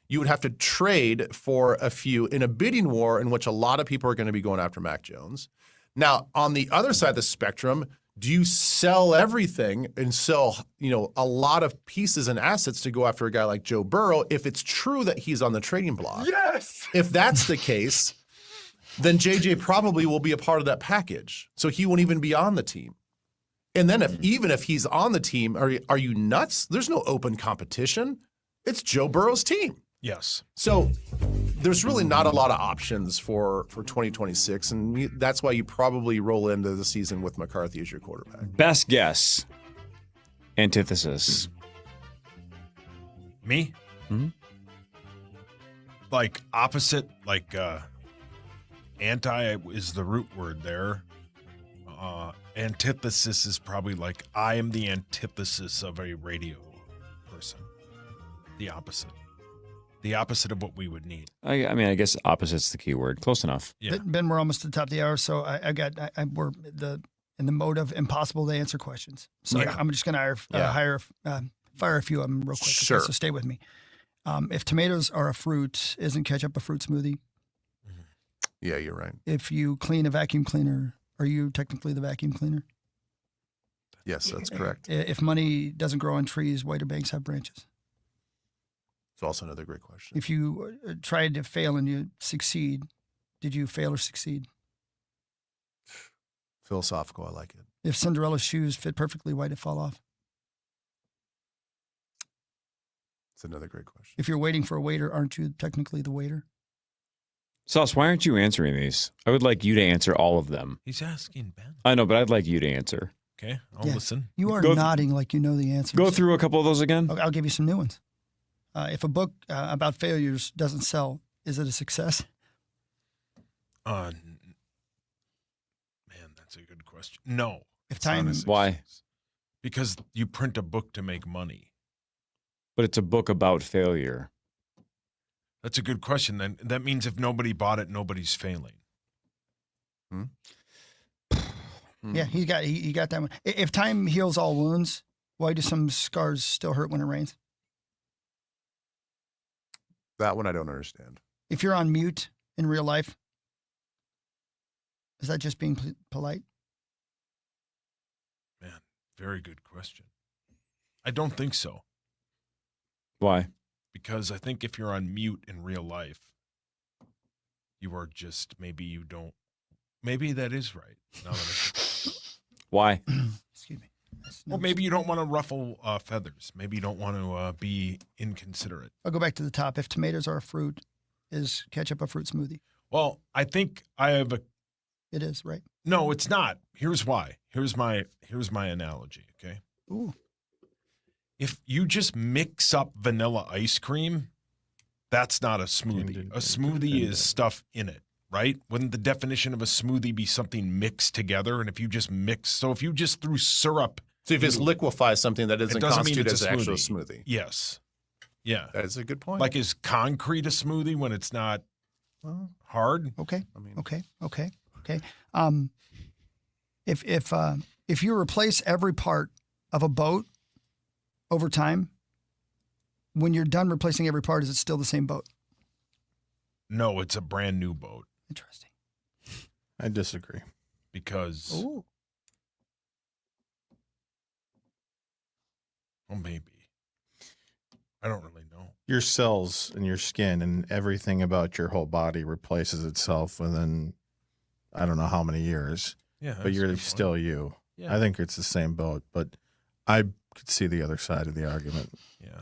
You would have to trade for a few in a bidding war in which a lot of people are going to be going after Mac Jones. Now, on the other side of the spectrum, do you sell everything and sell, a lot of pieces and assets to go after a guy like Joe Burrow if it's true that he's on the trading block? Yes. If that's the case, then JJ probably will be a part of that package. So he won't even be on the team. And then even if he's on the team, are you nuts? There's no open competition. It's Joe Burrow's team. Yes. So there's really not a lot of options for 2026, and that's why you probably roll into the season with McCarthy as your quarterback. Best guess. Antithesis. Me? Mm-hmm. Like opposite, like anti is the root word there. Antithesis is probably like I am the antithesis of a radio person. The opposite. The opposite of what we would need. I guess opposite's the key word. Close enough. Yeah. Ben, we're almost at the top of the hour, so we're in the mode of impossible to answer questions. So Yeah. I'm just going to fire a few of them real quick. Sure. Okay, so stay with me. If tomatoes are a fruit, isn't ketchup a fruit smoothie? Yeah, you're right. If you clean a vacuum cleaner, are you technically the vacuum cleaner? Yes, that's correct. If money doesn't grow on trees, why do banks have branches? It's also another great question. If you tried to fail and you succeed, did you fail or succeed? Philosophical, I like it. If Cinderella's shoes fit perfectly, why did it fall off? It's another great question. If you're waiting for a waiter, aren't you technically the waiter? Sauce, why aren't you answering these? I would like you to answer all of them. He's asking Ben. I know, but I'd like you to answer. Okay, I'll listen. You are Go nodding like you know the answers. Go through a couple of those again. I'll give you some new ones. If a book about failures doesn't sell, is it a success? Man, that's a good question. No. If time, Why? Because you print a book to make money. But it's a book about failure. That's a good question. Then that means if nobody bought it, nobody's failing. Yeah, he got that one. If time heals all wounds, why do some scars still hurt when it rains? That one I don't understand. If you're on mute in real life, is that just being polite? Man, very good question. I don't think so. Why? Because I think if you're on mute in real life, you are just, maybe that is right. Now that Why? Excuse me. Well, maybe you don't want to ruffle feathers. Maybe you don't want to be inconsiderate. I'll go back to the top. If tomatoes are a fruit, is ketchup a fruit smoothie? Well, I think I have a. It is, right? No, it's not. Here's why. Here's my analogy. Okay. Ooh. If you just mix up vanilla ice cream, that's not a smoothie. A smoothie is stuff in it, right? Wouldn't the definition of a smoothie be something mixed together? And if you just if you just threw syrup. So if it's liquefies something that it isn't doesn't mean constituted it's as a an actual smoothie. smoothie. Yes. Yeah. That is a good point. Like, is concrete a smoothie when it's not hard? Okay. Okay. If you replace every part of a boat over time, when you're done replacing every part, is it still the same boat? No, it's a brand new boat. Interesting. I disagree. Because well, maybe. I don't really know. Your cells and your skin and everything about your whole body replaces itself within I don't know how many years. Yeah, but that's a you're good still point. you. Yeah. I think it's the same boat, but I could see the other side of the argument. Yeah.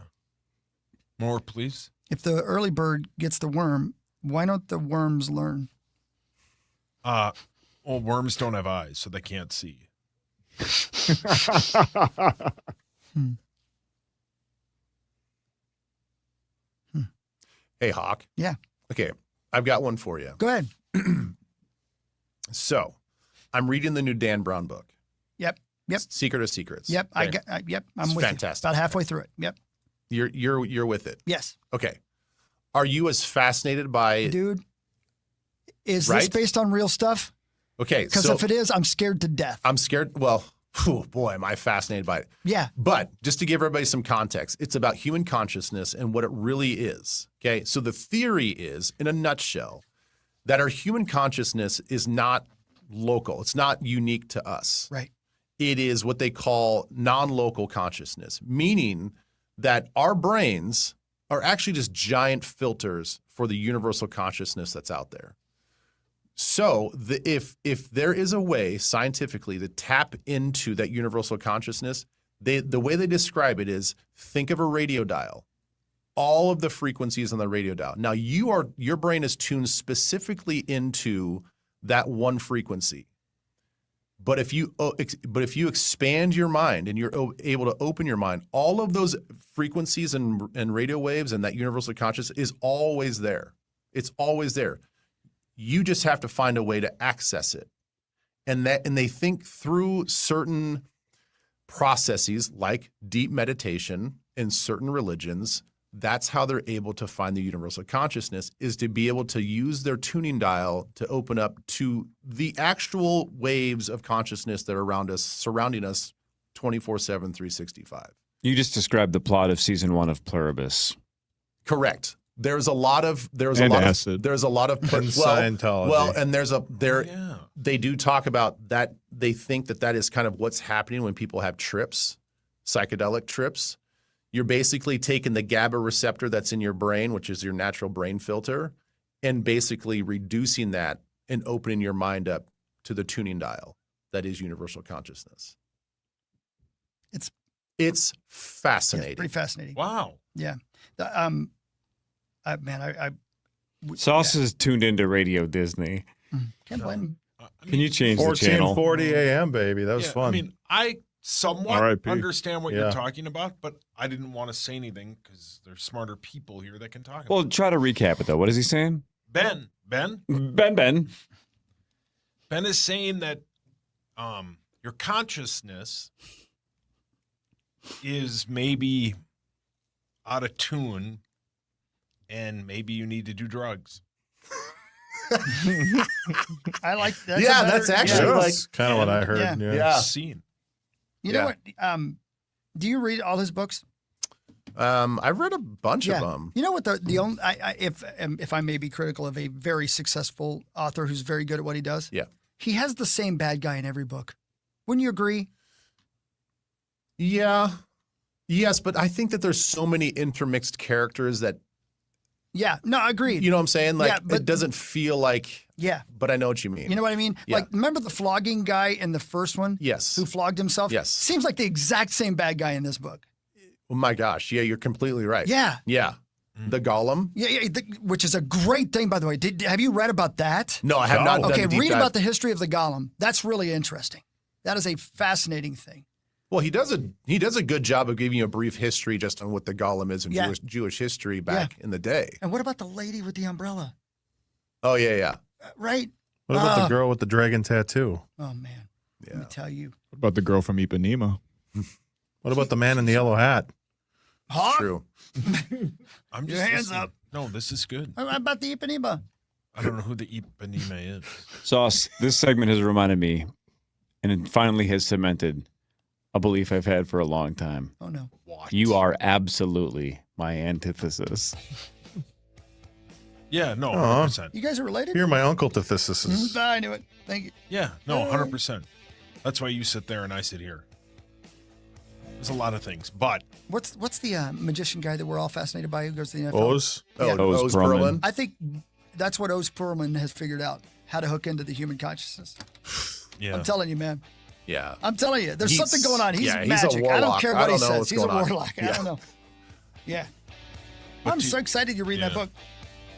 More, please. If the early bird gets the worm, why don't the worms learn? Well, worms don't have eyes, so they can't see. Hey, Hawk. Yeah. Okay, I've got one for you. Go ahead. So, I'm reading the new Dan Brown book. Yep. Secret of Secrets. Yep. Okay. I'm It's with fantastic. you. About halfway through it. Yep. You're with it. Yes. Okay. Are you as fascinated by Dude, is this Right? based on real stuff? Okay, Because so if it is, I'm scared to death. I'm scared. Well, Whew, boy, am I fascinated by it. Yeah. But just to give everybody some context, it's about human consciousness and what it really is. Okay. So the theory is, in a nutshell, that our human consciousness is not local. It's not unique to us. Right. It is what they call non-local consciousness, meaning that our brains are actually just giant filters for the universal consciousness that's out there. So if there is a way scientifically to tap into that universal consciousness, the way they describe it is, think of a radio dial, all of the frequencies on the radio dial. Now your brain is tuned specifically into that one frequency. But if you expand your mind and you're able to open your mind, all of those frequencies and radio waves and that universal consciousness is always there. It's always there. You just have to find a way to access it. And they think through certain processes like deep meditation in certain religions. That's how they're able to find the universal consciousness, is to be able to use their tuning dial to open up to the actual waves of consciousness that are around us, surrounding us 24/7, 365. You just described the plot of season 1 of Pluribus. Correct. There's a lot of And Scientology. Well, and they do talk about that. They think that is kind of what's happening when people have trips, psychedelic trips. You're basically taking the GABA receptor that's in your brain, which is your natural brain filter, and basically reducing that and opening your mind up to the tuning dial that is universal consciousness. It's fascinating. It's pretty fascinating. Wow. Yeah. Sauce is tuned into Radio Disney. Can't blame him. Can you change the channel? 14:40 a.m., baby. That was fun. I mean, I somewhat R.I.P. understand what Yeah. you're talking about, but I didn't want to say anything because there's smarter people here that can talk about Well, try to recap it, though. What is he saying? Ben is saying that your consciousness is maybe out of tune and maybe you need to do drugs. I like that. That's actually kind of what I heard. Yeah. Scene. You know what? Do you read all his books? I've read a bunch of them. You know what? The only if I may be critical of a very successful author who's very good at what he does. Yeah. He has the same bad guy in every book. Wouldn't you agree? Yeah. Yes, but I think that there's so many intermixed characters that. Yeah. No, agreed. You know what I'm saying? Like, but it doesn't feel like. Yeah. But I know what you mean. You know what I mean? Yeah. Like, remember the flogging guy in the first one? Yes. Who flogged himself? Yes. Seems like the exact same bad guy in this book. Oh my gosh. Yeah, you're completely right. Yeah. Yeah. The Golem. Yeah, which is a great thing, by the way. Have you read about that? No, I have not done Okay, a deep read dive. about the history of the Golem. That's really interesting. That is a fascinating thing. Well, he does a good job of giving you a brief history just on what the Golem is in Yeah. Jewish history back in the day. And what about the lady with the umbrella? Oh yeah. Right? What about the girl with the dragon tattoo? Oh, man. Let me tell you. What about the girl from Ipanema? What about the man in the yellow hat? Huh? True. I'm Your just hands listening. up. No, this is good. How about the Ipanema? I don't know who the Ipanema is. Sauce, this segment has reminded me, and it finally has cemented a belief I've had for a long time. Oh, no. What? You are absolutely my antithesis. Yeah, no, Aw. 100%. You guys are related? You're my uncle to Thesis. I knew it. Thank you. Yeah, no, 100%. That's why you sit there and I sit here. There's a lot of things, but What's the magician guy that we're all fascinated by who goes to the NFL? Oz? Oh, Oz Oz Perlman. Perlman. I think that's what Oz Perlman has figured out, how to hook into the human consciousness. yeah. I'm telling you, man. Yeah. I'm telling you, there's He's- something going on. He's yeah, he's a magic. I don't warlock. care I what he don't know says. what's He's a going on. warlock. I Yeah. don't know. Yeah. But I'm so excited you're reading that book.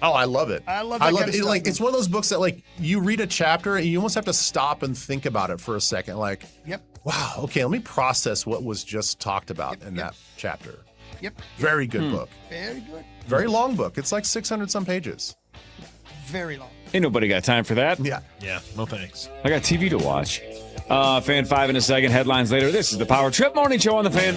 Oh, I love it. I love that kind of it. stuff, Like, man. it's one of those books that, like, you read a chapter and you almost have to stop and think about it for a second. Like, Yep. wow, okay, let me process what was just talked about in that chapter. Yep. Very good book. Very good. Very long book. It's like 600 some pages. Very long. Ain't nobody got time for that. Yeah. Yeah, no thanks. I got TV to watch. Fan 5 in a second. Headlines later. This is the Power Trip Morning Show on the Fan.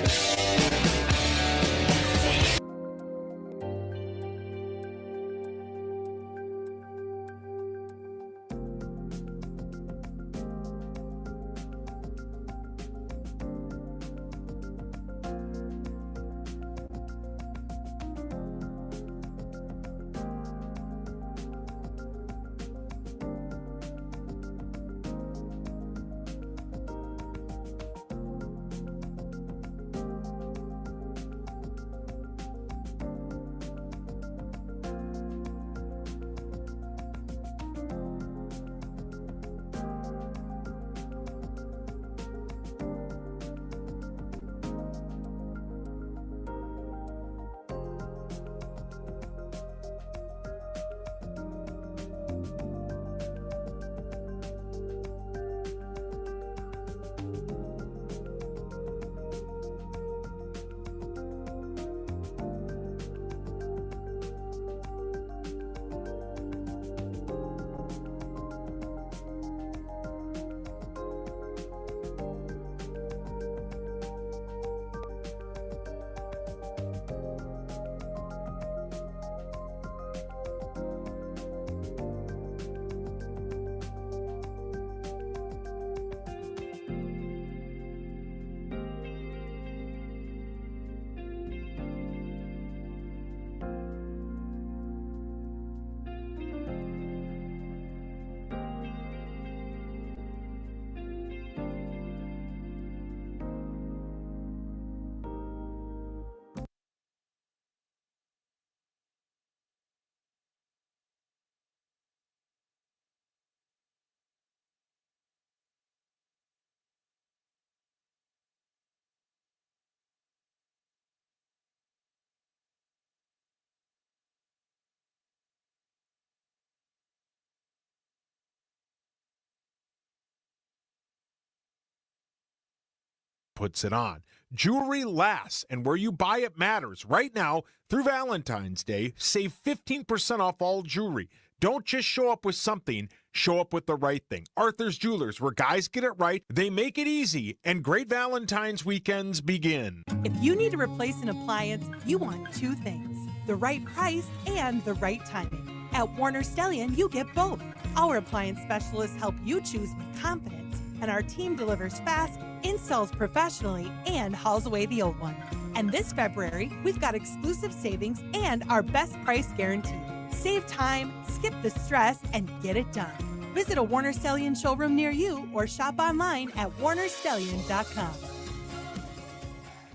puts it on. Jewelry lasts, and where you buy it matters. Right now, through Valentine's Day, save 15% off all jewelry. Don't just show up with something, show up with the right thing. Arthur's Jewelers, where guys get it right, they make it easy, and great Valentine's weekends begin. If you need to replace an appliance, you want two things: the right price and the right timing. At Warner Stellian, you get both. Our appliance specialists help you choose with confidence, and our team delivers fast, installs professionally, and hauls away the old one. And this February, we've got exclusive savings and our best price guarantee. Save time, skip the stress, and get it done. Visit a Warner Stellian showroom near you or shop online at warnerstellian.com.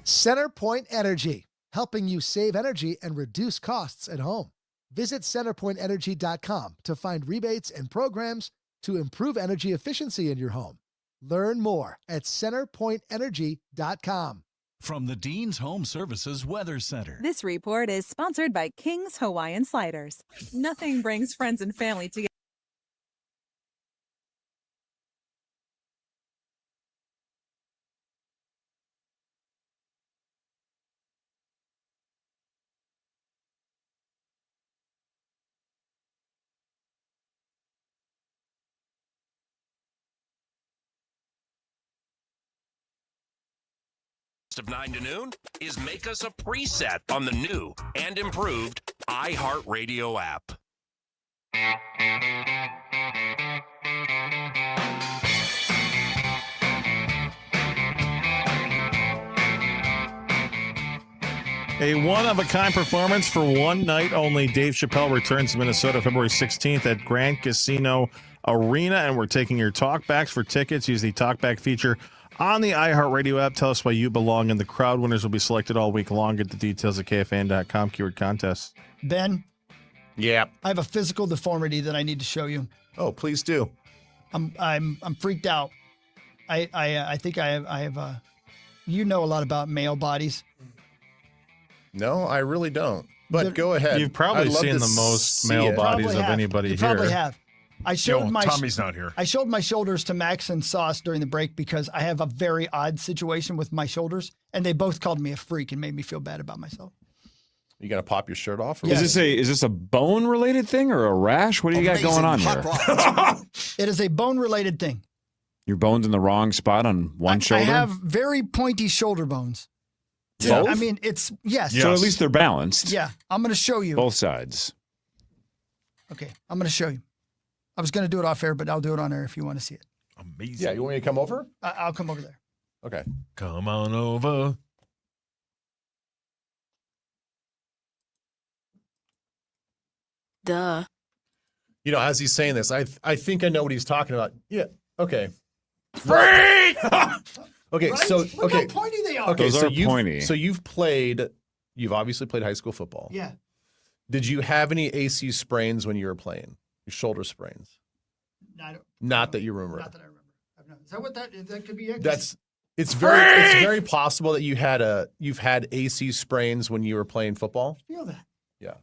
CenterPoint Energy, helping you save energy and reduce costs at home. Visit centerpointenergy.com to find rebates and programs to improve energy efficiency in your home. Learn more at centerpointenergy.com. From the Dean's Home Services Weather Center. This report is sponsored by King's Hawaiian Sliders. Nothing brings friends and family together. Of 9 to noon is Make Us a Preset on the new and improved iHeartRadio app. A one-of-a-kind performance for one night only. Dave Chappelle returns to Minnesota February 16th at Grand Casino Arena, and we're taking your talkbacks for tickets. Use the talkback feature on the iHeartRadio app. Tell us why you belong in the crowd. Winners will be selected all week long. Get the details at KFAN.com. Keyword contest. Ben? Yeah. I have a physical deformity that I need to show you. Oh, please do. I'm freaked out. I think I have you know a lot about male bodies. No, I really don't. But go ahead. You've probably seen the most male bodies of anybody here. Probably have. Tommy's not here. I showed my shoulders to Max and Sauce during the break because I have a very odd situation with my shoulders, and they both called me a freak and made me feel bad about myself. You gonna pop your shirt off? Or Is this a bone related thing or a rash? What do you got going on here? It is a bone related thing. Your bone's in the wrong spot on one shoulder. I have very pointy shoulder bones. Both? I mean, it's yes. So at least they're balanced. Yeah, I'm going to show you. Both sides. Okay, I'm going to show you. I was going to do it off air, but I'll do it on air if you want to see it. Amazing. Yeah, you want me to come over? I'll come over there. Okay. Come on over. Duh. You know, as he's saying this, I think I know what he's talking about. Yeah. Okay. Freak! Okay. Right? So Look how pointy they are. Okay. Those so are pointy. You've obviously played high school football. Yeah. Did you have any AC sprains when you were playing? Your shoulder sprains? Not that you remember. Not that I remember. Is that what that could be? It's very possible that you've had AC sprains when you were playing football. Feel that? Yeah.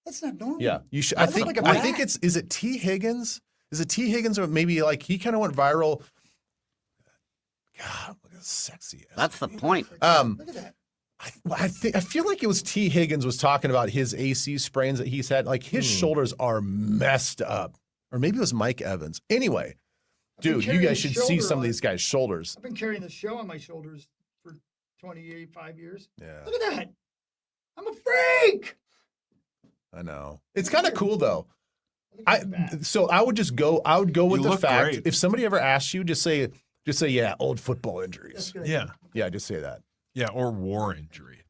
That's not normal. Yeah. You should. That's I like a think bat. is it T Higgins? Is it T Higgins or maybe like he kind of went viral? God, look at sexy. That's the point. Look at that. I feel like it was T Higgins was talking about his AC sprains that he's had. Like his shoulders are messed up, or maybe it was Mike Evans. Anyway, dude, you guys should see some of these guys' shoulders. I've been carrying the show on my shoulders for 25 years. Yeah. Look at that. I'm a freak. I know. It's kind of cool though. I would go with the fact great. if somebody ever asks you, just say yeah, old football injuries. Yeah. Yeah, just say that. Yeah, or war injury.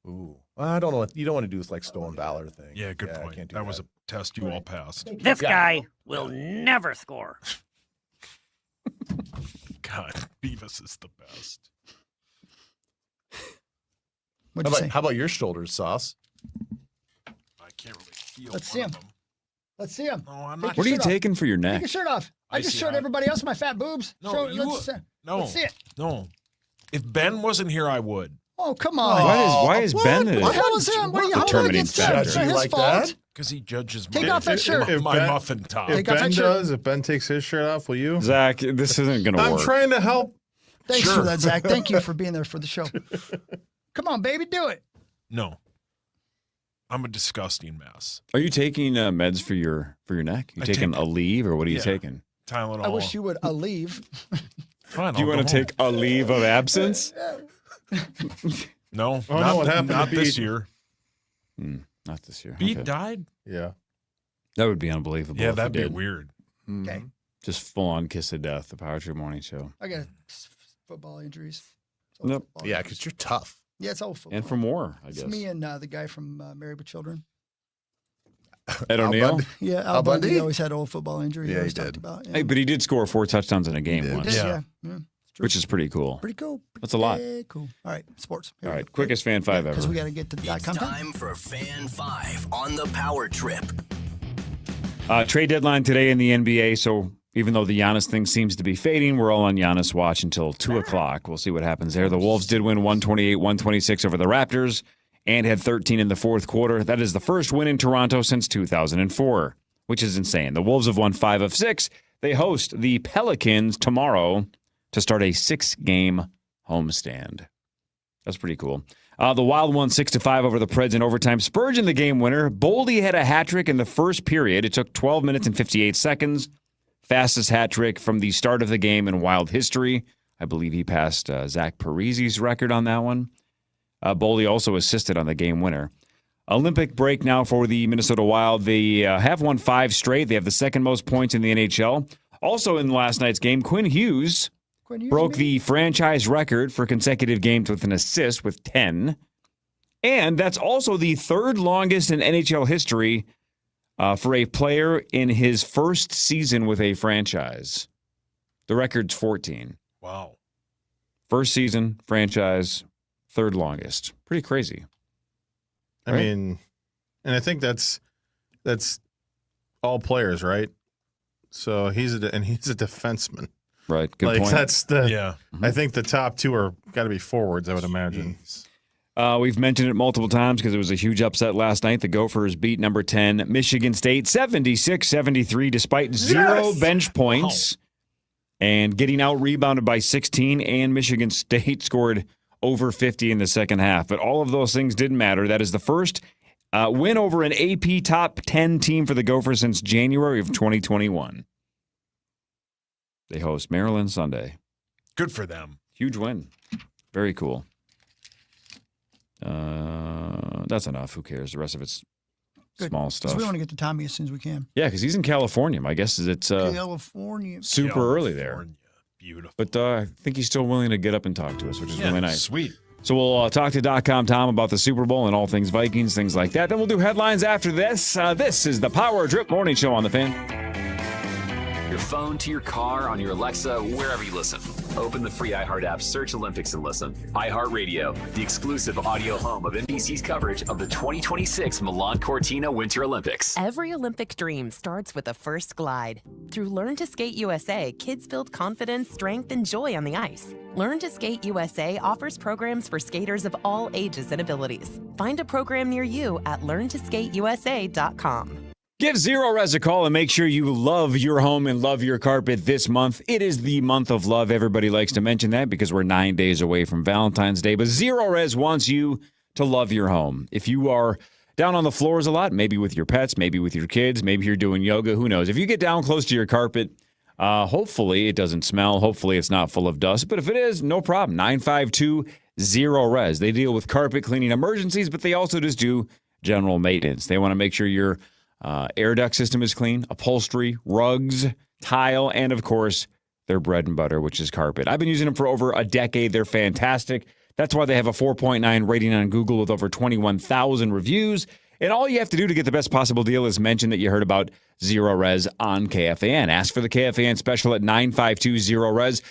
Ooh. Well, I don't know. You don't want to do this like stolen valor thing. Yeah, good point. I can't do that was a test you all passed. This guy will never score. God, Beavis is the best. How about your shoulders, Sauce? I can't really feel Let's see him. Let's see him. No, I'm Take not. your What are you shirt off. taking for your Take neck? your shirt off. I just see showed how- everybody else my fat boobs. No, Let's see it. No. If Ben wasn't here, I would. Oh, come on. Why is Ben What the hell is him? What are you determining factor? It's not his like fault. that? Because he judges Take off that shirt. my Ben- muffin top. If Take off Ben that shirt. if Ben takes his shirt off, will you? Zach, this isn't going to I'm work. trying to help. Thanks Sure. for that, Zach. Thank you for being there for the show. Come on, baby, do it. No. I'm a disgusting mess. Are you taking meds for your neck? You taking a leave, or what are you taking? Tylenol. I wish you would leave. Fine, Do you I'll want go to take a leave of absence? No, Oh, no, what happened to not this Beat? year. Not this year. Beat Okay. died? Yeah. That would be unbelievable. Yeah, if that'd he be did. weird. Okay. Just full on kiss of death, the Power Trip Morning Show. I got football injuries. It's all Nope. football Yeah, injuries. because you're tough. Yeah, it's all football. And from war, I It's guess. me and the guy from Married with Children. Ed O'Neill? Yeah, Al Bundy always had old football injury. Yeah, he always he talked did. about. Yeah. Hey, but he did score 4 touchdowns in a game He once, did, yeah. Yeah. which is pretty cool. Pretty cool. That's a lot. Cool. All right, sports. All right, quickest fan 5 Because we ever. got to get to the It's time for Fan 5 on the Power Trip. Trade deadline today in the NBA, so even though the Giannis thing seems to be fading, we're all on Giannis watch until 2 o'clock. We'll see what happens there. The Wolves did win 128-126 over the Raptors and had 13 in the fourth quarter. That is the first win in Toronto since 2004, which is insane. The Wolves have won 5 of 6. They host the Pelicans tomorrow to start a 6-game homestand. That's pretty cool. The Wild won 6-5 over the Preds in overtime. Spurgeon, the game winner. Boldy had a hat trick in the first period. It took 12 minutes and 58 seconds. Fastest hat trick from the start of the game in Wild history. I believe he passed Zach Parise's record on that one. Boldy also assisted on the game winner. Olympic break now for the Minnesota Wild. They have won 5 straight. They have the second most points in the NHL. Also in last night's game, Quinn Hughes broke the franchise record for consecutive games with an assist with 10. And that's also the third longest in NHL history for a player in his first season with a franchise. The record's 14. Wow. First season, franchise, third longest. Pretty crazy. I Right? mean, and I think that's all players, right? So he's a defenseman. Right. Good like point. that's the Yeah. I think the top 2 are got to be forwards, I would imagine. We've mentioned it multiple times because it was a huge upset last night. The Gophers beat number 10 Michigan State 76-73 despite 0 bench points and getting out rebounded by 16, and Michigan State scored over 50 in the second half. But all of those things didn't matter. That is the first win over an AP top 10 team for the Gophers since January of 2021. They host Maryland Sunday. Good for them. Huge win. Very cool. That's enough. Who cares? The rest of it's Good. small 'Cause stuff. we want to get to Tommy as soon as we can. Yeah, because he's in California. My guess is it's California. super early there. Beautiful. But I think he's still willing to get up and talk to us, which is Yeah, really nice. sweet. So we'll talk to .com Tom about the Super Bowl and all things Vikings, things like that. Then we'll do headlines after this. This is the Power Drip Morning Show on the Fan. Your phone to your car, on your Alexa, wherever you listen. Open the free iHeart app, search Olympics and listen. iHeartRadio, the exclusive audio home of NBC's coverage of the 2026 Milan Cortina Winter Olympics. Every Olympic dream starts with a first glide. Through Learn to Skate USA, kids build confidence, strength, and joy on the ice. Learn to Skate USA offers programs for skaters of all ages and abilities. Find a program near you at learntosskateusa.com. Give Zero Res a call and make sure you love your home and love your carpet this month. It is the month of love. Everybody likes to mention that because we're 9 days away from Valentine's Day. But Zero Res wants you to love your home. If you are down on the floors a lot, maybe with your pets, maybe with your kids, maybe you're doing yoga, who knows? If you get down close to your carpet, hopefully it doesn't smell. Hopefully it's not full of dust. But if it is, no problem. 952-0-RES. They deal with carpet cleaning emergencies, but they also just do general maintenance. They want to make sure your air duct system is clean, upholstery, rugs, tile, and of course, their bread and butter, which is carpet. I've been using them for over a decade. They're fantastic. That's why they have a 4.9 rating on Google with over 21,000 reviews. And all you have to do to get the best possible deal is mention that you heard about Zero Res on KFAN. Ask for the KFAN special at 952-0-RES.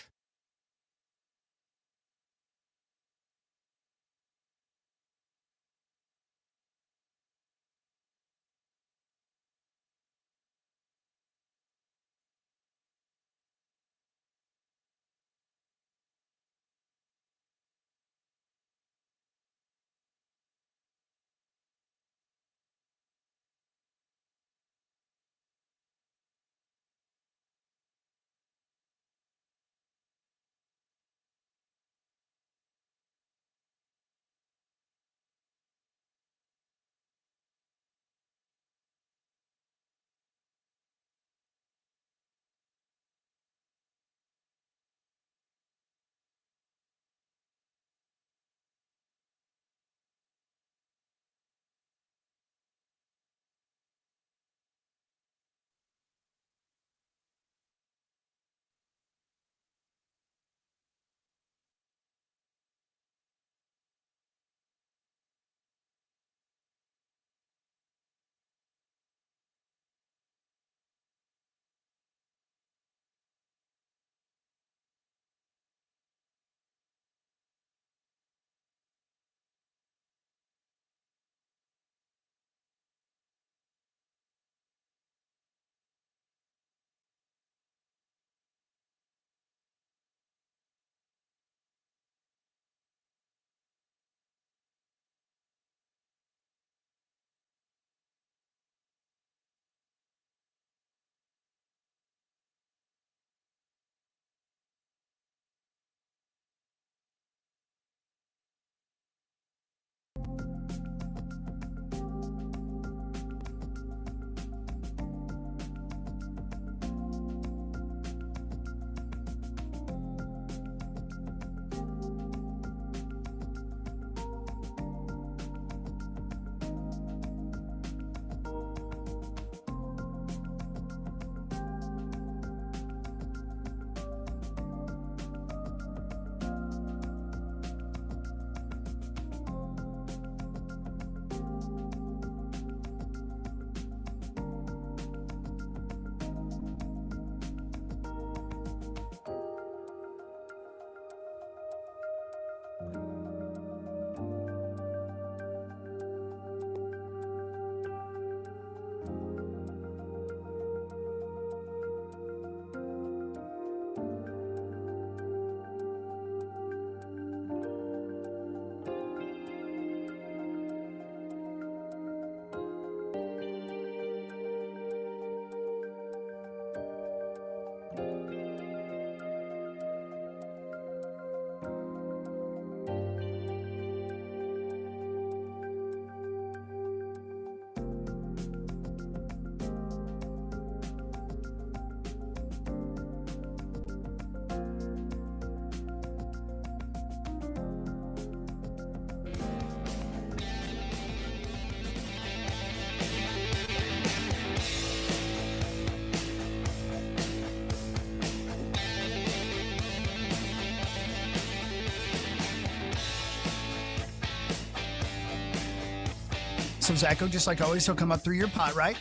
So, Zacho, just like always, he'll come up through your pot, right?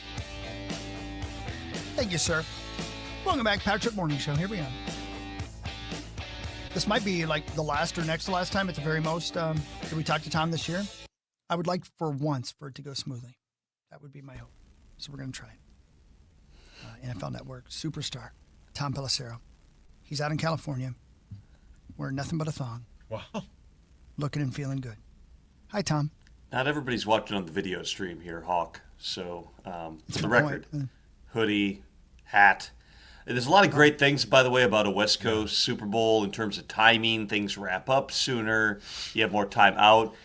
Thank you, sir. Welcome back, Power Trip Morning Show. Here we go. This might be like the last or next to last time at the very most that we talked to Tom this year. I would like for once for it to go smoothly. That would be my hope. So we're going to try it. NFL Network superstar Tom Pelissero. He's out in California wearing nothing but a thong. Wow. Looking and feeling good. Hi, Tom. Not everybody's watching on the video stream here, Hawk. So, for the my record, point. hoodie, hat. There's a lot of great things, by the way, about a West Coast Super Bowl in terms of timing. Things wrap up sooner. You have more time out.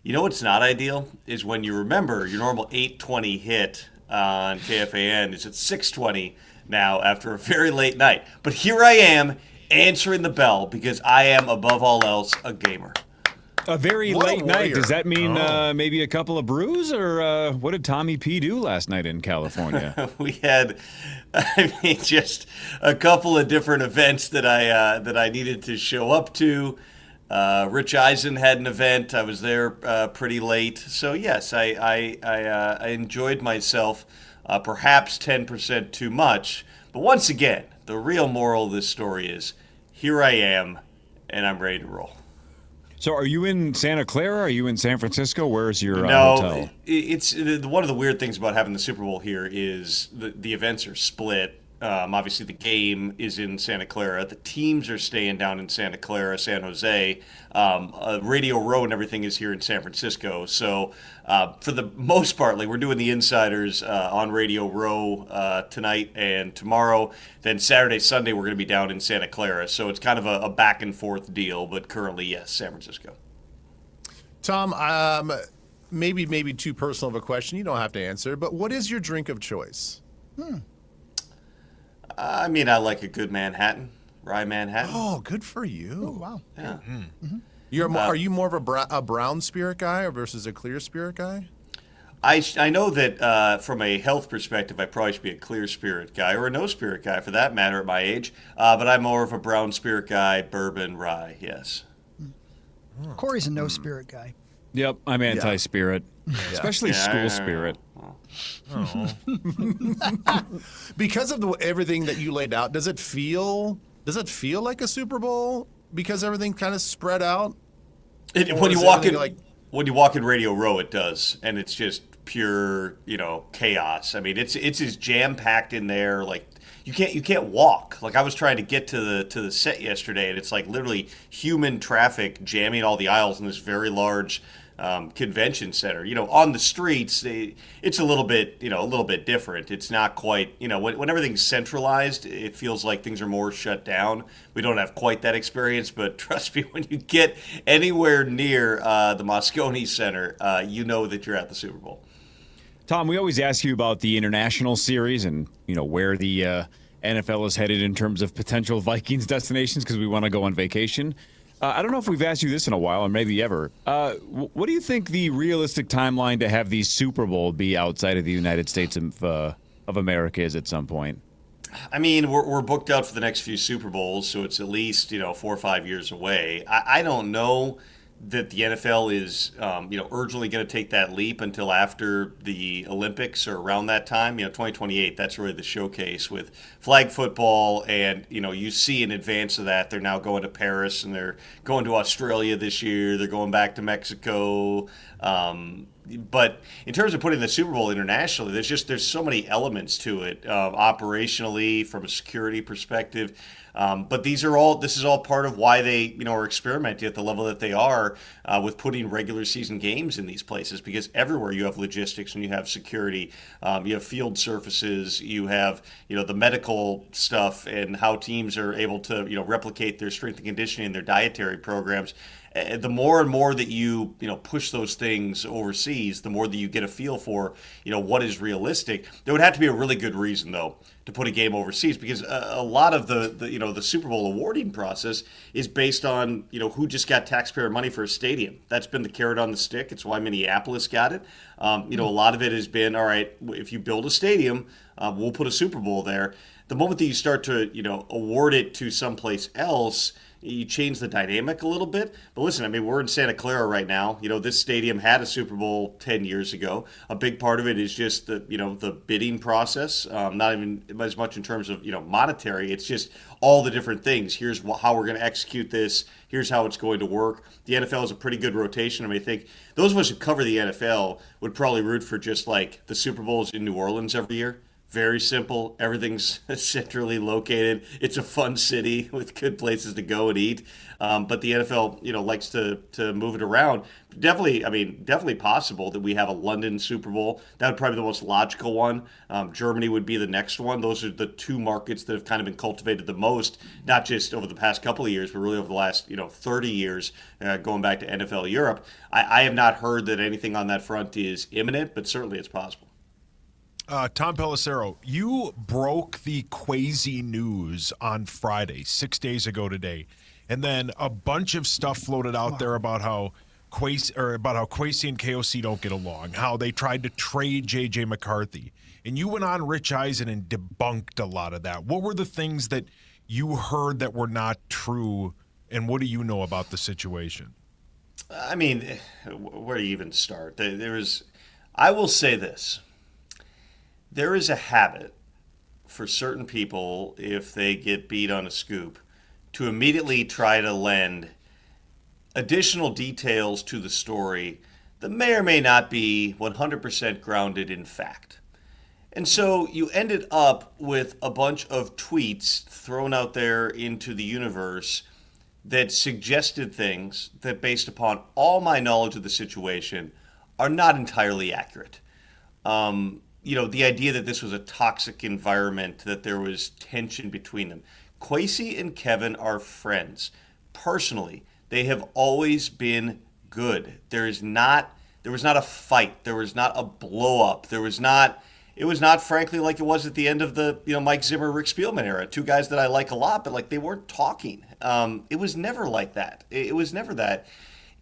You know what's not ideal is when you remember your normal 8:20 hit on KFAN is at 6:20 now after a very late night. But here I am answering the bell because I am, above all else, a gamer. A very What a late night. warrior. Does that mean maybe a couple of brews, or what did Tommy P do last night in California? We had, just a couple of different events that I needed to show up to. Rich Eisen had an event. I was there pretty late. So yes, I enjoyed myself, perhaps 10% too much. But once again, the real moral of this story is, here I am, and I'm ready to roll. So are you in Santa Clara? Are you in San Francisco? Where's your No, hotel? it's one of the weird things about having the Super Bowl here is the events are split. Obviously, the game is in Santa Clara. The teams are staying down in Santa Clara, San Jose. Radio Row and everything is here in San Francisco. So for the most part, like, we're doing the insiders on Radio Row tonight and tomorrow. Then Saturday, Sunday, we're going to be down in Santa Clara. So it's kind of a back and forth deal. But currently, yes, San Francisco. Tom, maybe too personal of a question. You don't have to answer. But what is your drink of choice? I mean, I like a good Manhattan, rye Manhattan. Oh, good for you. Oh, wow. Yeah. Are you more of a brown spirit guy versus a clear spirit guy? I know that from a health perspective, I probably should be a clear spirit guy, or a no spirit guy for that matter at my age. But I'm more of a brown spirit guy, bourbon, rye, yes. Corey's a no spirit guy. Yep, I'm anti-spirit, especially school spirit. Because of everything that you laid out, does it feel like a Super Bowl because everything kind of spread out? When you walk in Radio Row, it does, and it's just pure, chaos. I mean, it's as jam packed in there, like you can't walk. Like, I was trying to get to the set yesterday, and it's like literally human traffic jamming all the aisles in this very large convention center. On the streets, it's a little bit different. It's not quite, when everything's centralized, it feels like things are more shut down. We don't have quite that experience, but trust me, when you get anywhere near the Moscone Center, you know that you're at the Super Bowl. Tom, we always ask you about the international series and, where the NFL is headed in terms of potential Vikings destinations because we want to go on vacation. I don't know if we've asked you this in a while, or maybe ever. What do you think the realistic timeline to have the Super Bowl be outside of the United States of America is at some point? I mean, we're booked out for the next few Super Bowls, so it's at least 4 or 5 years away. I don't know that the NFL is urgently going to take that leap until after the Olympics or around that time. 2028, that's really the showcase with flag football, and you see in advance of that they're now going to Paris and they're going to Australia this year. They're going back to Mexico. But in terms of putting the Super Bowl internationally, there's so many elements to it, operationally, from a security perspective. But this is all part of why they, are experimenting at the level that they are with putting regular season games in these places, because everywhere you have logistics and you have security, you have field surfaces, you have, the medical stuff and how teams are able to, replicate their strength and conditioning and their dietary programs. The more and more that you push those things overseas, the more that you get a feel for what is realistic. There would have to be a really good reason, though, to put a game overseas, because a lot of the Super Bowl awarding process is based on who just got taxpayer money for a stadium. That's been the carrot on the stick. It's why Minneapolis got it. A lot of it has been, all right, if you build a stadium, we'll put a Super Bowl there. The moment that you start to award it to someplace else, you change the dynamic a little bit. But listen, I mean, we're in Santa Clara right now. This stadium had a Super Bowl 10 years ago. A big part of it is just the bidding process, not even as much in terms of, monetary. It's just all the different things. Here's how we're going to execute this. Here's how it's going to work. The NFL is a pretty good rotation. I mean, I think those of us who cover the NFL would probably root for just like the Super Bowls in New Orleans every year. Very simple. Everything's centrally located. It's a fun city with good places to go and eat. But the NFL, likes to move it around. Definitely possible that we have a London Super Bowl. That would probably be the most logical one. Germany would be the next one. Those are the two markets that have kind of been cultivated the most, not just over the past couple of years, but really over the last 30 years, going back to NFL Europe. I have not heard that anything on that front is imminent, but certainly it's possible. Tom Pelissero, you broke the Kwesi news on Friday, 6 days ago today, and then a bunch of stuff floated out there about how Kwesi and KOC don't get along, how they tried to trade J.J. McCarthy, and you went on Rich Eisen and debunked a lot of that. What were the things that you heard that were not true, and what do you know about the situation? I mean, where do you even start? I will say this. There is a habit for certain people, if they get beat on a scoop, to immediately try to lend additional details to the story that may or may not be 100% grounded in fact. And so you ended up with a bunch of tweets thrown out there into the universe that suggested things that, based upon all my knowledge of the situation, are not entirely accurate. The idea that this was a toxic environment, that there was tension between them. Kwesi and Kevin are friends. Personally, they have always been good. There was not a fight. There was not a blow up. It was not, frankly, like it was at the end of the Mike Zimmer, Rick Spielman era. Two guys that I like a lot, but they weren't talking. It was never like that. It was never that.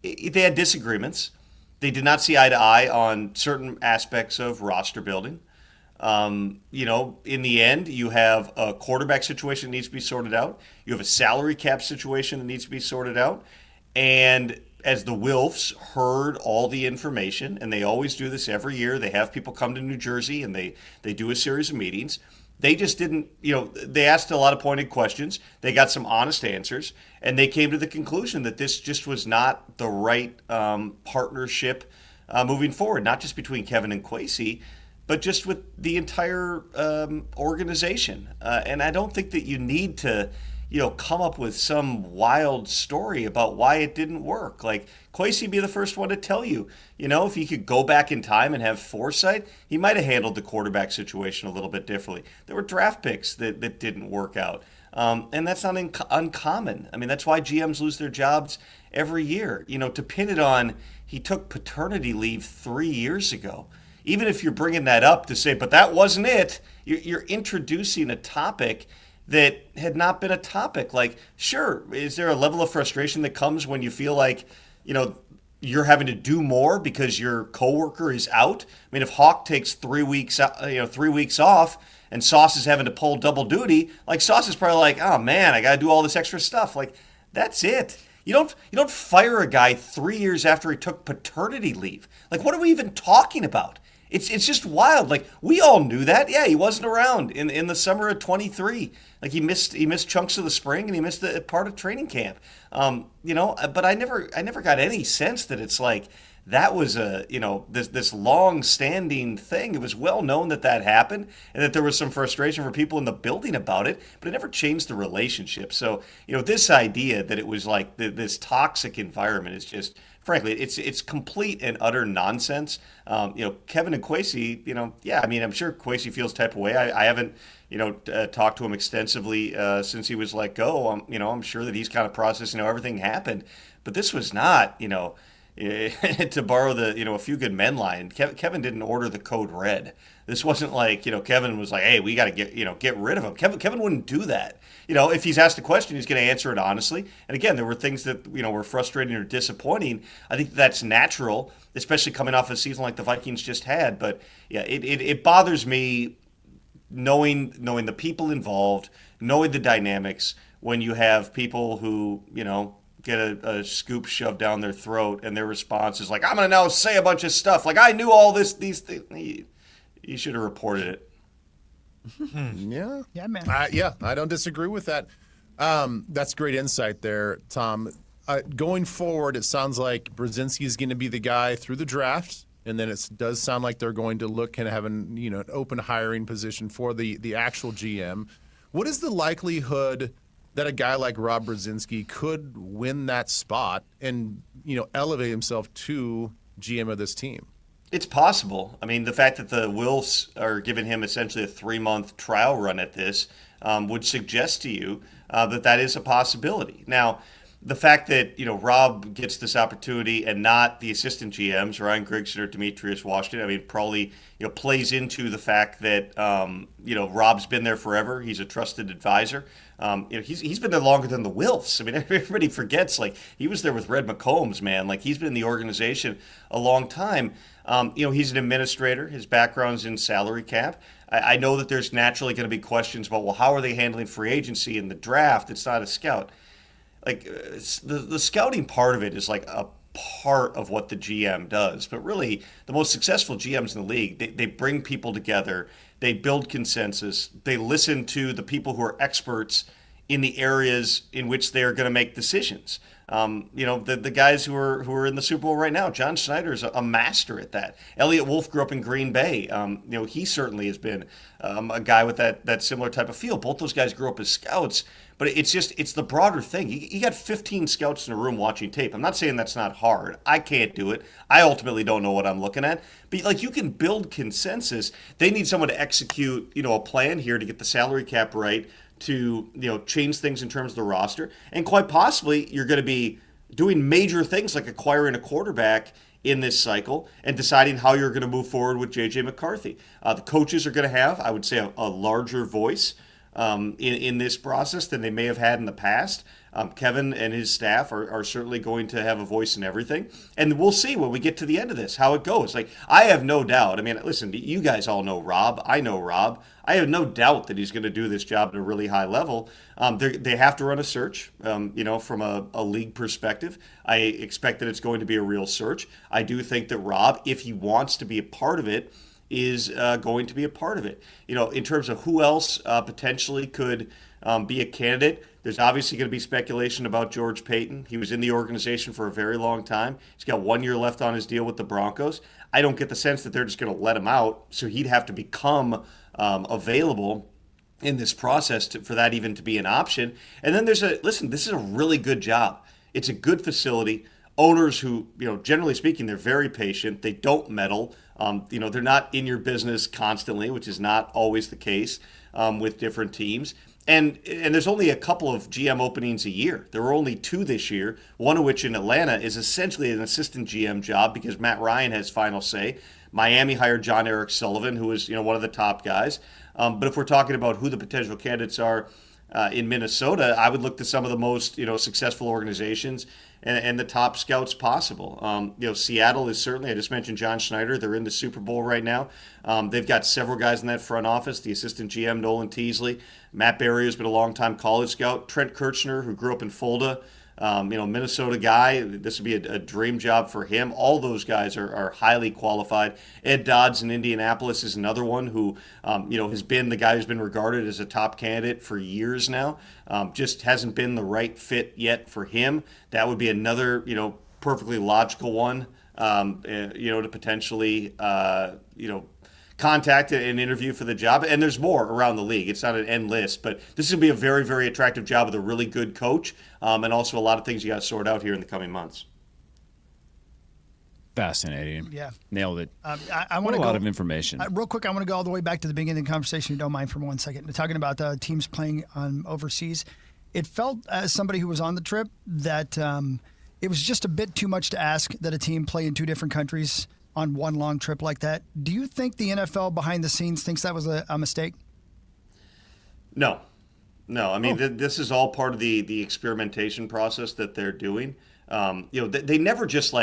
They had disagreements. They did not see eye to eye on certain aspects of roster building. In the end, you have a quarterback situation that needs to be sorted out. You have a salary cap situation that needs to be sorted out. And as the Wilfs heard all the information, and they always do this every year, they have people come to New Jersey and they do a series of meetings. They just didn't, they asked a lot of pointed questions. They got some honest answers, and they came to the conclusion that this just was not the right partnership moving forward, not just between Kevin and Kwesi, but just with the entire organization. And I don't think that you need to, come up with some wild story about why it didn't work. Like, Kwesi be the first one to tell you, if he could go back in time and have foresight, he might have handled the quarterback situation a little bit differently. There were draft picks that didn't work out. And that's not uncommon. I mean, that's why GMs lose their jobs every year. To pin it on, he took paternity leave 3 years ago. Even if you're bringing that up to say, but that wasn't it, you're introducing a topic that had not been a topic. Like, sure, is there a level of frustration that comes when you feel like, you're having to do more because your coworker is out? I mean, if Hawk takes 3 weeks, 3 weeks off, and Sauce is having to pull double duty, like, Sauce is probably like, oh man, I got to do all this extra stuff. Like, that's it. You don't fire a guy 3 years after he took paternity leave. Like, what are we even talking about? It's just wild. Like, we all knew that. Yeah, he wasn't around in the summer of 23. Like, he missed chunks of the spring, and he missed a part of training camp. But I never got any sense that it's like that was this long-standing thing. It was well known that happened, and that there was some frustration for people in the building about it, but it never changed the relationship. So, this idea that it was like this toxic environment is just, frankly, it's complete and utter nonsense. Kevin and Kwesi, I'm sure Kwesi feels type of way. I haven't, talked to him extensively since he was let go. I'm sure that he's kind of processing how everything happened. But this was not, to borrow the, a few good men line, Kevin didn't order the code red. This wasn't like, Kevin was like, hey, we got to get rid of him. Kevin wouldn't do that. If he's asked a question, he's going to answer it honestly. And again, there were things that, were frustrating or disappointing. I think that's natural, especially coming off a season like the Vikings just had. But yeah, it bothers me knowing the people involved, knowing the dynamics, when you have people who, get a scoop shoved down their throat and their response is like, I'm going to now say a bunch of stuff. Like, I knew all these things. You should have reported it. Yeah. Yeah, man. I don't disagree with that. That's great insight there, Tom. Going forward, it sounds like Brzezinski is going to be the guy through the draft, and then it does sound like they're going to look and have an open hiring position for the actual GM. What is the likelihood that a guy like Rob Brzezinski could win that spot and elevate himself to GM of this team? It's possible. I mean, the fact that the Wolves are giving him essentially a 3-month trial run at this would suggest to you that is a possibility. Now, the fact that Rob gets this opportunity and not the assistant GMs, Ryan Grigson or Demetrius Washington, I mean, probably plays into the fact that Rob's been there forever. He's a trusted advisor. He's been there longer than the Wilfs. I mean, everybody forgets, like, he was there with Red McCombs, man. Like, he's been in the organization a long time. He's an administrator. His background's in salary cap. I know that there's naturally going to be questions about, well, how are they handling free agency in the draft? It's not a scout. Like, the scouting part of it is like a part of what the GM does. But really, the most successful GMs in the league, they bring people together. They build consensus. They listen to the people who are experts in the areas in which they are going to make decisions. The guys who are in the Super Bowl right now, John Schneider is a master at that. Elliot Wolf grew up in Green Bay. He certainly has been a guy with that similar type of feel. Both those guys grew up as scouts. But it's the broader thing. You got 15 scouts in a room watching tape. I'm not saying that's not hard. I can't do it. I ultimately don't know what I'm looking at. But like, you can build consensus. They need someone to execute, a plan here to get the salary cap right, to change things in terms of the roster. And quite possibly you're going to be doing major things like acquiring a quarterback in this cycle and deciding how you're going to move forward with J.J. McCarthy. The coaches are going to have, I would say, a larger voice in this process than they may have had in the past. Kevin and his staff are certainly going to have a voice in everything. And we'll see when we get to the end of this, how it goes. Like, I have no doubt. I mean, listen, you guys all know Rob. I know Rob. I have no doubt that he's going to do this job at a really high level. They have to run a search, from a league perspective. I expect that it's going to be a real search. I do think that Rob, if he wants to be a part of it, is going to be a part of it. In terms of who else potentially could be a candidate, there's obviously going to be speculation about George Payton. He was in the organization for a very long time. He's got 1 year left on his deal with the Broncos. I don't get the sense that they're just going to let him out, so he'd have to become available in this process for that even to be an option. And then this is a really good job. It's a good facility. Owners who, generally speaking, they're very patient. They don't meddle. They're not in your business constantly, which is not always the case with different teams. And there's only a couple of GM openings a year. There were only 2 this year, one of which in Atlanta is essentially an assistant GM job because Matt Ryan has final say. Miami hired John Eric Sullivan, who is one of the top guys. But if we're talking about who the potential candidates are in Minnesota, I would look to some of the most successful organizations and the top scouts possible. Seattle is certainly, I just mentioned John Schneider. They're in the Super Bowl right now. They've got several guys in that front office, the assistant GM, Nolan Teasley. Matt Berry has been a longtime college scout. Trent Kirchner, who grew up in Fulda, Minnesota guy. This would be a dream job for him. All those guys are highly qualified. Ed Dodds in Indianapolis is another one who, has been the guy who's been regarded as a top candidate for years now. Just hasn't been the right fit yet for him. That would be another, perfectly logical one, to potentially, contact and interview for the job. And there's more around the league. It's not an end list, but this is going to be a very, very attractive job with a really good coach, and also a lot of things you got to sort out here in the coming months. Fascinating. Yeah. Nailed it. I What want a to lot of information. Real quick, I want to go all the way back to the beginning of the conversation, if you don't mind, for 1 second. Talking about teams playing overseas. It felt, as somebody who was on the trip, that it was just a bit too much to ask that a team play in 2 different countries on one long trip like that. Do you think the NFL behind the scenes thinks that was a mistake? No. I mean, this is all part of the experimentation process that they're doing. They never just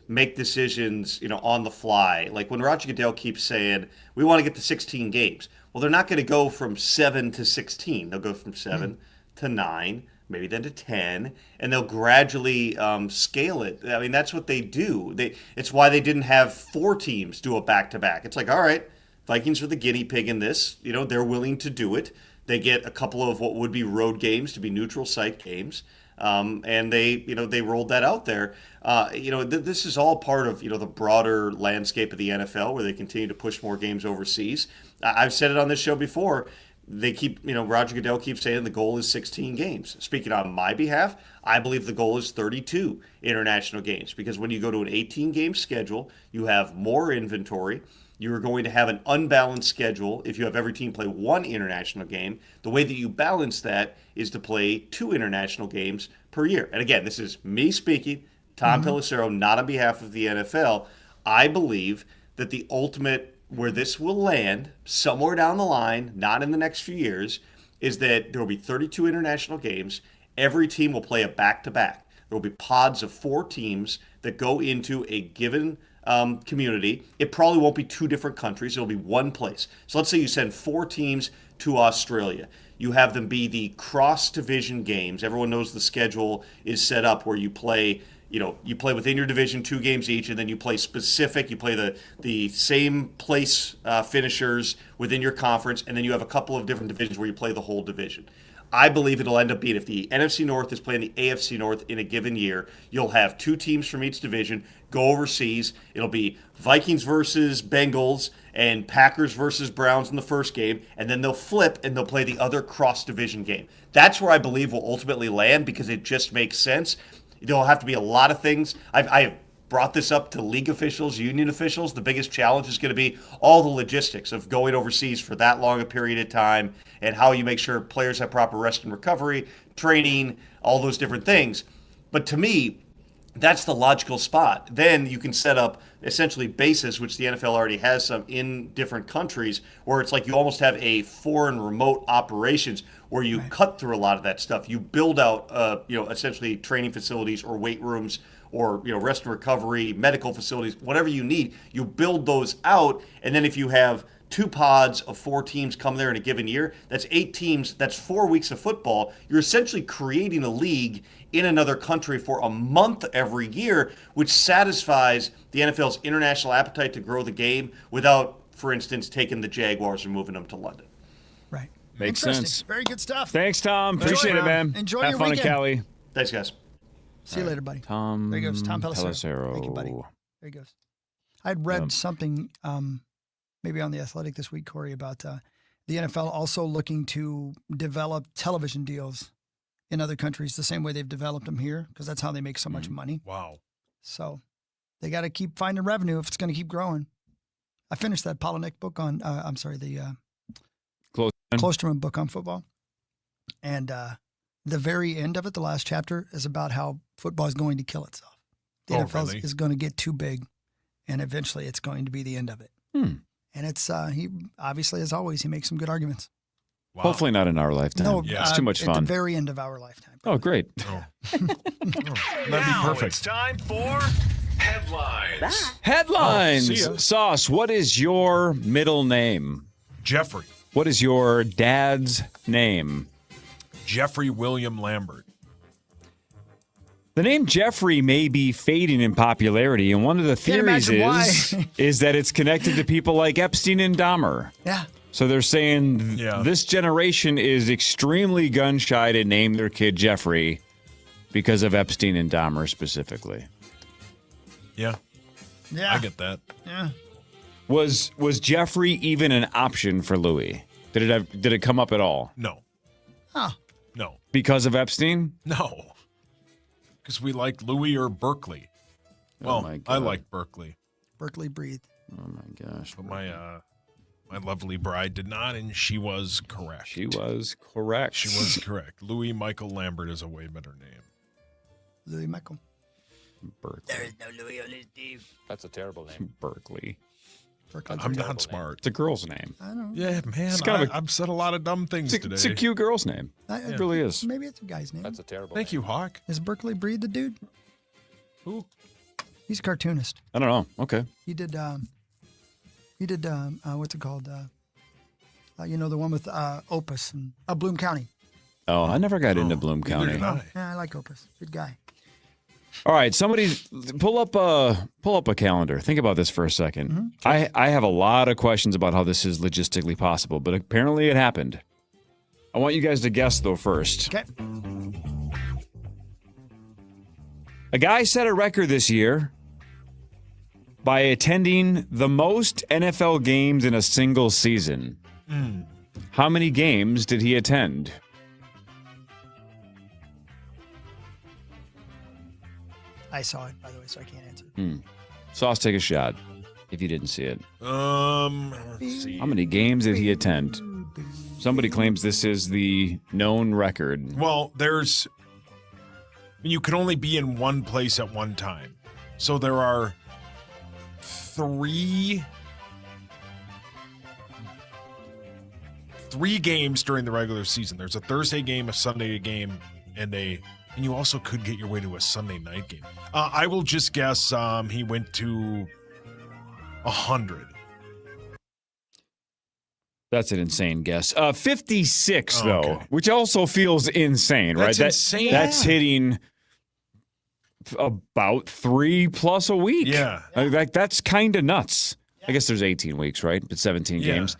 make decisions, on the fly. Like when Roger Goodell keeps saying, we want to get to 16 games. Well, they're not going to go from 7 to 16. They'll go from 7 to 9, maybe then to 10, and they'll gradually scale it. I mean, that's what they do. It's why they didn't have 4 teams do a back-to-back. It's like, all right, Vikings are the guinea pig in this. They're willing to do it. They get a couple of what would be road games to be neutral site games. And they rolled that out there. This is all part of the broader landscape of the NFL, where they continue to push more games overseas. I've said it on this show before. They keep, Roger Goodell keeps saying the goal is 16 games. Speaking on my behalf, I believe the goal is 32 international games, because when you go to an 18-game schedule, you have more inventory. You are going to have an unbalanced schedule if you have every team play 1 international game. The way that you balance that is to play 2 international games per year. And again, this is me speaking, Tom Pelissero, not on behalf of the NFL. I believe that the ultimate, where this will land somewhere down the line, not in the next few years, is that there will be 32 international games. Every team will play a back-to-back. There will be pods of 4 teams that go into a given community. It probably won't be 2 different countries. It'll be one place. So let's say you send 4 teams to Australia. You have them be the cross-division games. Everyone knows the schedule is set up where you play within your division 2 games each, and then you play specific. You play the same place finishers within your conference, and then you have a couple of different divisions where you play the whole division. I believe it'll end up being, if the NFC North is playing the AFC North in a given year, you'll have 2 teams from each division go overseas. It'll be Vikings versus Bengals and Packers versus Browns in the first game, and then they'll flip and they'll play the other cross-division game. That's where I believe will ultimately land, because it just makes sense. There'll have to be a lot of things. I have brought this up to league officials, union officials. The biggest challenge is going to be all the logistics of going overseas for that long a period of time, and how you make sure players have proper rest and recovery, training, all those different things. But to me, that's the logical spot. Then you can set up essentially bases, which the NFL already has some in different countries, where it's like you almost have a foreign remote operations where you cut through a lot of that stuff. You build out, essentially training facilities or weight rooms or, rest and recovery, medical facilities, whatever you need. You build those out, and then if you have 2 pods of 4 teams come there in a given year, that's 8 teams, that's 4 weeks of football. You're essentially creating a league in another country for a month every year, which satisfies the NFL's international appetite to grow the game without, for instance, taking the Jaguars and moving them to London. Right. Makes Interesting. sense. Very good stuff. Thanks, Tom. Appreciate it, man. Enjoy Have your fun weekend. in Cali. Thanks, guys. See you later, buddy. Tom. There he goes. Tom Pelissero. Pelissero. Thank you, buddy. There he goes. I'd read something maybe on The Athletic this week, Corey, about the NFL also looking to develop television deals in other countries the same way they've developed them here, because that's how they make so much money. Wow. So they got to keep finding revenue if it's going to keep growing. I finished that Polinick book on, the Klosterman book on football. And the very end of it, the last chapter, is about how football is going to kill itself. The NFL really? is going to get too big, and eventually it's going to be the end of it. And it's he obviously, as always, he makes some good arguments. Wow. Hopefully not in our lifetime. No, It's too much At fun. the very end of our lifetime. Oh, great. That'd be perfect. It's time for headlines. See ya. Headlines. Sauce, what is your middle name? Jeffrey. What is your dad's name? Jeffrey William Lambert. The name Jeffrey may be fading in popularity, and one of the theories is that it's connected to people like Epstein and Dahmer. Yeah. So they're saying this generation is extremely gun-shy to name their kid Jeffrey because of Epstein and Dahmer specifically. Yeah. Yeah. I get that. Yeah. Was Jeffrey even an option for Louis? Did it come up at all? No. Huh. No. Because of Epstein? No. Because we like Louis or Berkeley. Well, my God. I like Berkeley. Berkeley breathed. Oh, my gosh. But my lovely bride did not, and she was correct. She was correct. She was correct. Louis Michael Lambert is a way better name. Louis Michael. Berkeley. There is no Louis on his team. That's a terrible name. Berkeley. I'm not smart. It's a girl's name. I don't know. Yeah, man. It's kind of I've said a lot of dumb things today. It's a cute girl's name. It really is. Maybe it's a guy's name. That's a terrible Thank you, Hawk. Is Berkeley Breed the dude? Who? He's a cartoonist. I don't know. Okay. He did what's it called? The one with Opus and Bloom County. Oh, I never got into Bloom County. Yeah, I like Opus. Good guy. All right, somebody pull up a calendar. Think about this for a second. I have a lot of questions about how this is logistically possible, but apparently it happened. I want you guys to guess though first. Okay. A guy set a record this year by attending the most NFL games in a single season. How many games did he attend? I saw it, by the way, so I can't answer. Sauce, take a shot if you didn't see it. Let's see. How many games did he attend? Somebody claims this is the known record. Well, you can only be in one place at one time. So there are three games during the regular season. There's a Thursday game, a Sunday game, and you also could get your way to a Sunday night game. I will just guess he went to 100. That's an insane guess. 56, Oh, though, okay. which also feels insane, right? That's insane. That's hitting about 3+ a week. Yeah. Like that's kind of nuts. I guess there's 18 weeks, right? But 17 games.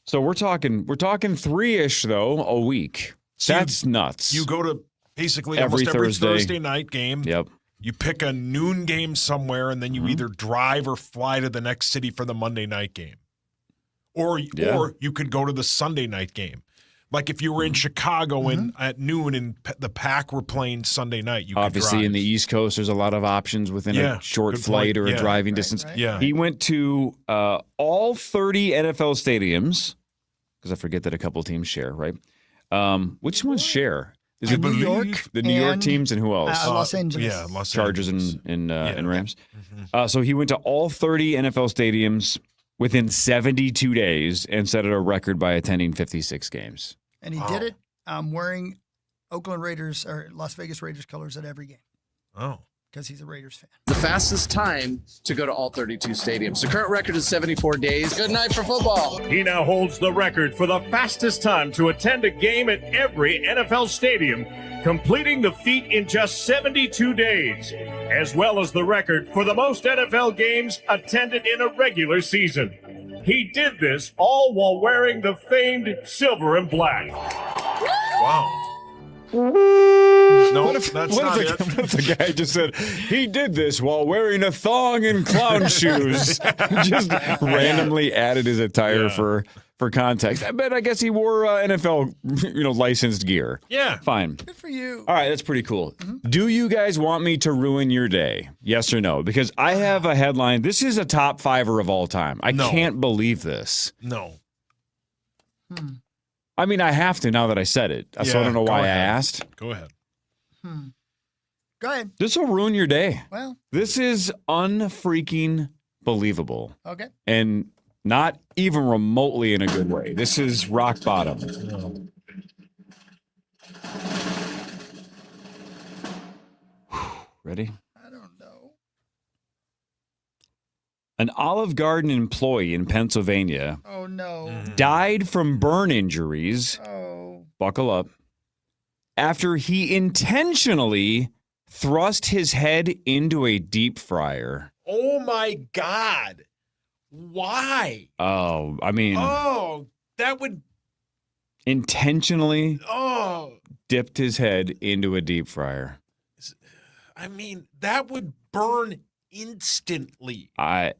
So we're talking 3-ish though a week. So That's nuts. You go to basically Every almost every Thursday. Thursday night game. Yep. You pick a noon game somewhere, and then you either drive or fly to the next city for the Monday night game. Or you could go to the Sunday night game. Like if you were in Chicago at noon and the Pack were playing Sunday night, you Obviously, could drive. in the East Coast, there's a lot of options within a short good flight point. or a Yeah. driving distance. Yeah. He went to all 30 NFL stadiums, because I forget that a couple teams share, right? Which ones share? Is it New York the New York and, teams and who else? Los Angeles. Yeah, Los Chargers Angeles. and Rams. So he went to all 30 NFL stadiums within 72 days and set a record by attending 56 games. And he did it wearing Oakland Raiders or Las Vegas Raiders colors at every game. Oh. Because he's a Raiders fan. The fastest time to go to all 32 stadiums. The current record is 74 days. Good night for football. He now holds the record for the fastest time to attend a game at every NFL stadium, completing the feat in just 72 days, as well as the record for the most NFL games attended in a regular season. He did this all while wearing the famed silver and black. Wow. No, that's not it. What if the guy just said, he did this while wearing a thong and clown shoes? Just randomly added his attire for context. But I guess he wore NFL, licensed gear. Yeah. Fine. Good for you. All right, that's pretty cool. Do you guys want me to ruin your day? Yes or no? Because I have a headline. This is a top fiver of all time. I can't believe this. No. I mean, I have to now that I said it. So I don't know why I asked. Go ahead. Go ahead. This will ruin your day. Well. This is unfreaking believable. Okay. And not even remotely in a good way. This is rock bottom. Ready? I don't know. An Olive Garden employee in Pennsylvania Oh, no. died from burn injuries. Oh. Buckle up. After he intentionally thrust his head into a deep fryer. Oh, my God. Why? Oh, I mean, Oh, that would. intentionally Oh, dipped his head into a deep fryer. I mean, that would burn instantly. I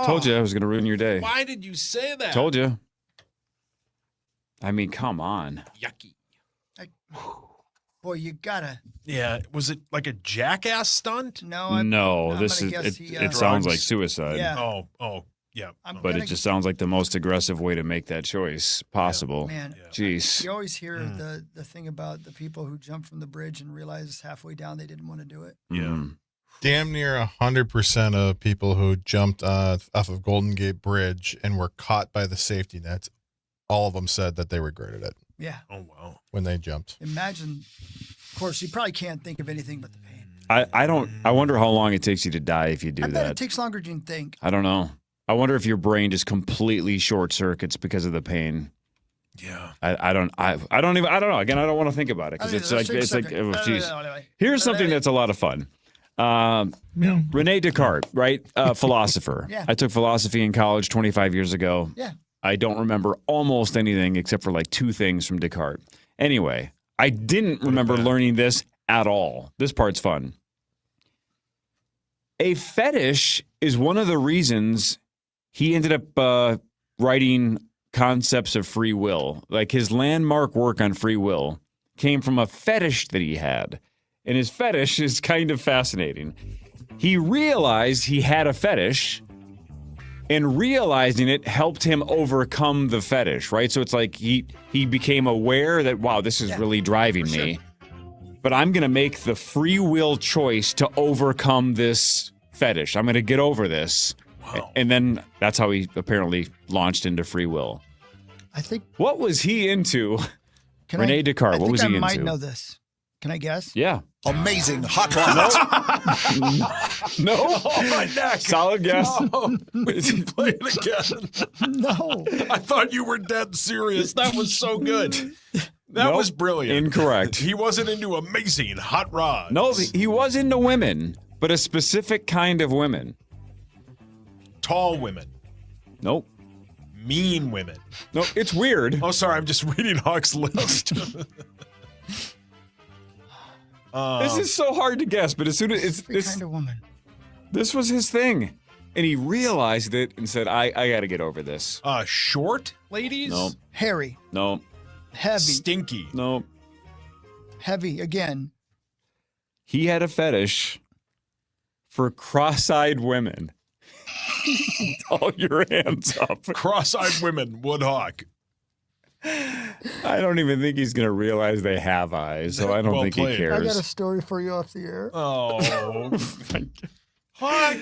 told you I was going to ruin your day. Why did you say that? Told you. I mean, come on. Yucky. Boy, you gotta. Yeah. Was it like a jackass stunt? No. No, this gonna is guess it. he, It sounds drugs. like suicide. Yeah. Oh, yeah. But it just sounds like the most aggressive way to make that choice possible. Man. Jeez. You always hear the thing about the people who jump from the bridge and realize halfway down they didn't want to do it. Yeah. Damn near 100% of people who jumped off of Golden Gate Bridge and were caught by the safety nets, all of them said that they regretted it. Yeah. Oh, wow. When they jumped. Imagine. Of course, you probably can't think of anything but the pain. I wonder how long it takes you to die if you do I bet that. it takes longer than you think. I don't know. I wonder if your brain just completely short circuits because of the pain. Yeah. I don't know. Again, I don't want to think about it because it's like oh, geez. Here's something that's a lot of fun. Rene Descartes, right? Philosopher. Yeah. I took philosophy in college 25 years ago. Yeah. I don't remember almost anything except for like 2 things from Descartes. Anyway, I didn't remember learning this at all. This part's fun. A fetish is one of the reasons he ended up writing concepts of free will. Like his landmark work on free will came from a fetish that he had. And his fetish is kind of fascinating. He realized he had a fetish, and realizing it helped him overcome the fetish, right? So it's like he became aware that, wow, this is really driving me. But I'm going to make the free will choice to overcome this fetish. I'm going to get over this. Wow. And then that's how he apparently launched into free will. I think. What was he into? Rene Descartes, what was he into? I might know this. Can I guess? Yeah. Amazing hot rods. No. Oh, my neck. Solid guess. No. Play it again. No. I thought you were dead serious. That was so good. That was brilliant. Incorrect. He wasn't into amazing hot rods. No, he was into women, but a specific kind of women. Tall women. Nope. Mean women. No, it's weird. Oh, sorry. I'm just reading Hawk's list. This is so hard to guess, but as soon as it's this kind of woman. This was his thing. And he realized it and said, I got to get over this. Short ladies? No. Hairy. No. Heavy. Stinky. No. Heavy again. He had a fetish for cross-eyed women. All your hands up. Cross-eyed women, Woodhawk. I don't even think he's going to realize they have eyes, so I don't think he cares. I got a story for you off the air. Oh. Hawk.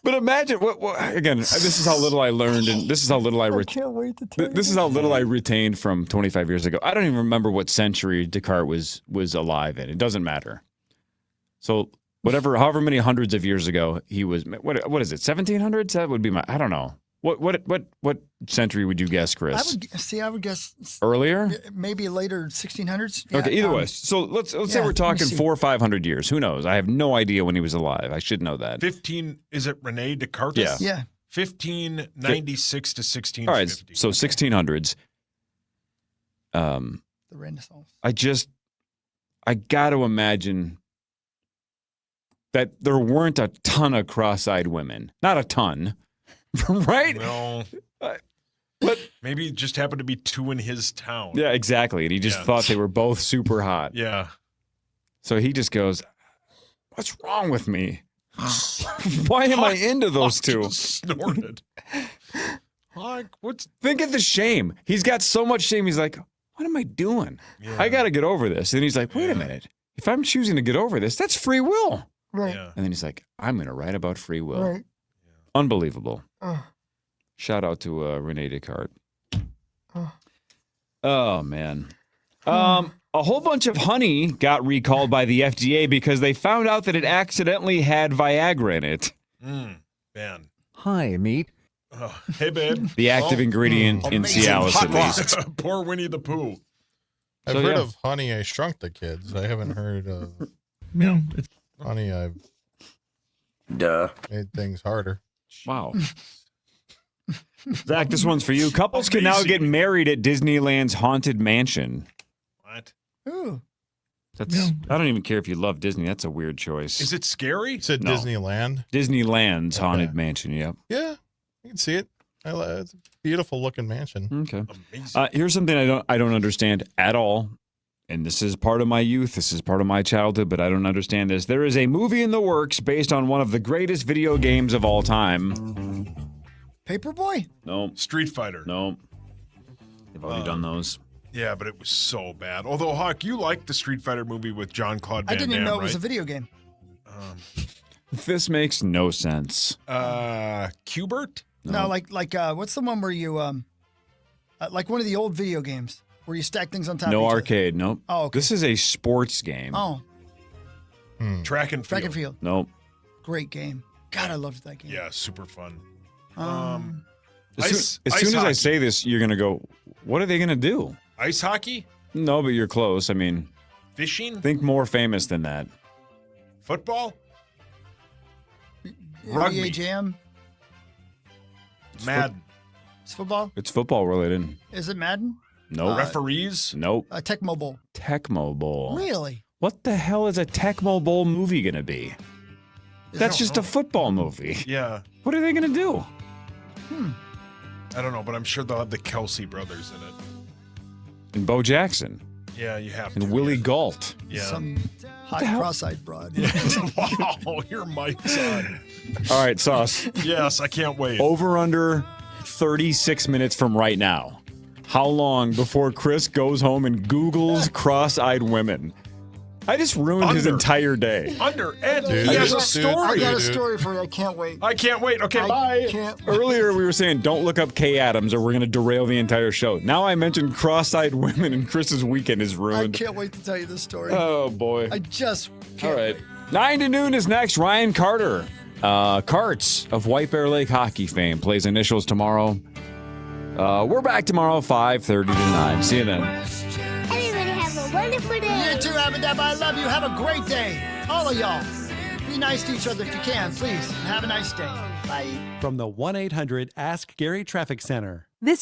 But imagine what again, this is how little I learned, and this is how little I can't wait to tell this is how little I retained from 25 years ago. I don't even remember what century Descartes was alive in. It doesn't matter. So however many hundreds of years ago he was, what is it, 1700s? That would be I don't know. What century would you guess, Chris? I would guess earlier, maybe later 1600s. Yeah, okay, either way. So let's say we're talking 400 or 500 years. Who knows? I have no idea when he was alive. I should know that. 15. Is it Rene Descartes? Yeah. Yeah. 1596 to 1650. All right. So 1600s. The Renaissance. I got to imagine that there weren't a ton of cross-eyed women. Not a ton. Right? No. But maybe it just happened to be 2 in his town. Yeah, exactly. And he just thought they were both super hot. Yeah. So he just goes, what's wrong with me? Why am I into those two? Snorted. Think of the shame. He's got so much shame. He's like, what am I doing? Yeah. I got to get over this. And he's like, wait a minute. If I'm choosing to get over this, that's free will. Right. Yeah. And then he's like, I'm going to write about free will. Right. Unbelievable. Shout out to Rene Descartes. Oh. Oh, man. A whole bunch of honey got recalled by the FDA because they found out that it accidentally had Viagra in it. Man. Hi, meat. Hey, babe. The active ingredient in Cialis, at least. Poor Winnie the Pooh. I've heard of Honey, I Shrunk the Kids. I haven't heard of Honey, I've made things harder. Wow. Zach, this one's for you. Couples can now get married at Disneyland's Haunted Mansion. What? Ooh. I don't even care if you love Disney. That's a weird choice. Is it scary? You said No. Disneyland? Disneyland's Haunted Mansion, yep. Yeah, you can see it. It's a beautiful looking mansion. Okay. Here's something I don't understand at all. And this is part of my youth. This is part of my childhood, but I don't understand this. There is a movie in the works based on one of the greatest video games of all time. Paperboy? No. Street Fighter. No. They've already done those. Yeah, but it was so bad. Although, Hawk, you liked the Street Fighter movie with Jean-Claude Van I didn't Damme, even know it was right? a video game. This makes no sense. Qbert? No, like what's the one where you like one of the old video games where you stack things on top No of each arcade. Nope. Oh, okay. This is a sports game. other. Oh, Track and Field. Track and Field. Nope. Great game. God, I loved that game. Yeah, super fun. As soon as I say this, you're going to go, What are they going to do? Ice hockey? No, but you're close. I mean, Fishing? think more famous than that. Football? NBA Jam? Madden. It's football? It's football related. Is it Madden? Nope. Referees? Nope. Tecmo Bowl. Tecmo Bowl. Really? What the hell is a Tecmo Bowl movie going to be? That's just a football movie. Yeah. What are they going to do? I don't know, but I'm sure they'll have the Kelsey brothers in it. And Bo Jackson. Yeah, you have to. And Willie Galt. Yeah. Some hot cross-eyed broad. Wow, your mic's on. All right, Sauce. Yes, I can't wait. Over under 36 minutes from right now. How long before Chris goes home and Googles cross-eyed women? I just ruined his entire day. And he has a story. I got a story for you. I can't wait. I can't wait. Okay, bye. Earlier, we were saying, don't look up Kay Adams or we're going to derail the entire show. Now I mentioned cross-eyed women and Chris's weekend is I ruined. can't wait to tell you this story. Oh, boy. I just can't All right. wait. 9 to noon is next. Ryan Carter, Carts of White Bear Lake hockey fame, plays initials tomorrow. We're back tomorrow, 5:30 to 9. See you then. Everybody have a wonderful day. You too, Abadab. I love you. Have a great day. All of y'all. Be nice to each other if you can, please. And have a nice day. Bye. From the 1-800-ASK-GARY Traffic Center. This